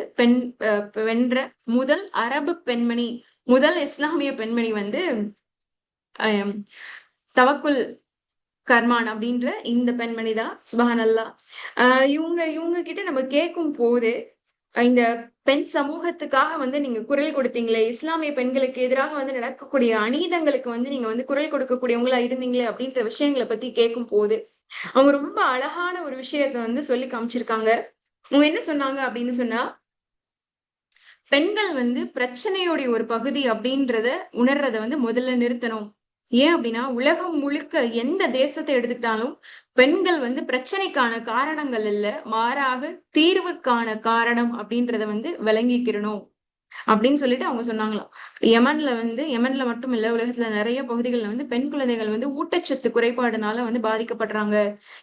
வென்ற முதல் அரபு பெண்மணி, முதல் இஸ்லாமிய பெண்மணி வந்து அஹ், தவக்குல் கர்மான் அப்படின்ற இந்த பெண்மணி தான். சுபஹானல்லாஹ். இவங்க இவங்க கிட்ட நம்ம கேட்கும் போது இந்த பெண் சமூகத்துக்காக வந்து நீங்க குரல் கொடுத்தீங்களே, இஸ்லாமிய பெண்களுக்கு எதிராக வந்து நடக்கக்கூடிய அநீதங்களுக்கு வந்து நீங்க வந்து குரல் கொடுக்கக்கூடியவங்களா இருந்தீங்களே அப்படின்ற விஷயங்களை பத்தி கேட்கும் போது அவங்க ரொம்ப அழகான ஒரு விஷயத்த வந்து சொல்லி காமிச்சிருக்காங்க. அவங்க என்ன சொன்னாங்க அப்படின்னு சொன்னா, பெண்கள் வந்து பிரச்சனையுடைய ஒரு பகுதி அப்படின்றத உணர்றத வந்து முதல்ல நிறுத்தணும். ஏன் அப்படின்னா உலகம் முழுக்க எந்த தேசத்தை எடுத்துக்கிட்டாலும் பெண்கள் வந்து பிரச்சனைக்கான காரணங்கள் இல்ல, மாறாக தீர்வுக்கான காரணம் அப்படின்றத வந்து விளங்கிக்கிறணும் அப்படின்னு சொல்லிட்டு அவங்க சொன்னாங்களாம். யமன்ல மட்டும் இல்ல, உலகத்துல நிறைய பகுதிகளில் வந்து பெண் குழந்தைகள் வந்து ஊட்டச்சத்து குறைபாடுனால வந்து பாதிக்கப்படுறாங்க.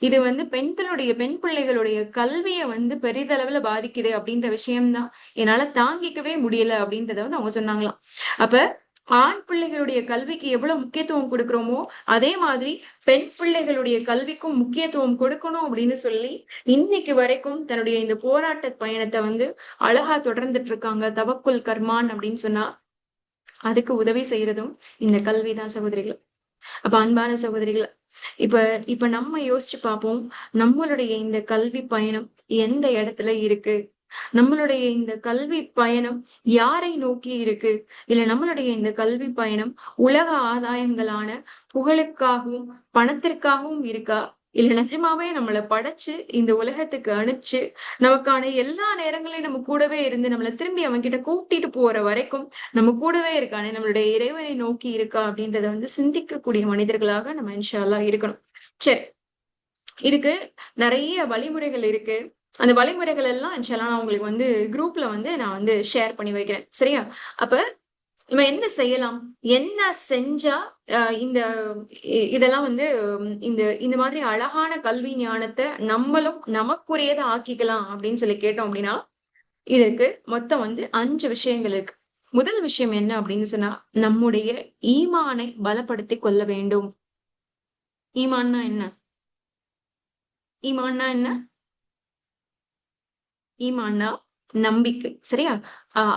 இது வந்து பெண் பிள்ளைகளுடைய கல்வியை வந்து பெரிதளவுல பாதிக்குது அப்படின்ற விஷயம்தான் என்னால தாங்கிக்கவே முடியல அப்படின்றத வந்து அவங்க சொன்னாங்களாம். அப்ப ஆண் பிள்ளைகளுடைய கல்விக்கு எவ்வளவு முக்கியத்துவம் கொடுக்கிறோமோ அதே மாதிரி பெண் பிள்ளைகளுடைய கல்விக்கும் முக்கியத்துவம் கொடுக்கணும் அப்படின்னு சொல்லி இன்னைக்கு வரைக்கும் தன்னுடைய இந்த போராட்ட பயணத்தை வந்து அழகா தொடர்ந்துட்டு இருக்காங்க. தவக்குல் கர்மான் அப்படின்னு சொன்னா அதுக்கு உதவி செய்யறதும் இந்த கல்விதான் சகோதரிகள். அப்ப அன்பான சகோதரிகள், இப்ப இப்ப நம்ம யோசிச்சு பார்ப்போம். நம்மளுடைய இந்த கல்வி பயணம் எந்த இடத்துல இருக்கு? நம்மளுடைய இந்த கல்வி பயணம் யாரை நோக்கி இருக்கு? இல்ல நம்மளுடைய இந்த கல்வி பயணம் உலக ஆதாயங்களான புகழுக்காகவும் பணத்திற்காகவும் இருக்கா? இல்ல நிஜமாவே நம்மள படைச்சு இந்த உலகத்துக்கு அனுப்பிச்சு நமக்கான எல்லா நேரங்களையும் நம்ம கூடவே இருந்து நம்மள திரும்பி அவன் கிட்ட கூட்டிட்டு போற வரைக்கும் நம்ம கூடவே இருக்கானே, நம்மளுடைய இறைவனை நோக்கி இருக்கா அப்படின்றத வந்து சிந்திக்கக்கூடிய மனிதர்களாக நம்ம இன்ஷா அல்லாஹ் இருக்கணும். சரி, இதுக்கு நிறைய வழிமுறைகள் இருக்கு. அந்த வழிமுறைகள் எல்லாம் இன்ஷா அல்லாஹ் நான் உங்களுக்கு வந்து குரூப்ல வந்து நான் வந்து ஷேர் பண்ணி வைக்கிறேன். சரியா? அப்ப நம்ம என்ன செய்யலாம்? என்ன செஞ்சா இந்த இதெல்லாம் வந்து இந்த இந்த மாதிரி அழகான கல்வி ஞானத்தை நம்மளும் நமக்குரியதை ஆக்கிக்கலாம் அப்படின்னு சொல்லி கேட்டோம் அப்படின்னா, இதற்கு மொத்தம் வந்து 5 விஷயங்கள் இருக்கு. முதல் விஷயம் என்ன அப்படின்னு சொன்னா, நம்முடைய ஈமானை பலப்படுத்திக் கொள்ள வேண்டும். ஈமான்னா என்ன? ஈமான்னா என்ன? ஈமான்னா நம்பிக்கை. சரியா?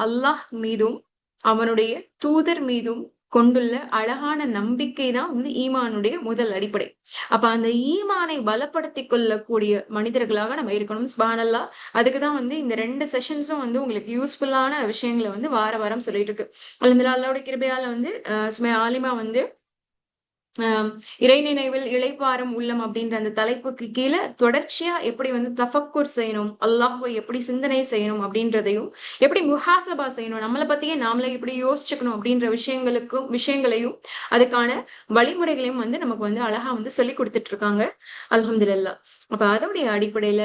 அல்லாஹ் மீதும் அவனுடைய தூதர் மீதும் கொண்டுள்ள அழகான நம்பிக்கை தான் வந்து ஈமானுடைய முதல் அடிப்படை. அப்ப அந்த ஈமானை பலப்படுத்திக் கொள்ளக்கூடிய மனிதர்களாக நம்ம இருக்கணும். சுப்ஹானல்லாஹ். அதுக்குதான் வந்து இந்த 2 செஷன்ஸும் வந்து உங்களுக்கு யூஸ்ஃபுல்லான விஷயங்களை வந்து வார வாரம் சொல்லிட்டு இருக்கு. அல்ஹம்துலில்லாஹ். அல்லாஹ்வுடைய கிருபையால வந்து சுமை ஆலிமா வந்து ஆஹ் இறை நினைவில் இளைப்பாறும் உள்ளம் அப்படின்ற அந்த தலைப்புக்கு கீழே தொடர்ச்சியா எப்படி வந்து தஃபக்குர் செய்யணும், அல்லாஹ்வை எப்படி சிந்தனை செய்யணும் அப்படின்றதையும், எப்படி முஹாசபா செய்யணும், நம்மளை பத்தியே நாமளே எப்படி யோசிச்சுக்கணும் அப்படின்ற விஷயங்களையும் அதுக்கான வழிமுறைகளையும் வந்து நமக்கு வந்து அழகா வந்து சொல்லி கொடுத்துட்டு இருக்காங்க. அல்ஹம்துலில்லாஹ். அப்ப அதோடைய அடிப்படையில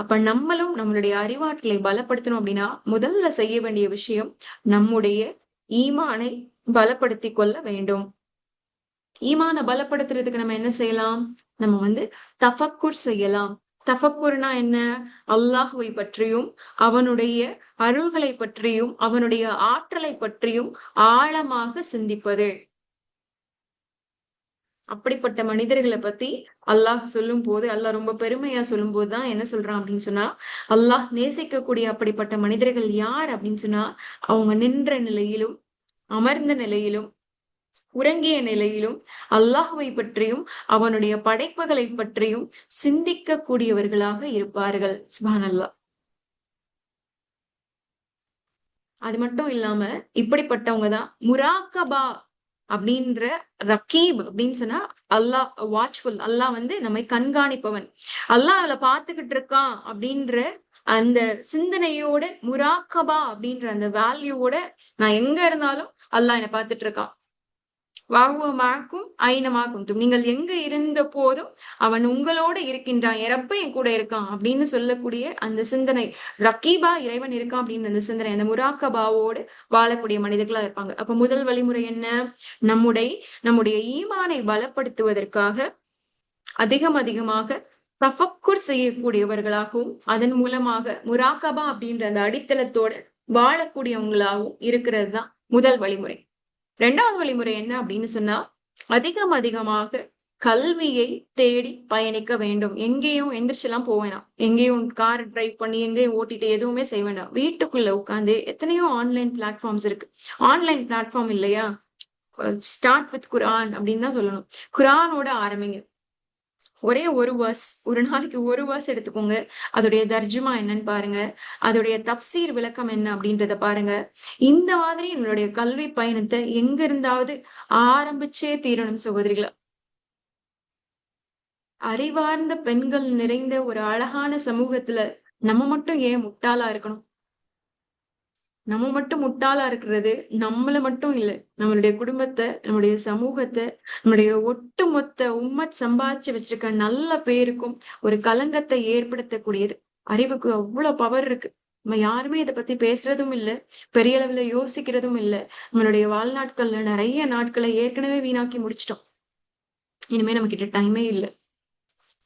அப்ப நம்மளும் நம்மளுடைய அறிவாற்றலை பலப்படுத்தணும் அப்படின்னா முதல்ல செய்ய வேண்டிய விஷயம் நம்முடைய ஈமானை பலப்படுத்திக் கொள்ள வேண்டும். ஈமான பலப்படுத்துறதுக்கு நம்ம என்ன செய்யலாம்? நம்ம வந்து தஃபக்குர் செய்யலாம். தஃபக்குர்னா என்ன? அல்லாஹ்வை பற்றியும், அவனுடைய அருள்களை பற்றியும், அவனுடைய ஆற்றலை பற்றியும் ஆழமாக சிந்திப்பது. அப்படிப்பட்ட மனிதர்களை பத்தி அல்லாஹ் சொல்லும் போது, அல்லாஹ் ரொம்ப பெருமையா சொல்லும் போதுதான் என்ன சொல்றான் அப்படின்னு சொன்னா, அல்லாஹ் நேசிக்கக்கூடிய அப்படிப்பட்ட மனிதர்கள் யார் அப்படின்னு சொன்னா, அவங்க நின்ற நிலையிலும், அமர்ந்த நிலையிலும், உறங்கிய நிலையிலும் அல்லாஹ்வை பற்றியும் அவனுடைய படைப்புகளை பற்றியும் சிந்திக்க கூடியவர்களாக இருப்பார்கள். சுப்ஹானல்லாஹ். அது மட்டும் இல்லாம இப்படிப்பட்டவங்க தான் முராக்கபா அப்படின்ற ரகீப் அப்படின்னு சொன்னா அல்லாஹ் வாட்ச்ஃபுல். அல்லாஹ் வந்து நம்மை கண்காணிப்பவன். அல்லாஹ் அவளை பார்த்துக்கிட்டு இருக்கான் அப்படின்ற அந்த சிந்தனையோட, முராக்கபா அப்படின்ற அந்த வேல்யூவோட நான் எங்க இருந்தாலும் அல்லாஹ் என்னை பார்த்துட்டு இருக்கான். வாகுவமாக்கும் ஐனமாக்கும் நீங்கள் எங்க இருந்த போதும் அவன் உங்களோட இருக்கின்றான். எறப்ப என் கூட இருக்கான் அப்படின்னு சொல்லக்கூடிய அந்த சிந்தனை, ரக்கீபா இறைவன் இருக்கான் அப்படின்னு அந்த சிந்தனை, அந்த முராக்கபாவோடு வாழக்கூடிய மனிதர்களா இருப்பாங்க. அப்ப முதல் வழிமுறை என்ன? நம்முடைய ஈமானை பலப்படுத்துவதற்காக அதிகமாக தஃபக்குர் செய்யக்கூடியவர்களாகவும், அதன் மூலமாக முராக்கபா அப்படின்ற அந்த அடித்தளத்தோட வாழக்கூடியவங்களாகவும் இருக்கிறது தான் முதல் வழிமுறை. இரண்டாவது வழிமுறை என்ன அப்படின்னு சொன்னா, அதிகமாக கல்வியை தேடி பயணிக்க வேண்டும். எங்கேயும் எந்திரிச்சு எல்லாம் போக வேணாம். எங்கேயும் கார் டிரைவ் பண்ணி எங்கேயும் ஓட்டிட்டு எதுவுமே செய்ய வேண்டாம். வீட்டுக்குள்ள உட்கார்ந்து எத்தனையோ ஆன்லைன் பிளாட்ஃபார்ம்ஸ் இருக்கு. ஆன்லைன் பிளாட்ஃபார்ம் இல்லையா? ஸ்டார்ட் வித் குர்ஆன் அப்படின்னு தான் சொல்லணும். குர்ஆனோட ஆரம்பிங்க. ஒரே ஒரு வேர்ஸ், ஒரு நாளைக்கு ஒரு வேர்ஸ் எடுத்துக்கோங்க. அதோடைய தர்ஜுமா என்னன்னு பாருங்க. அதோடைய தப்சீர் விளக்கம் என்ன அப்படின்றத பாருங்க. இந்த மாதிரி என்னுடைய கல்வி பயணத்தை எங்க இருந்தாவது ஆரம்பிச்சே தீரணும் சகோதரிகளா. அறிவார்ந்த பெண்கள் நிறைந்த ஒரு அழகான சமூகத்துல நம்ம மட்டும் ஏன் முட்டாளா இருக்கணும்? நம்ம மட்டும் முட்டாளா இருக்கிறது நம்மள மட்டும் இல்ல, நம்மளுடைய குடும்பத்தை, நம்முடைய சமூகத்தை, நம்முடைய ஒட்டுமொத்த உம்மத் சம்பாதிச்சு வச்சிருக்க நல்ல பேருக்கும் ஒரு களங்கத்தை ஏற்படுத்தக்கூடியது. அறிவுக்கு அவ்வளவு பவர் இருக்கு. நம்ம யாருமே இதை பத்தி பேசுறதும் இல்ல, பெரிய அளவுல யோசிக்கிறதும் இல்ல. நம்மளுடைய வாழ்நாட்கள்ல நிறைய நாட்களை ஏற்கனவே வீணாக்கி முடிச்சிட்டோம். இனிமே நம்ம கிட்ட டைமே இல்ல.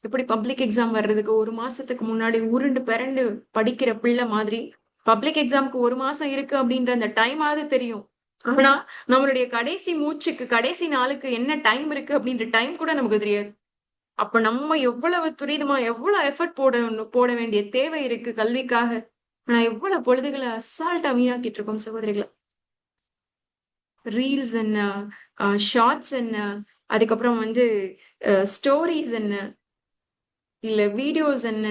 எப்படி பப்ளிக் எக்ஸாம் வர்றதுக்கு ஒரு மாசத்துக்கு முன்னாடி உருண்டு பிறண்டு படிக்கிற பிள்ளை மாதிரி பப்ளிக் எக்ஸாம்க்கு ஒரு மாசம் இருக்கு அப்படின்ற அந்த டைமாவது தெரியும். ஆனா நம்மளுடைய கடைசி மூச்சுக்கு, கடைசி நாளுக்கு என்ன டைம் இருக்கு அப்படின்ற டைம் கூட நமக்கு தெரியாது. அப்ப நம்ம எவ்வளவு துரிதமா, எவ்வளவு எஃபர்ட் போட வேண்டிய தேவை இருக்கு கல்விக்காக. ஆனா எவ்வளவு பொழுதுகளை அசால்ட்டா வீணாக்கிட்டு இருக்கோம் சகோதரிகளை. ரீல்ஸ் என்ன, ஷார்ட்ஸ் என்ன, அதுக்கப்புறம் வந்து ஸ்டோரிஸ் என்ன, இல்ல வீடியோஸ் என்ன,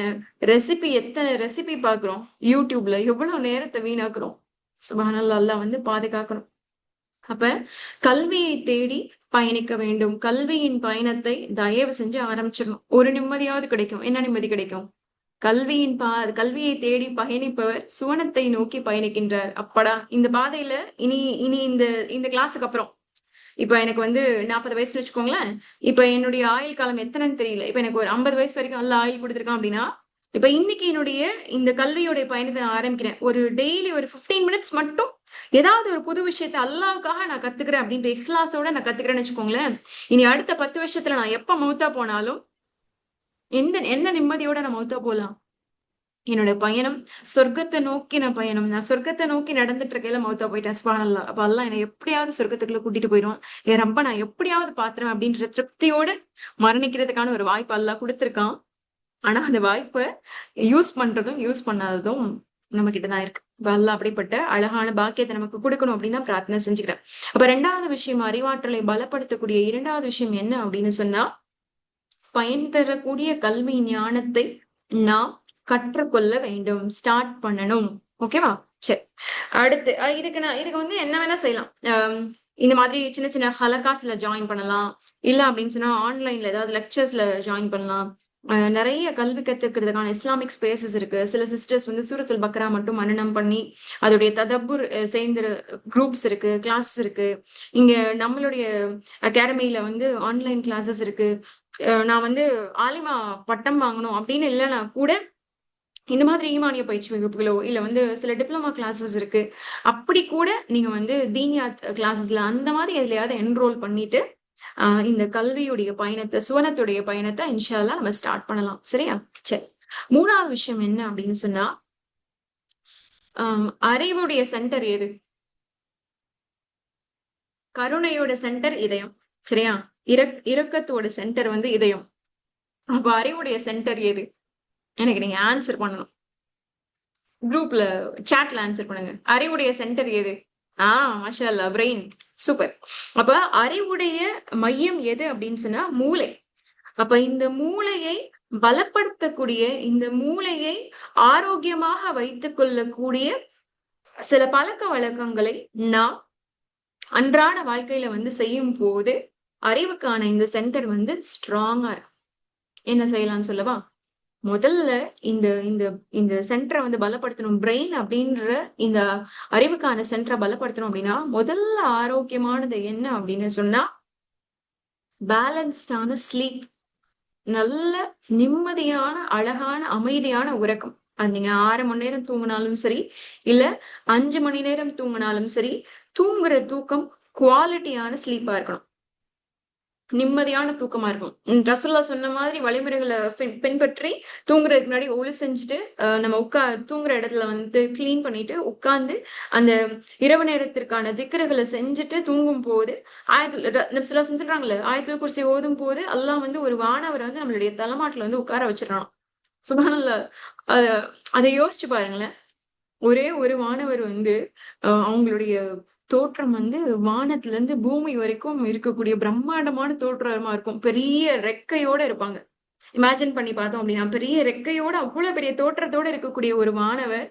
ரெசிபி எத்தனை ரெசிபி பாக்குறோம் யூடியூப்ல, எவ்வளவு நேரத்தை வீணாக்குறோம். சுப்ஹானல்லாஹ், அல்லாஹ் வந்து பாதுகாக்கணும். அப்ப கல்வியை தேடி பயணிக்க வேண்டும். கல்வியின் பயணத்தை தயவு செஞ்சு ஆரம்பிச்சிடணும். ஒரு நிம்மதியாவது கிடைக்கும். என்ன நிம்மதி கிடைக்கும்? கல்வியை தேடி பயணிப்பவர் சுவனத்தை நோக்கி பயணிக்கின்றார். அப்படா இந்த பாதையில இனி இனி இந்த இந்த கிளாஸுக்கு அப்புறம் இப்ப எனக்கு வந்து 40 வயசுன்னு வச்சுக்கோங்களேன். இப்ப என்னுடைய ஆயுள் காலம் எத்தனைன்னு தெரியல. இப்ப எனக்கு ஒரு 50 வயசு வரைக்கும் நல்ல ஆயுள் கொடுத்துருக்கான் அப்படின்னா, இப்ப இன்னைக்கு என்னுடைய இந்த கல்வியோடைய பயணத்தை நான் ஆரம்பிக்கிறேன். ஒரு டெய்லி ஒரு 15 மினிட்ஸ் மட்டும் ஏதாவது ஒரு புது விஷயத்த அல்லாவுக்காக நான் கத்துக்கிறேன் அப்படின்ற இஹ்லாஸோட நான் கத்துக்கிறேன்னு வச்சுக்கோங்களேன். இனி அடுத்த 10 வருஷத்துல நான் எப்ப மௌத்தா போனாலும் என்ன நிம்மதியோட நான் மௌத்தா போலாம். என்னோட பயணம் சொர்க்கத்தை நோக்கின பயணம். நான் சொர்க்கத்தை நோக்கி நடந்துட்டு இருக்கையில மௌத்தா போயிட்டேன். சுப்ஹானல்லாஹ். அப்ப அல்லாஹ் என்னை எப்படியாவது சொர்க்கத்துக்குள்ள கூட்டிட்டு போயிடுவான். என் ரப்ப நான் எப்படியாவது பாத்துறேன் அப்படின்ற திருப்தியோட மரணிக்கிறதுக்கான ஒரு வாய்ப்பு அல்லாஹ் கொடுத்திருக்கான். ஆனா அந்த வாய்ப்பை யூஸ் பண்றதும் யூஸ் பண்ணாததும் நம்ம கிட்டதான் இருக்கு. இப்ப அல்லாஹ் அப்படிப்பட்ட அழகான பாக்கியத்தை நமக்கு கொடுக்கணும் அப்படின்னு நான் பிரார்த்தனை செஞ்சுக்கிறேன். அப்ப ரெண்டாவது விஷயம், அறிவாற்றலை பலப்படுத்தக்கூடிய இரண்டாவது விஷயம் என்ன அப்படின்னு சொன்னா, பயன் தரக்கூடிய கல்வி ஞானத்தை நாம் கற்றுக்கொள்ள வேண்டும். ஸ்டார்ட் பண்ணணும். ஓகேவா? சரி. அடுத்து இதுக்கு வந்து என்ன வேணா செய்யலாம். இந்த மாதிரி சின்ன சின்ன ஹலகாஸ்ல ஜாயின் பண்ணலாம். இல்ல அப்படின்னு சொன்னா ஆன்லைன்ல ஏதாவது லெக்சர்ஸ்ல ஜாயின் பண்ணலாம். நிறைய கல்வி கத்துக்கிறதுக்கான இஸ்லாமிக் ஸ்பேசஸ் இருக்கு. சில சிஸ்டர்ஸ் வந்து சூரத்துல் பக்ரா மட்டும் மனனம் பண்ணி அதோடைய ததப்புர் சேர்ந்த குரூப்ஸ் இருக்கு, கிளாஸஸ் இருக்கு. இங்க நம்மளுடைய அகாடமியில வந்து ஆன்லைன் கிளாஸஸ் இருக்கு. நான் வந்து ஆலிமா பட்டம் வாங்கணும் அப்படின்னு இல்லைன்னா கூட இந்த மாதிரி ஈமானிய பயிற்சி வகுப்புகளோ இல்ல வந்து சில டிப்ளமா கிளாஸஸ் இருக்கு. அப்படி கூட நீங்க வந்து தீனியாத் கிளாஸஸ்ல அந்த மாதிரி எதுலயாவது என்ரோல் பண்ணிட்டு இந்த கல்வியுடைய பயணத்தை, சுவனத்துடைய பயணத்தை இன்ஷா அல்லாஹ் நம்ம ஸ்டார்ட் பண்ணலாம். சரியா? சரி. 3வது விஷயம் என்ன அப்படின்னு சொன்னா, அறிவுடைய சென்டர் எது? கருணையோட சென்டர் இதயம். சரியா? இரக்கத்தோட சென்டர் வந்து இதயம். அப்ப அறிவுடைய சென்டர் எது? எனக்கு நீங்க ஆன்சர் பண்ணணும். குரூப்ல சாட்ல ஆன்சர் பண்ணுங்க. அறிவுடைய சென்டர் எது? மாஷா அல்லாஹ், பிரெயின். சூப்பர். அப்ப அறிவுடைய மையம் எது அப்படின்னு சொன்னா மூளை. அப்ப இந்த மூளையை பலப்படுத்தக்கூடிய, இந்த மூளையை ஆரோக்கியமாக வைத்துக் கொள்ளக்கூடிய சில பழக்க வழக்கங்களை நாம் அன்றாட வாழ்க்கையில வந்து செய்யும் போது அறிவுக்கான இந்த சென்டர் வந்து ஸ்ட்ராங்கா இருக்கும். என்ன செய்யலாம்னு சொல்லவா? முதல்ல இந்த இந்த இந்த சென்டரை வந்து பலப்படுத்தணும். பிரெயின் அப்படின்ற இந்த அறிவுக்கான சென்டரை பலப்படுத்தணும் அப்படின்னா முதல்ல ஆரோக்கியமானது என்ன அப்படின்னு சொன்னா பேலன்ஸ்டான ஸ்லீப். நல்ல நிம்மதியான, அழகான, அமைதியான உறக்கம். அது நீங்க 6 மணி நேரம் தூங்கினாலும் சரி, இல்ல 5 மணி நேரம் தூங்கினாலும் சரி, தூங்குற தூக்கம் குவாலிட்டியான ஸ்லீப்பா இருக்கணும். நிம்மதியான தூக்கமா இருக்கும். ரசூல்லா சொன்ன மாதிரி வழிமுறைகளை பின்பற்றி தூங்குறதுக்கு முன்னாடி ஒளி செஞ்சுட்டு நம்ம தூங்குற இடத்துல வந்து கிளீன் பண்ணிட்டு உட்கார்ந்து அந்த இரவு நேரத்திற்கான திக்ருகளை செஞ்சுட்டு தூங்கும் போது நபிசுல்லா செஞ்சுறாங்கல்ல, ஆயத்துல் குர்சி ஓதும் போது அல்லாஹ் வந்து ஒரு வானவரை வந்து நம்மளுடைய தலைமாட்டுல வந்து உட்கார வச்சிடறான். சுப்ஹானல்லாஹ். அத அதை யோசிச்சு பாருங்களேன். ஒரே ஒரு வானவர் வந்து அவங்களுடைய தோற்றம் வந்து வானத்துல இருந்து பூமி வரைக்கும் இருக்கக்கூடிய பிரம்மாண்டமான தோற்றமா இருக்கும். பெரிய ரெக்கையோட இருப்பாங்க. இமேஜின் பண்ணி பார்த்தோம் அப்படின்னா, பெரிய ரெக்கையோட அவ்வளவு பெரிய தோற்றத்தோட இருக்கக்கூடிய ஒரு வானவர்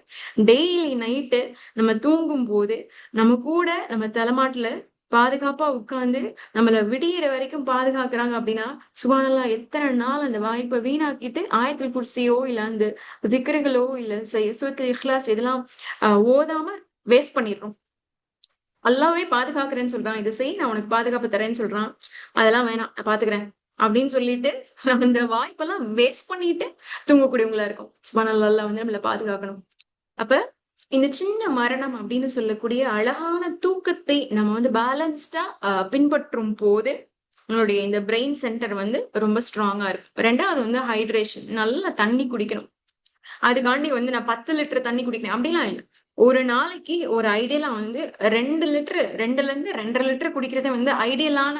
டெய்லி நைட்டு நம்ம தூங்கும் போது நம்ம கூட நம்ம தலைமாட்டுல பாதுகாப்பா உட்கார்ந்து நம்மள விடியிற வரைக்கும் பாதுகாக்கிறாங்க அப்படின்னா, சுப்ஹானல்லாஹ், எத்தனை நாள் அந்த வாய்ப்பை வீணாக்கிட்டு ஆயத்துல் குர்சியோ இல்ல அந்த திக்ருகளோ இல்ல சூரத்துல் இக்லாஸ் இதெல்லாம் ஓதாம வேஸ்ட் பண்ணிடுறோம். அல்லாவே பாதுகாக்கிறேன்னு சொல்றான். இதை செய், நான் உனக்கு பாதுகாப்பு தரேன்னு சொல்றான். அதெல்லாம் வேணாம், நான் பாத்துக்கிறேன் அப்படின்னு சொல்லிட்டு நம்ம இந்த வாய்ப்பெல்லாம் வேஸ்ட் பண்ணிட்டு தூங்கக்கூடியவங்களா இருக்கும். சுப்ஹானல்லாஹ், அல்லாஹ் வந்து நம்மள பாதுகாக்கணும். அப்ப இந்த சின்ன மரணம் அப்படின்னு சொல்லக்கூடிய அழகான தூக்கத்தை நம்ம வந்து பேலன்ஸ்டா பின்பற்றும் போது நம்மளுடைய இந்த பிரெயின் சென்டர் வந்து ரொம்ப ஸ்ட்ராங்கா இருக்கும். 2வது வந்து ஹைட்ரேஷன். நல்ல தண்ணி குடிக்கணும். அதுக்காண்டி வந்து நான் 10 லிட்டர் தண்ணி குடிக்கிறேன் அப்படிலாம் இல்ல. ஒரு நாளைக்கு ஒரு ஐடியலா வந்து 2 லிட்டர், 2ல இருந்து 2.5 லிட்டர் குடிக்கிறதே வந்து ஐடியலான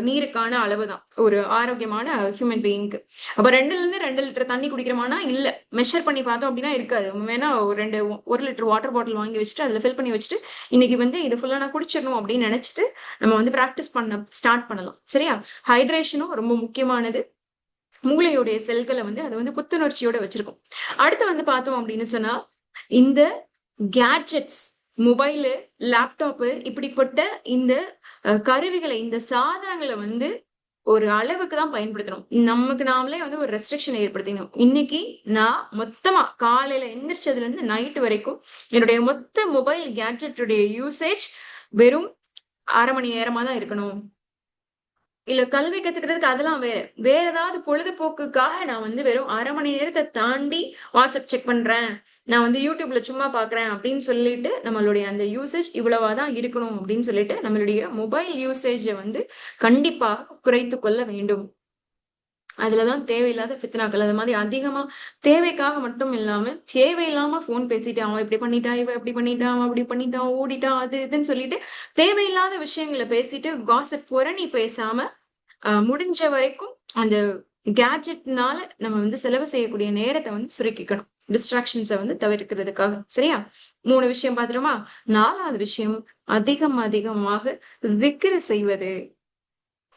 நீருக்கான அளவுதான் ஒரு ஆரோக்கியமான ஹியூமன் பீயிங்க்கு. அப்ப 2ல இருந்து 2 லிட்டர் தண்ணி குடிக்கிறோமானா இல்ல. மெஷர் பண்ணி பார்த்தோம் அப்படின்னா இருக்காது. வேணா ஒரு 1 லிட்டர் வாட்டர் பாட்டில் வாங்கி வச்சுட்டு அதுல ஃபில் பண்ணி வச்சுட்டு இன்னைக்கு வந்து இது ஃபுல்லா நான் குடிச்சிடணும் அப்படின்னு நினைச்சிட்டு நம்ம வந்து பிராக்டிஸ் பண்ண ஸ்டார்ட் பண்ணலாம். சரியா? ஹைட்ரேஷனும் ரொம்ப முக்கியமானது. மூளையுடைய செல்களை வந்து அது வந்து புத்துணர்ச்சியோட வச்சிருக்கும். அடுத்து வந்து பார்த்தோம் அப்படின்னு சொன்னா இந்த கேட்ஜெட்ஸ், மொபைலு, லேப்டாப்பு இப்படிப்பட்ட இந்த கருவிகளை, இந்த சாதனங்களை வந்து ஒரு அளவுக்கு தான் பயன்படுத்தணும். நமக்கு நாமளே வந்து ஒரு ரெஸ்ட்ரிக்ஷன் ஏற்படுத்திக்கணும். இன்னைக்கு நான் மொத்தமா காலையில எந்திரிச்சதுல இருந்து நைட் வரைக்கும் என்னுடைய மொத்த மொபைல் கேட்ஜெட்டுடைய யூசேஜ் வெறும் 1/2 மணி நேரமா தான் இருக்கணும். இல்ல கல்வி கத்துக்கிறதுக்கு அதெல்லாம் வேற. வேற ஏதாவது பொழுதுபோக்குக்காக நான் வந்து வெறும் 1/2 மணி நேரத்தை தாண்டி வாட்ஸ்அப் செக் பண்றேன், நான் வந்து யூடியூப்ல சும்மா பாக்குறேன் அப்படின்னு சொல்லிட்டு நம்மளுடைய அந்த யூசேஜ் இவ்வளவாதான் இருக்கணும் அப்படின்னு சொல்லிட்டு நம்மளுடைய மொபைல் யூசேஜ வந்து கண்டிப்பாக குறைத்து கொள்ள வேண்டும். அதுலதான் தேவையில்லாத ஃபித்னாக்கள் அது மாதிரி அதிகமா தேவைக்காக மட்டும் இல்லாம தேவையில்லாம போன் பேசிட்டு அவன் இப்படி பண்ணிட்டான், இவன் இப்படி பண்ணிட்டான், அவன் அப்படி பண்ணிட்டான், ஓடிட்டான், அது இதுன்னு சொல்லிட்டு தேவையில்லாத விஷயங்களை பேசிட்டு காசிப் புரணி பேசாம முடிஞ்ச வரைக்கும் அந்த கேட்ஜெட்னால நம்ம வந்து செலவு செய்யக்கூடிய நேரத்தை வந்து சுருக்கிக்கணும். டிஸ்ட்ராக்ஷன்ஸை வந்து தவிர்க்கிறதுக்காக. சரியா? 3 விஷயம் பாத்துருமா? 4வது விஷயம் அதிகமாக திக்ரு செய்வது.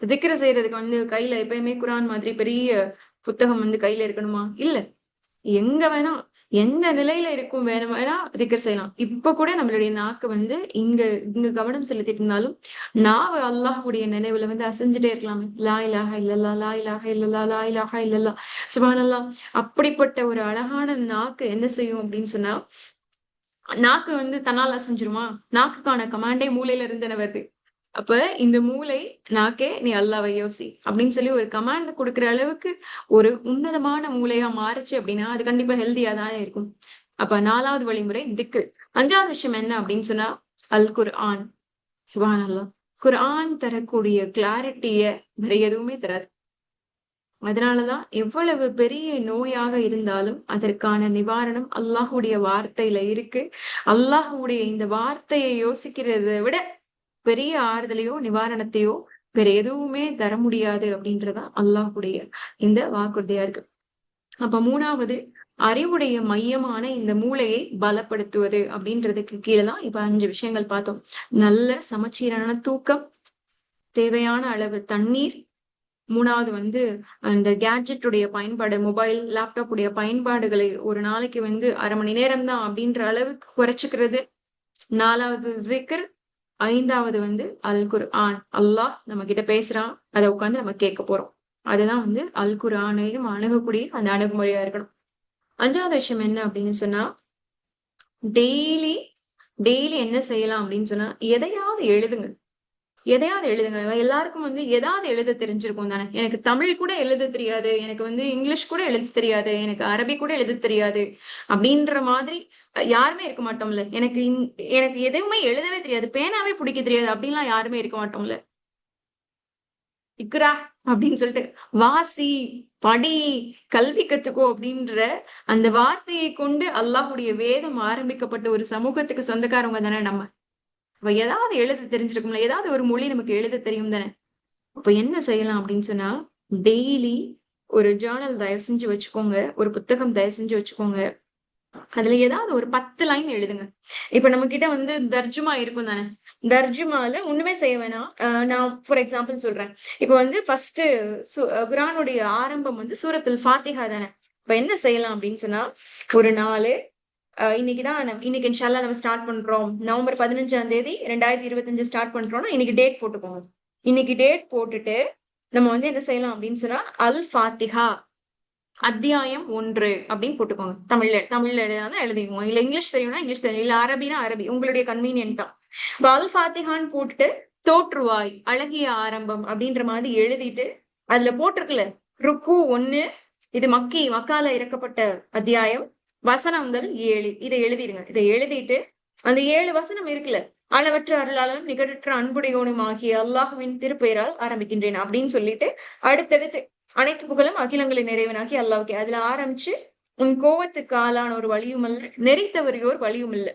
திக்ரு செய்யறதுக்கு வந்து கையில எப்பயுமே குரான் மாதிரி பெரிய புத்தகம் வந்து கையில இருக்கணுமா? இல்ல. எங்க வேணா எந்த நிலையில இருக்கும் வேணா திக்ர் செய்யலாம். இப்ப கூட நம்மளுடைய நாக்கு வந்து இங்க இங்க கவனம் செலுத்திட்டு இருந்தாலும் நாவு அல்லாஹ்வுடைய நினைவுல வந்து அசைஞ்சுட்டே இருக்கலாமே. லா இலாஹ இல்லல்லா, லா இலாஹ இல்லல்லா, லா இலாஹ இல்லல்லா, சுப்ஹானல்லாஹ். அப்படிப்பட்ட ஒரு அழகான நாக்கு என்ன செய்யும் அப்படின்னு சொன்னா, நாக்கு வந்து தன்னால அசைஞ்சிருமா? நாக்குக்கான கமாண்டே மூளையில இருந்து தானே வருது. அப்ப இந்த மூளை நாக்கே நீ அல்லாஹ்வை யோசி அப்படின்னு சொல்லி ஒரு கமாண்ட் கொடுக்கிற அளவுக்கு ஒரு உன்னதமான மூளையா மாறுச்சு அப்படின்னா அது கண்டிப்பா ஹெல்தியா தானே இருக்கும். அப்ப 4வது வழிமுறை திக்ர். 5வது விஷயம் என்ன அப்படின்னு சொன்னா அல் குர்ஆன். சுப்ஹானல்லாஹ். குர்ஆன் தரக்கூடிய கிளாரிட்டிய வேற எதுவுமே தராது. அதனாலதான் எவ்வளவு பெரிய நோயாக இருந்தாலும் அதற்கான நிவாரணம் அல்லாஹுடைய வார்த்தையில இருக்கு. அல்லாஹுடைய இந்த வார்த்தையை யோசிக்கிறத விட பெரிய ஆறுதலையோ நிவாரணத்தையோ வேற எதுவுமே தர முடியாது அப்படின்றதான் அல்லாஹுடைய இந்த வாக்குறுதியா இருக்கு. அப்ப மூணாவது, அறிவுடைய மையமான இந்த மூளையை பலப்படுத்துவது அப்படின்றதுக்கு கீழேதான் இப்ப 5 விஷயங்கள் பார்த்தோம். நல்ல சமச்சீரான தூக்கம், தேவையான அளவு தண்ணீர், மூணாவது வந்து அந்த கேட்ஜெட்டுடைய பயன்பாடு, மொபைல் லேப்டாப் உடைய பயன்பாடுகளை ஒரு நாளைக்கு வந்து 1/2 மணி நேரம் தான் அப்படின்ற அளவுக்கு குறைச்சுக்கிறது, நாலாவது ஜிக்ர், ஐந்தாவது வந்து அல் குர்ஆன். அல்லாஹ் நம்ம கிட்ட பேசுறான், அதை உட்காந்து நம்ம கேட்க போறோம். அதுதான் வந்து அல் குர்ஆனையும் அணுகக்கூடிய அந்த அணுகுமுறையா இருக்கணும். அஞ்சாவது விஷயம் என்ன அப்படின்னு சொன்னா, டெய்லி டெய்லி என்ன செய்யலாம் அப்படின்னு சொன்னா, எதையாவது எழுதுங்க. எதையாவது எழுதுங்க. எல்லாருக்கும் வந்து ஏதாவது எழுத தெரிஞ்சிருக்கும் தானே. எனக்கு தமிழ் கூட எழுத தெரியாது, எனக்கு வந்து இங்கிலீஷ் கூட எழுத தெரியாது, எனக்கு அரபி கூட எழுத தெரியாது அப்படின்ற மாதிரி யாருமே இருக்க மாட்டோம்ல. எனக்கு எதுவுமே எழுதவே தெரியாது, பேனாவே பிடிக்க தெரியாது அப்படின்லாம் யாருமே இருக்க மாட்டோம்ல. இக்ரா அப்படின்னு சொல்லிட்டு வாசி, படி, கல்வி கத்துக்கோ அப்படின்ற அந்த வார்த்தையை கொண்டு அல்லாஹுடைய வேதம் ஆரம்பிக்கப்பட்ட ஒரு சமூகத்துக்கு சொந்தக்காரவங்க தானே நம்ம. அப்ப ஏதாவது எழுத தெரிஞ்சிருக்கும்ல, ஏதாவது ஒரு மொழி நமக்கு எழுத தெரியும் தானே. அப்ப என்ன செய்யலாம் அப்படின்னு சொன்னா, டெய்லி ஒரு ஜேர்னல் தயவு செஞ்சு வச்சுக்கோங்க, ஒரு புத்தகம் தயவு செஞ்சு வச்சுக்கோங்க. அதுல ஏதாவது ஒரு 10 லைன் எழுதுங்க. இப்ப நம்ம கிட்ட வந்து தர்ஜுமா இருக்கும் தானே. தர்ஜுமால ஒண்ணுமே செய்ய வேணாம். நான் ஃபார் எக்ஸாம்பிள் சொல்றேன். இப்ப வந்து ஃபர்ஸ்ட் குர்ஆனுடைய ஆரம்பம் வந்து சூரத்துல் ஃபாத்திஹா தானே. இப்ப என்ன செய்யலாம் அப்படின்னு சொன்னா, ஒரு நாலு இன்னைக்கு இன்ஷா அல்லாஹ் நம்ம ஸ்டார்ட் பண்றோம். நவம்பர் 15ஆம் தேதி 2025 ஸ்டார்ட் பண்றோம்னா இன்னைக்கு டேட் போட்டுக்கோங்க. இன்னைக்கு டேட் போட்டுட்டு நம்ம வந்து என்ன செய்யலாம் அப்படின்னு சொன்னா, அல் ஃபாத்திஹா அத்தியாயம் 1 அப்படின்னு போட்டுக்கோங்க. தமிழ்ல எழுதினா எழுதிக்கோங்க. இல்ல இங்கிலீஷ் தெரியும்னா இங்கிலீஷ் தெரியும், இல்ல அரபினா அரபி, உங்களுடைய கன்வீனியன்ட் தான். அல் ஃபாத்திஹான்னு போட்டுட்டு தோற்றுவாய் அழகிய ஆரம்பம் அப்படின்ற மாதிரி எழுதிட்டு, அதுல போட்டிருக்குல்ல ருக்கு 1, இது மக்கால இறக்கப்பட்ட அத்தியாயம், வசனங்கள் 7, இதை எழுதிடுங்க. இதை எழுதிட்டு அந்த 7 வசனம் இருக்குல்ல, அளவற்ற அருளாளனும் நிகரற்ற அன்புடையோனும் ஆகிய அல்லாஹுவின் திருப்பெயரால் ஆரம்பிக்கின்றேன் அப்படின்னு சொல்லிட்டு அடுத்தடுத்து அனைத்து புகழும் அகிலங்களின் நிறைவனாகி அல்லாவுக்கே, அதுல ஆரம்பிச்சு உன் கோவத்துக்கு ஆளான ஒரு வழியும் அல்ல, நெறித்தவரையோர் வழியும் இல்ல,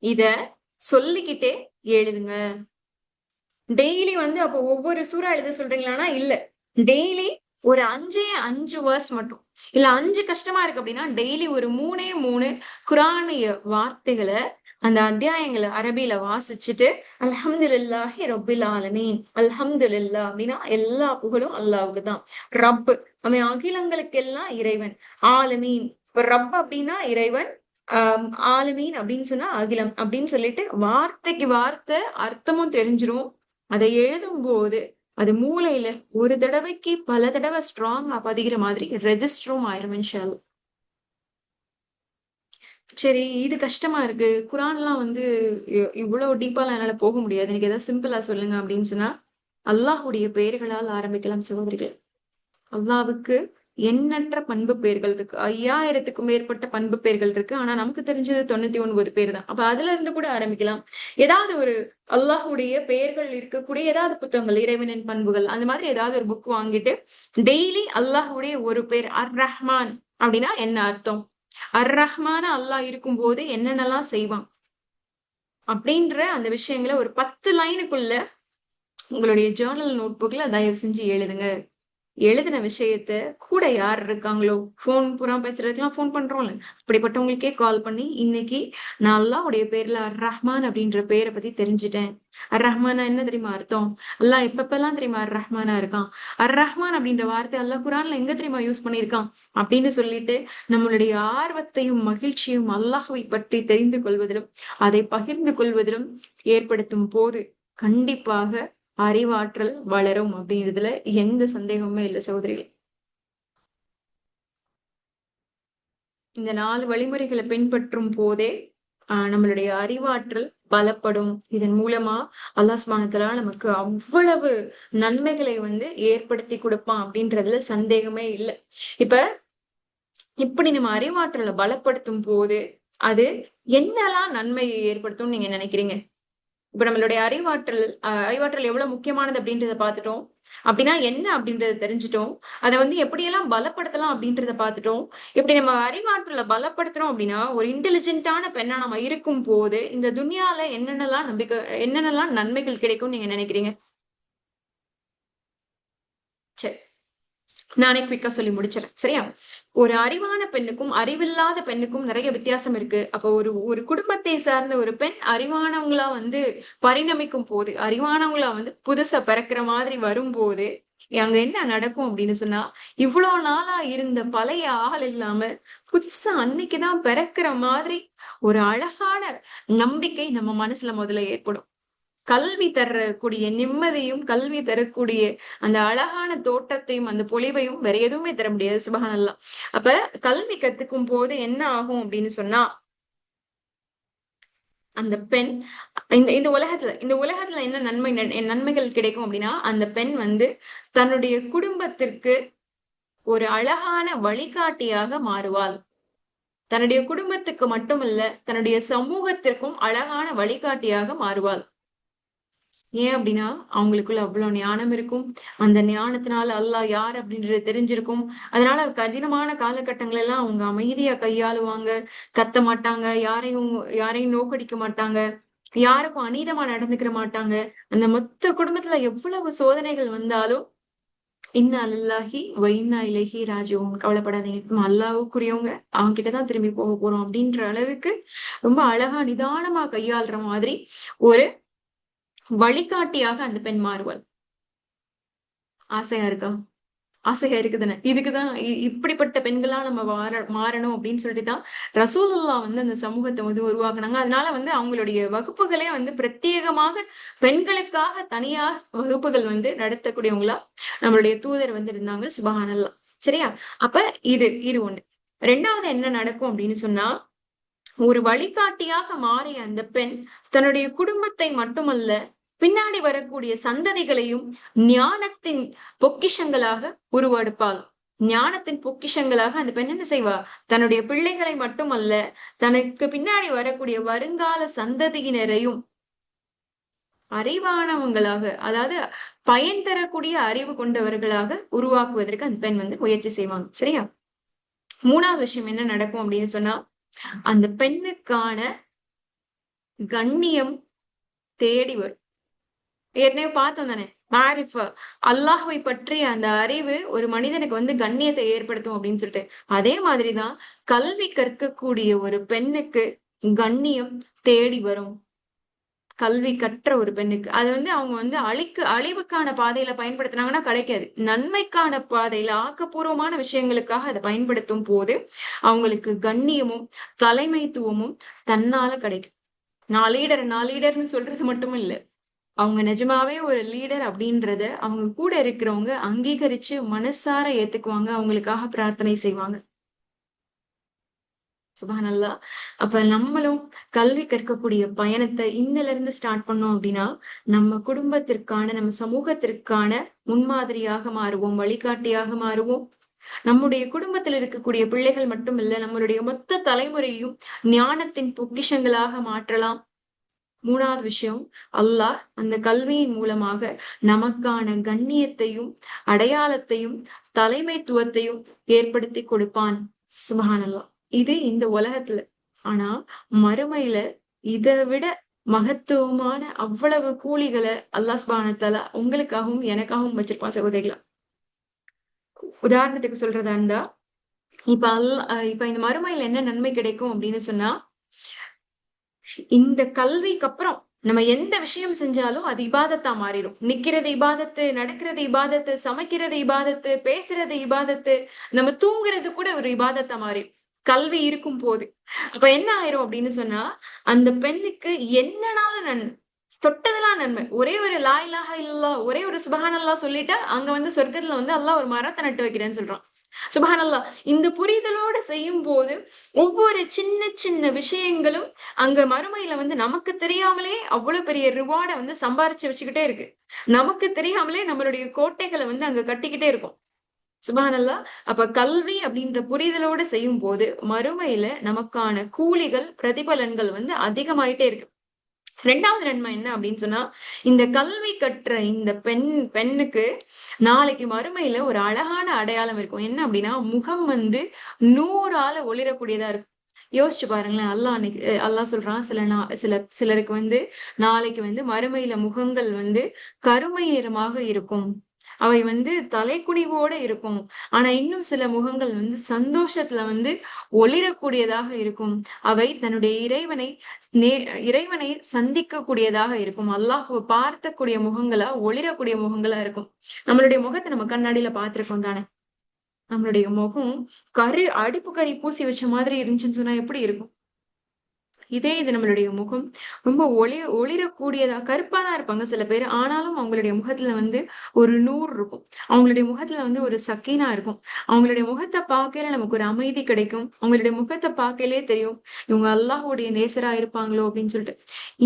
இத சொல்லிக்கிட்டே எழுதுங்க. டெய்லி வந்து அப்போ ஒவ்வொரு சூறா எழுத சொல்றீங்களானா இல்ல, டெய்லி ஒரு 5 வேர்ஸ் மட்டும், இல்ல 5 கஷ்டமா இருக்கு அப்படின்னா டெய்லி ஒரு 3 குரானிய வார்த்தைகளை அந்த அத்தியாயங்களை அரபியில வாசிச்சுட்டு அல்ஹம்துலில்லாஹி ரப்பில் ஆலமீன், அல்ஹம்துலில்லாஹ் அப்படின்னா எல்லா புகழும் அல்லாவுக்கு தான். ரப்பு அவன் அகிலங்களுக்கெல்லாம் இறைவன். ஆலமீன், இப்ப ரப் அப்படின்னா இறைவன், ஆலமீன் அப்படின்னு சொன்னா அகிலம் அப்படின்னு சொல்லிட்டு வார்த்தைக்கு வார்த்தை அர்த்தமும் தெரிஞ்சிரும். அதை எழுதும் போது அது மூளையில ஒரு தடவைக்கு பல தடவை ஸ்ட்ராங்கா பதிகிற மாதிரி ரெஜிஸ்டரும் ஆயிரும் இன்ஷா அல்லாஹ். சரி, இது கஷ்டமா இருக்கு, குரான்லாம் வந்து இவ்வளவு டீப்பாலாம் என்னால போக முடியாது, எனக்கு ஏதாவது சிம்பிளா சொல்லுங்க அப்படின்னு சொன்னா, அல்லாஹுடைய பெயர்களால் ஆரம்பிக்கலாம் சகோதரிகள். அல்லாவுக்கு எண்ணற்ற பண்பு பெயர்கள் இருக்கு. 5000க்கும் மேற்பட்ட பண்பு பெயர்கள் இருக்கு. ஆனா நமக்கு தெரிஞ்சது 99 பேர் தான். அப்ப அதுல இருந்து கூட ஆரம்பிக்கலாம். ஏதாவது ஒரு அல்லாஹுடைய பெயர்கள் இருக்கக்கூடிய ஏதாவது புத்தகங்கள், இறைவனின் பண்புகள், அந்த மாதிரி ஏதாவது ஒரு புக் வாங்கிட்டு டெய்லி அல்லாஹுடைய ஒரு பேர், அர் ரஹ்மான் அப்படின்னா என்ன அர்த்தம், அர் ரஹ்மான அல்லாஹ் இருக்கும் போது என்னென்னலாம் செய்வான் அப்படின்ற அந்த விஷயங்களை ஒரு 10 லைனுக்குள்ள உங்களுடைய ஜேர்னல் நோட் புக்ல தயவு செஞ்சு எழுதுங்க. எழுதின விஷயத்த கூட யார் இருக்காங்களோ, போன் புறா பேசுறதுக்கெல்லாம் போன் பண்றோம்ல, அப்படிப்பட்டவங்களுக்கே கால் பண்ணி இன்னைக்கு நான் அல்லாஹ்வுடைய பேர்ல அர் ரஹ்மான் அப்படின்ற பேரை பத்தி தெரிஞ்சுட்டேன். அர் ரஹ்மானா என்ன தெரியுமா அர்த்தம், அல்லாஹ் எப்பப்பெல்லாம் தெரியுமா அர் ரஹ்மானா இருக்கான், அர் ரஹ்மான் அப்படின்ற வார்த்தை அல்லாஹ் குரான்ல எங்க தெரியுமா யூஸ் பண்ணியிருக்கான் அப்படின்னு சொல்லிட்டு நம்மளுடைய ஆர்வத்தையும் மகிழ்ச்சியும் அல்லாஹ்வை பற்றி தெரிந்து கொள்வதிலும் அதை பகிர்ந்து கொள்வதிலும் ஏற்படுத்தும் போது கண்டிப்பாக அறிவாற்றல் வளரும் அப்படின்றதுல எந்த சந்தேகமுமே இல்லை சகோதரிகளே. இந்த 4 வழிமுறைகளை பின்பற்றும் போதே நம்மளுடைய அறிவாற்றல் பலப்படும். இதன் மூலமா அல்லாஹ் சுப்ஹானஹு வ தஆலா நமக்கு அவ்வளவு நன்மைகளை வந்து ஏற்படுத்தி கொடுப்பான் அப்படின்றதுல சந்தேகமே இல்லை. இப்ப இப்படி நம்ம அறிவாற்றலை பலப்படுத்தும் போது அது என்னெல்லாம் நன்மையை ஏற்படுத்தும்னு நீங்க நினைக்கிறீங்க? இப்ப நம்மளுடைய அறிவாற்றல் எவ்வளவு முக்கியமானது அப்படின்றத பார்த்துட்டோம். அப்படின்னா என்ன அப்படின்றத தெரிஞ்சுட்டோம். அதை வந்து எப்படியெல்லாம் பலப்படுத்தலாம் அப்படின்றத பார்த்துட்டோம். இப்படி நம்ம அறிவாற்றலை பலப்படுத்துறோம் அப்படின்னா ஒரு இன்டெலிஜென்ட்டான பெண்ணா நம்ம இருக்கும் போது இந்த துனியால என்னென்னலாம் நன்மைகள் கிடைக்கும்னு நீங்க நினைக்கிறீங்க? சரி, நானே குயிக்கா சொல்லி முடிச்சிடறேன். சரியா? ஒரு அறிவான பெண்ணுக்கும் அறிவில்லாத பெண்ணுக்கும் நிறைய வித்தியாசம் இருக்கு. அப்போ ஒரு ஒரு குடும்பத்தை சார்ந்த ஒரு பெண் அறிவானவங்களா வந்து பரிணமிக்கும் போது, அறிவானவங்களா வந்து புதுசா பிறக்கிற மாதிரி வரும்போது, அங்க என்ன நடக்கும் அப்படின்னு சொன்னா, இவ்வளோ நாளா இருந்த பழைய ஆள் இல்லாம, புதுசா அன்னைக்குதான் பிறக்கிற மாதிரி ஒரு அழகான நம்பிக்கை நம்ம மனசுல முதல்ல ஏற்படும். கல்வி தரக்கூடிய நிம்மதியும், கல்வி தரக்கூடிய அந்த அழகான தோற்றத்தையும், அந்த பொலிவையும் வேற எதுவுமே தர முடியாது. சுபஹானல்லாஹ். அப்ப கல்வி கத்துக்கும் போது என்ன ஆகும் அப்படின்னு சொன்னா, அந்த பெண் இந்த உலகத்துல என்ன நன்மைகள் கிடைக்கும் அப்படின்னா, அந்த பெண் வந்து தன்னுடைய குடும்பத்திற்கு ஒரு அழகான வழிகாட்டியாக மாறுவாள். தன்னுடைய குடும்பத்துக்கு மட்டுமல்ல, தன்னுடைய சமூகத்திற்கும் அழகான வழிகாட்டியாக மாறுவாள். ஏன் அப்படின்னா அவங்களுக்குள்ள அவ்வளவு ஞானம் இருக்கும். அந்த ஞானத்தினால அல்லாஹ் யார் அப்படின்றது தெரிஞ்சிருக்கும். அதனால கடினமான காலகட்டங்கள் எல்லாம் அவங்க அமைதியா கையாளுவாங்க. கத்த மாட்டாங்க. யாரையும் நோக்கடிக்க மாட்டாங்க. யாருக்கும் அநீதமா நடந்துக்கிற மாட்டாங்க. அந்த மொத்த குடும்பத்துல எவ்வளவு சோதனைகள் வந்தாலும் இன்னா லில்லாஹி வ இன்னா இலைஹி ராஜிஊன், கவலைப்படாதீங்க, நம்ம அல்லாஹ்வுக்குரியவங்க, அவங்க கிட்டதான் திரும்பி போக போறோம் அப்படின்ற அளவுக்கு ரொம்ப அழகா நிதானமா கையாளுற மாதிரி ஒரு வழிகாட்டியாக அந்த பெண் மாறுவாள். ஆசையா இருக்கா? ஆசையா இருக்குதானே? இதுக்குதான் இப்படிப்பட்ட பெண்களா நம்ம மாறணும் அப்படின்னு சொல்லிட்டுதான் ரசூலுல்லாஹ் வந்து அந்த சமூகத்தை வந்து உருவாக்குனாங்க. அதனால வந்து அவங்களுடைய வகுப்புகளே வந்து பிரத்யேகமாக பெண்களுக்காக தனியா வகுப்புகள் வந்து நடத்தக்கூடியவங்களா நம்மளுடைய தூதர் வந்து இருந்தாங்க. சுபஹானல்லாஹ். சரியா? அப்ப இது ஒண்ணு. 2வது என்ன நடக்கும் அப்படின்னு சொன்னா, ஒரு வழிகாட்டியாக மாறிய அந்த பெண் தன்னுடைய குடும்பத்தை மட்டுமல்ல, பின்னாடி வரக்கூடிய சந்ததிகளையும் ஞானத்தின் பொக்கிஷங்களாக உருவெடுப்பாள். ஞானத்தின் பொக்கிஷங்களாக அந்த பெண் என்ன செய்வா? தன்னுடைய பிள்ளைகளை மட்டுமல்ல, தனக்கு பின்னாடி வரக்கூடிய வருங்கால சந்ததியினரையும் அறிவானவங்களாக, அதாவது பயன் தரக்கூடிய அறிவு கொண்டவர்களாக உருவாக்குவதற்கு அந்த பெண் வந்து முயற்சி செய்வாங்க. சரியா? 3வது விஷயம் என்ன நடக்கும் அப்படின்னு சொன்னா, அந்த பெண்ணுக்கான கண்ணியம் தேடி வரும். ஏற்கனவே பார்த்தோம் தானே? மாரிஃபா, அல்லாஹ்வை பற்றிய அந்த அறிவு ஒரு மனிதனுக்கு வந்து கண்ணியத்தை ஏற்படுத்தும் அப்படின்னு சொல்லிட்டு. அதே மாதிரிதான் கல்வி கற்கக்கூடிய ஒரு பெண்ணுக்கு கண்ணியம் தேடி வரும். கல்வி கற்ற ஒரு பெண்ணுக்கு. அது வந்து அவங்க வந்து அழிவுக்கான பாதையில பயன்படுத்தினாங்கன்னா கிடைக்காது. நன்மைக்கான பாதையில ஆக்கப்பூர்வமான விஷயங்களுக்காக அதை பயன்படுத்தும் போது அவங்களுக்கு கண்ணியமும் தலைமைத்துவமும் தன்னால கிடைக்கும். நான் லீடர்னு சொல்றது மட்டும் இல்ல. அவங்க நிஜமாவே ஒரு லீடர் அப்படின்றத அவங்க கூட இருக்கிறவங்க அங்கீகரிச்சு மனசார ஏத்துக்குவாங்க. அவங்களுக்காக பிரார்த்தனை செய்வாங்க. சுபஹானல்லாஹ். அப்ப நம்மளும் கல்வி கற்கக்கூடிய பயணத்தை இன்னில இருந்து ஸ்டார்ட் பண்ணோம் அப்படின்னா, நம்ம குடும்பத்திற்கான, நம்ம சமூகத்திற்கான முன்மாதிரியாக மாறுவோம், வழிகாட்டியாக மாறுவோம். நம்முடைய குடும்பத்தில் இருக்கக்கூடிய பிள்ளைகள் மட்டும் இல்ல, நம்மளுடைய மொத்த தலைமுறையும் ஞானத்தின் பொக்கிஷங்களாக மாற்றலாம். 3வது விஷயம், அல்லாஹ் அந்த கல்வியின் மூலமாக நமக்கான கண்ணியத்தையும், அடையாளத்தையும், தலைமைத்துவத்தையும் ஏற்படுத்தி கொடுப்பான். சுப்ஹானல்லாஹ். இது இந்த உலகத்துல. ஆனா மறுமையில இதை விட மகத்துவமான அவ்வளவு கூலிகளை அல்லாஹ் சுப்ஹானஹு வ தஆலா உங்களுக்காகவும் எனக்காகவும் வச்சிருப்பான் சகோதரிகளா. உதாரணத்துக்கு சொல்றதா இருந்தா, இப்ப இந்த மறுமையில என்ன நன்மை கிடைக்கும் அப்படின்னு சொன்னா, இந்த கல்விக்கு அப்புறம் நம்ம எந்த விஷயம் செஞ்சாலும் அது இபாதத்தா மாறிடும். நிக்கிறது இபாதத்து, நடக்கிறது இபாதத்து, சமைக்கிறது இபாதத்து, பேசுறது இபாதத்து, நம்ம தூங்குறது கூட ஒரு இபாதத்தா மாறிடும். கல்வி இருக்கும் போது. அப்ப என்ன ஆயிரும் அப்படின்னு சொன்னா, அந்த பெண்ணுக்கு என்னனாலும் நன்மை. தொட்டதெல்லாம் நன்மை. ஒரே ஒரு லா இலாஹ இல்லல்லாஹ், ஒரே ஒரு சுப்ஹானல்லாஹ் சொல்லிட்டா, அங்க வந்து சொர்க்கத்துல வந்து அல்லாஹ் ஒரு மரத்த நட்டு வைக்கிறேன்னு சொல்றான். சுப்ஹானல்லாஹ். இந்த புரிதலோட செய்யும்போது, ஒவ்வொரு சின்ன சின்ன விஷயங்களும் அங்க மறுமையில வந்து நமக்கு தெரியாமலே அவ்வளவு பெரிய ரிவார்ட வந்து சம்பாரிச்சு வச்சுக்கிட்டே இருக்கு. நமக்கு தெரியாமலே நம்மளுடைய கோட்டைகள வந்து அங்க கட்டிக்கிட்டே இருக்கும். சுப்ஹானல்லாஹ். அப்ப கல்வி அப்படின்ற புரிதலோட செய்யும்போது, மறுமையில நமக்கான கூலிகள், பிரதிபலன்கள் வந்து அதிகமாயிட்டே இருக்கு. ரெண்டாவது நன்மை என்ன அப்படின்னு சொன்னா, இந்த கல்வி கற்ற இந்த பெண்ணுக்கு நாளைக்கு மறுமையில ஒரு அழகான அடையாளம் இருக்கும். என்ன அப்படின்னா, முகம் வந்து 100ஆல ஒளிரக்கூடியதா இருக்கும். யோசிச்சு பாருங்களேன். அல்லாஹ் அன்னைக்கு அல்லாஹ் சொல்றான், சிலருக்கு வந்து நாளைக்கு வந்து மறுமையில முகங்கள் வந்து கருமை நிறமாக இருக்கும். அவை வந்து தலைக்குனிவோட இருக்கும். ஆனா இன்னும் சில முகங்கள் வந்து சந்தோஷத்துல வந்து ஒளிரக்கூடியதாக இருக்கும். அவை தன்னுடைய இறைவனை சந்திக்கக்கூடியதாக இருக்கும். அல்லாஹ்வை பார்த்தக்கூடிய முகங்களா, ஒளிரக்கூடிய முகங்களா இருக்கும். நம்மளுடைய முகத்தை நம்ம கண்ணாடியில பார்த்திருக்கோம் தானே? நம்மளுடைய முகம் அடுப்பு கறி பூசி வச்ச மாதிரி இருந்துச்சுன்னு சொன்னா எப்படி இருக்கும்? இதே இது நம்மளுடைய முகம் ரொம்ப ஒளிரக்கூடியதா கருப்பாதான் இருப்பாங்க சில பேர். ஆனாலும் அவங்களுடைய முகத்துல வந்து ஒரு நூறு இருக்கும். அவங்களுடைய முகத்துல வந்து ஒரு சக்கீனா இருக்கும். அவங்களுடைய முகத்தை பார்க்கையில நமக்கு ஒரு அமைதி கிடைக்கும். அவங்களுடைய முகத்தை பார்க்கையிலே தெரியும் இவங்க அல்லாஹ்வுடைய நேசரா இருப்பாங்களோ அப்படின்னு சொல்லிட்டு.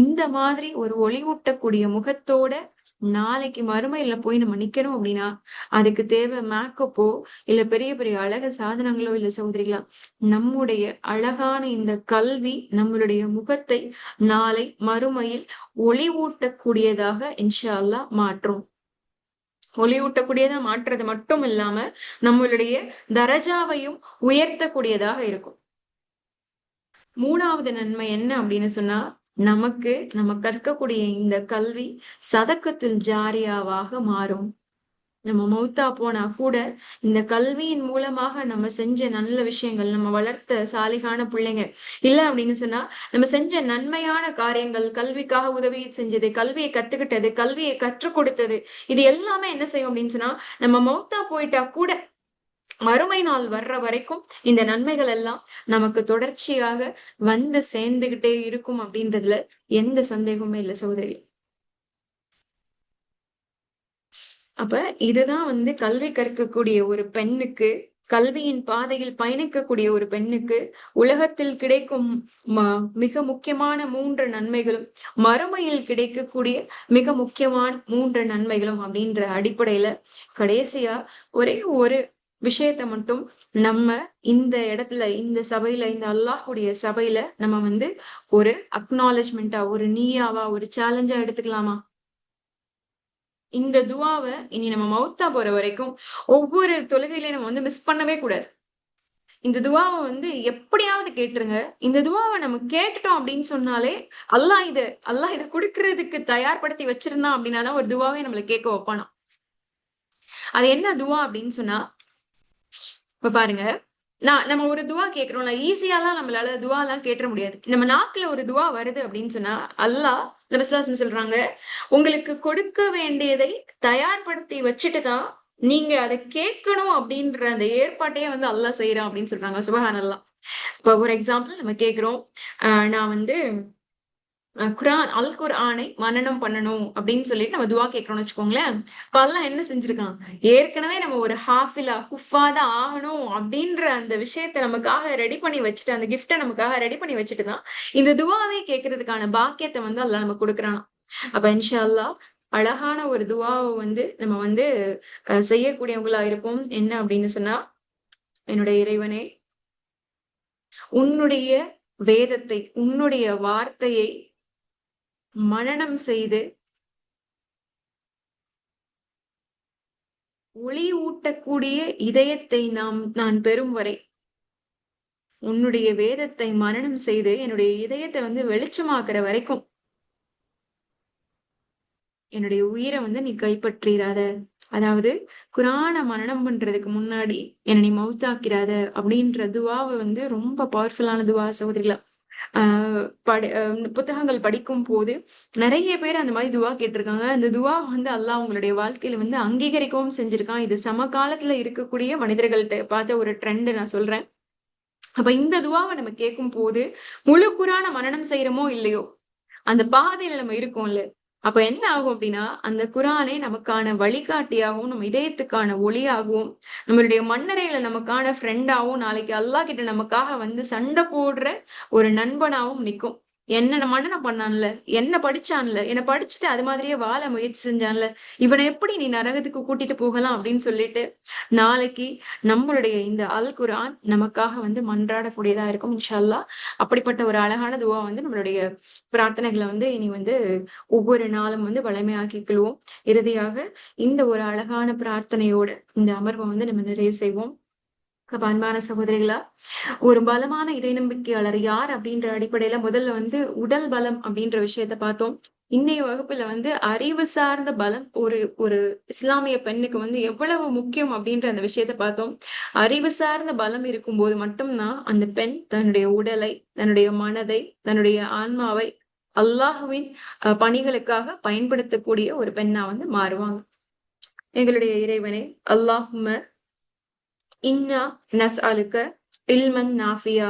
இந்த மாதிரி ஒரு ஒளிவூட்டக்கூடிய முகத்தோட நாளைக்கு மறுமையில போய் நம்ம நிக்கணும் அப்படின்னா அதுக்கு தேவை மேக்கப்போ இல்ல பெரிய பெரிய அழகு சாதனங்களோ இல்ல சகோதரிகளா, நம்முடைய அழகான இந்த கல்வி நம்மளுடைய முகத்தை நாளை மறுமையில் ஒளிவூட்டக்கூடியதாக இன்ஷா அல்லாஹ் மாற்றும். ஒளிவூட்டக்கூடியதா மாற்றுறது மட்டும் இல்லாம நம்மளுடைய தரஜாவையும் உயர்த்தக்கூடியதாக இருக்கும். மூணாவது நன்மை என்ன அப்படின்னு சொன்னா, நம்ம கற்கக்கூடிய இந்த கல்வி சதக்கத்துல் ஜாரியாவாக மாறும். நம்ம மௌத்தா போனா கூட இந்த கல்வியின் மூலமாக நம்ம செஞ்ச நல்ல விஷயங்கள், நம்ம வளர்த்த சாலிகான பிள்ளைங்க இல்ல அப்படின்னு சொன்னா, நம்ம செஞ்ச நன்மையான காரியங்கள், கல்விக்காக உதவி செஞ்சது, கல்வியை கத்துக்கிட்டது, கல்வியை கற்றுக் கொடுத்தது, இது எல்லாமே என்ன செய்யும் அப்படின்னு சொன்னா, நம்ம மௌத்தா போயிட்டா கூட மறுமை நாள் வர்ற வரைக்கும் இந்த நன்மைகள் எல்லாம் நமக்கு தொடர்ச்சியாக வந்து சேர்ந்துகிட்டே இருக்கும் அப்படின்றதுல எந்த சந்தேகமுமே இல்லை சகோதரி. அப்ப இதுதான் வந்து கல்வி கற்கக்கூடிய ஒரு பெண்ணுக்கு, கல்வியின் பாதையில் பயணிக்கக்கூடிய ஒரு பெண்ணுக்கு உலகத்தில் கிடைக்கும் மிக முக்கியமான 3 நன்மைகளும், மறுமையில் கிடைக்கக்கூடிய மிக முக்கியமான 3 நன்மைகளும் அப்படின்ற அடிப்படையில கடைசியா ஒரே ஒரு விஷயத்த மட்டும் நம்ம இந்த இடத்துல, இந்த சபையில, இந்த அல்லாஹ்வுடைய சபையில நம்ம வந்து ஒரு அக்னாலஜ்மெண்டா, ஒரு நீயாவா, ஒரு சேலஞ்சா எடுத்துக்கலாமா? இந்த துவாவை இனி நம்ம மௌத்தா போற வரைக்கும் ஒவ்வொரு தொழுகையிலையும் நம்ம வந்து மிஸ் பண்ணவே கூடாது. இந்த துவாவை வந்து எப்படியாவது கேட்டுருங்க. இந்த துவாவை நம்ம கேட்டுட்டோம் அப்படின்னு சொன்னாலே அல்லாஹ் இதை கொடுக்கறதுக்கு தயார்படுத்தி வச்சிருந்தான் அப்படின்னாதான் ஒரு துவாவே நம்மள கேட்க வைப்பானா. அது என்ன துவா அப்படின்னு சொன்னா, இப்ப பாருங்க, நம்ம ஒரு துவா கேட்கிறோம்ல, ஈஸியாலாம் நம்மளால துவா எல்லாம் கேட்டுற முடியாது. நம்ம நாக்குல ஒரு துவா வருது அப்படின்னு சொன்னா அல்லாஹ் நபி ஸல்லல்லாஹு அலைஹி வஸல்லம் சொல்றாங்க, உங்களுக்கு கொடுக்க வேண்டியதை தயார்படுத்தி வச்சுட்டு தான் நீங்க அதை கேட்கணும் அப்படின்ற அந்த ஏற்பாட்டையே வந்து அல்லாஹ் செய்யறான் அப்படின்னு சொல்றாங்க. சுபஹானல்லாஹ். இப்ப ஒரு எக்ஸாம்பிள் நம்ம கேக்குறோம், நான் வந்து அல் குர்ஆனை மனனம் பண்ணணும் அப்படின்னு சொல்லிட்டு நம்ம துவா கேட்கறோம்னு வச்சுக்கோங்களேன். இப்ப அல்லாஹ் என்ன செஞ்சிருக்கான், ஏற்கனவே நம்ம ஒரு ஹுஃபா தான் ஆகணும் அப்படின்ற அந்த விஷயத்த நமக்காக ரெடி பண்ணி வச்சுட்டு, அந்த கிஃப்ட நமக்காக ரெடி பண்ணி வச்சுட்டு தான் இந்த துவாவே கேட்கறதுக்கான பாக்கியத்தை வந்து அல்லாஹ் நமக்கு கொடுக்கறானா. அப்ப இன்ஷா அல்லாஹ் அழகான ஒரு துவாவை வந்து நம்ம வந்து செய்யக்கூடியவங்களா இருப்போம். என்ன அப்படின்னு சொன்னா, என்னுடைய இறைவனே, உன்னுடைய வேதத்தை, உன்னுடைய வார்த்தையை மனனம் செய்து ஒளி ஊட்டக்கூடிய இதயத்தை நான் பெறும் வரை, உன்னுடைய வேதத்தை மனனம் செய்து என்னுடைய இதயத்தை வந்து வெளிச்சமாக்குற வரைக்கும் என்னுடைய உயிரை வந்து நீ கைப்பற்றிராத. அதாவது குரான மனனம் பண்றதுக்கு முன்னாடி என்னை நீ மௌத்தாக்கிறாத அப்படின்ற துவாவை வந்து ரொம்ப பவர்ஃபுல்லான துவா சகோதரிகளா. புத்தகங்கள் படிக்கும் போது நிறைய பேர் அந்த மாதிரி துவா கேட்டிருக்காங்க. அந்த துவா வந்து அல்லாஹ் உங்களுடைய வாழ்க்கையில வந்து அங்கீகரிக்கவும் செஞ்சிருக்கான். இது சமகாலத்துல இருக்கக்கூடிய மனிதர்கள்ட்ட பார்த்த ஒரு ட்ரெண்ட் நான் சொல்றேன். அப்ப இந்த துவாவை நம்ம கேட்கும் போது முழு குரான மனனம் செய்யறோமோ இல்லையோ, அந்த பாதையில நம்ம இருக்கோம்ல, அப்ப என்ன ஆகும் அப்படின்னா, அந்த குரானே நமக்கான வழிகாட்டியாகவும், நம்ம இதயத்துக்கான ஒளியாகவும், நம்மளுடைய மண்ணறையில நமக்கான ஃப்ரெண்டாவும், நாளைக்கு அல்லாஹ் கிட்ட நமக்காக வந்து சண்டை போடுற ஒரு நண்பனாவும் நிக்கும். என்ன மன்னன பண்ணான்ல, என்ன படிச்சான்ல, என்ன படிச்சுட்டு அது மாதிரியே வாழ முயற்சி செஞ்சான்ல, இவன எப்படி நீ நரகத்துக்கு கூட்டிட்டு போகலாம் அப்படின்னு சொல்லிட்டு, நாளைக்கு நம்மளுடைய இந்த அல் குர்ஆன் நமக்காக வந்து மன்றாடக்கூடியதா இருக்கும் இன்ஷா அல்லாஹ். அப்படிப்பட்ட ஒரு அழகான துவா வந்து நம்மளுடைய பிரார்த்தனைகளை வந்து இனி வந்து ஒவ்வொரு நாளும் வந்து வளமையாக்கிக் கொள்வோம். இறுதியாக இந்த ஒரு அழகான பிரார்த்தனையோட இந்த அமர்வை வந்து நம்ம நிறைவு செய்வோம். அப்ப அன்பான சகோதரிகளா, ஒரு பலமான இறை நம்பிக்கையாளர் யார் அப்படின்ற அடிப்படையில முதல்ல வந்து உடல் பலம் அப்படின்ற விஷயத்த பார்த்தோம். இன்னைய வகுப்புல வந்து அறிவு சார்ந்த பலம் ஒரு ஒரு இஸ்லாமிய பெண்ணுக்கு வந்து எவ்வளவு முக்கியம் அப்படின்ற அந்த விஷயத்த பார்த்தோம். அறிவு சார்ந்த பலம் இருக்கும்போது மட்டும்தான் அந்த பெண் தன்னுடைய உடலை, தன்னுடைய மனதை, தன்னுடைய ஆன்மாவை அல்லாஹுவின் பணிகளுக்காக பயன்படுத்தக்கூடிய ஒரு பெண்ணா வந்து மாறுவாங்க. எங்களுடைய இறைவனே, அல்லாஹும்ம இன்னா நஸ்அலுக இல்மன் நாஃபியா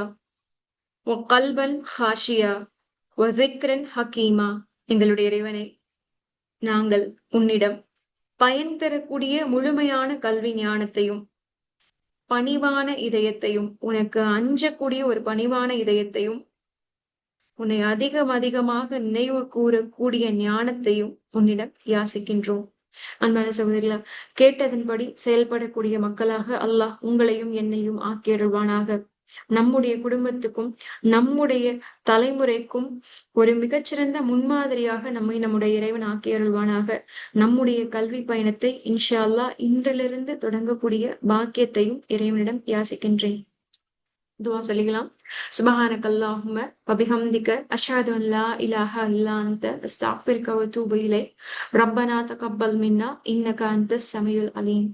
கல்பன் ஹாஷியா வசிக்ரன் ஹக்கீமா. எங்களுடைய இறைவனே, நாங்கள் உன்னிடம் பயன் தரக்கூடிய முழுமையான கல்வி ஞானத்தையும், பணிவான இதயத்தையும், உனக்கு அஞ்சக்கூடிய ஒரு பணிவான இதயத்தையும், உன்னை அதிகம் அதிகமாக நினைவு கூறக்கூடிய ஞானத்தையும் உன்னிடம் யாசிக்கின்றோம். அன்பான சகோதரிகளா, கேட்டதன்படி செயல்படக்கூடிய மக்களாக அல்லாஹ் உங்களையும் என்னையும் ஆக்கியருள்வானாக. நம்முடைய குடும்பத்துக்கும் நம்முடைய தலைமுறைக்கும் ஒரு மிகச்சிறந்த முன்மாதிரியாக நம்மை நம்முடைய இறைவன் ஆக்கியருள்வானாக. நம்முடைய கல்வி பயணத்தை இன்ஷா அல்லாஹ் இன்றிலிருந்து தொடங்கக்கூடிய பாக்கியத்தையும் இறைவனிடம் யாசிக்கின்றேன். துவா சொல்லிக்கலாம். சுபஹானக அல்லாஹும்ம வபிஹம்திக அஷ்ஹது அன் லா இலாஹா இல்லா அன்த அஸ்தக்ஃபிருக வ அத்தூபு இலைக். ரப்பனா தகப்பல் மின்னா இன்னக அன்தஸ் ஸமீஉல் அலீம்.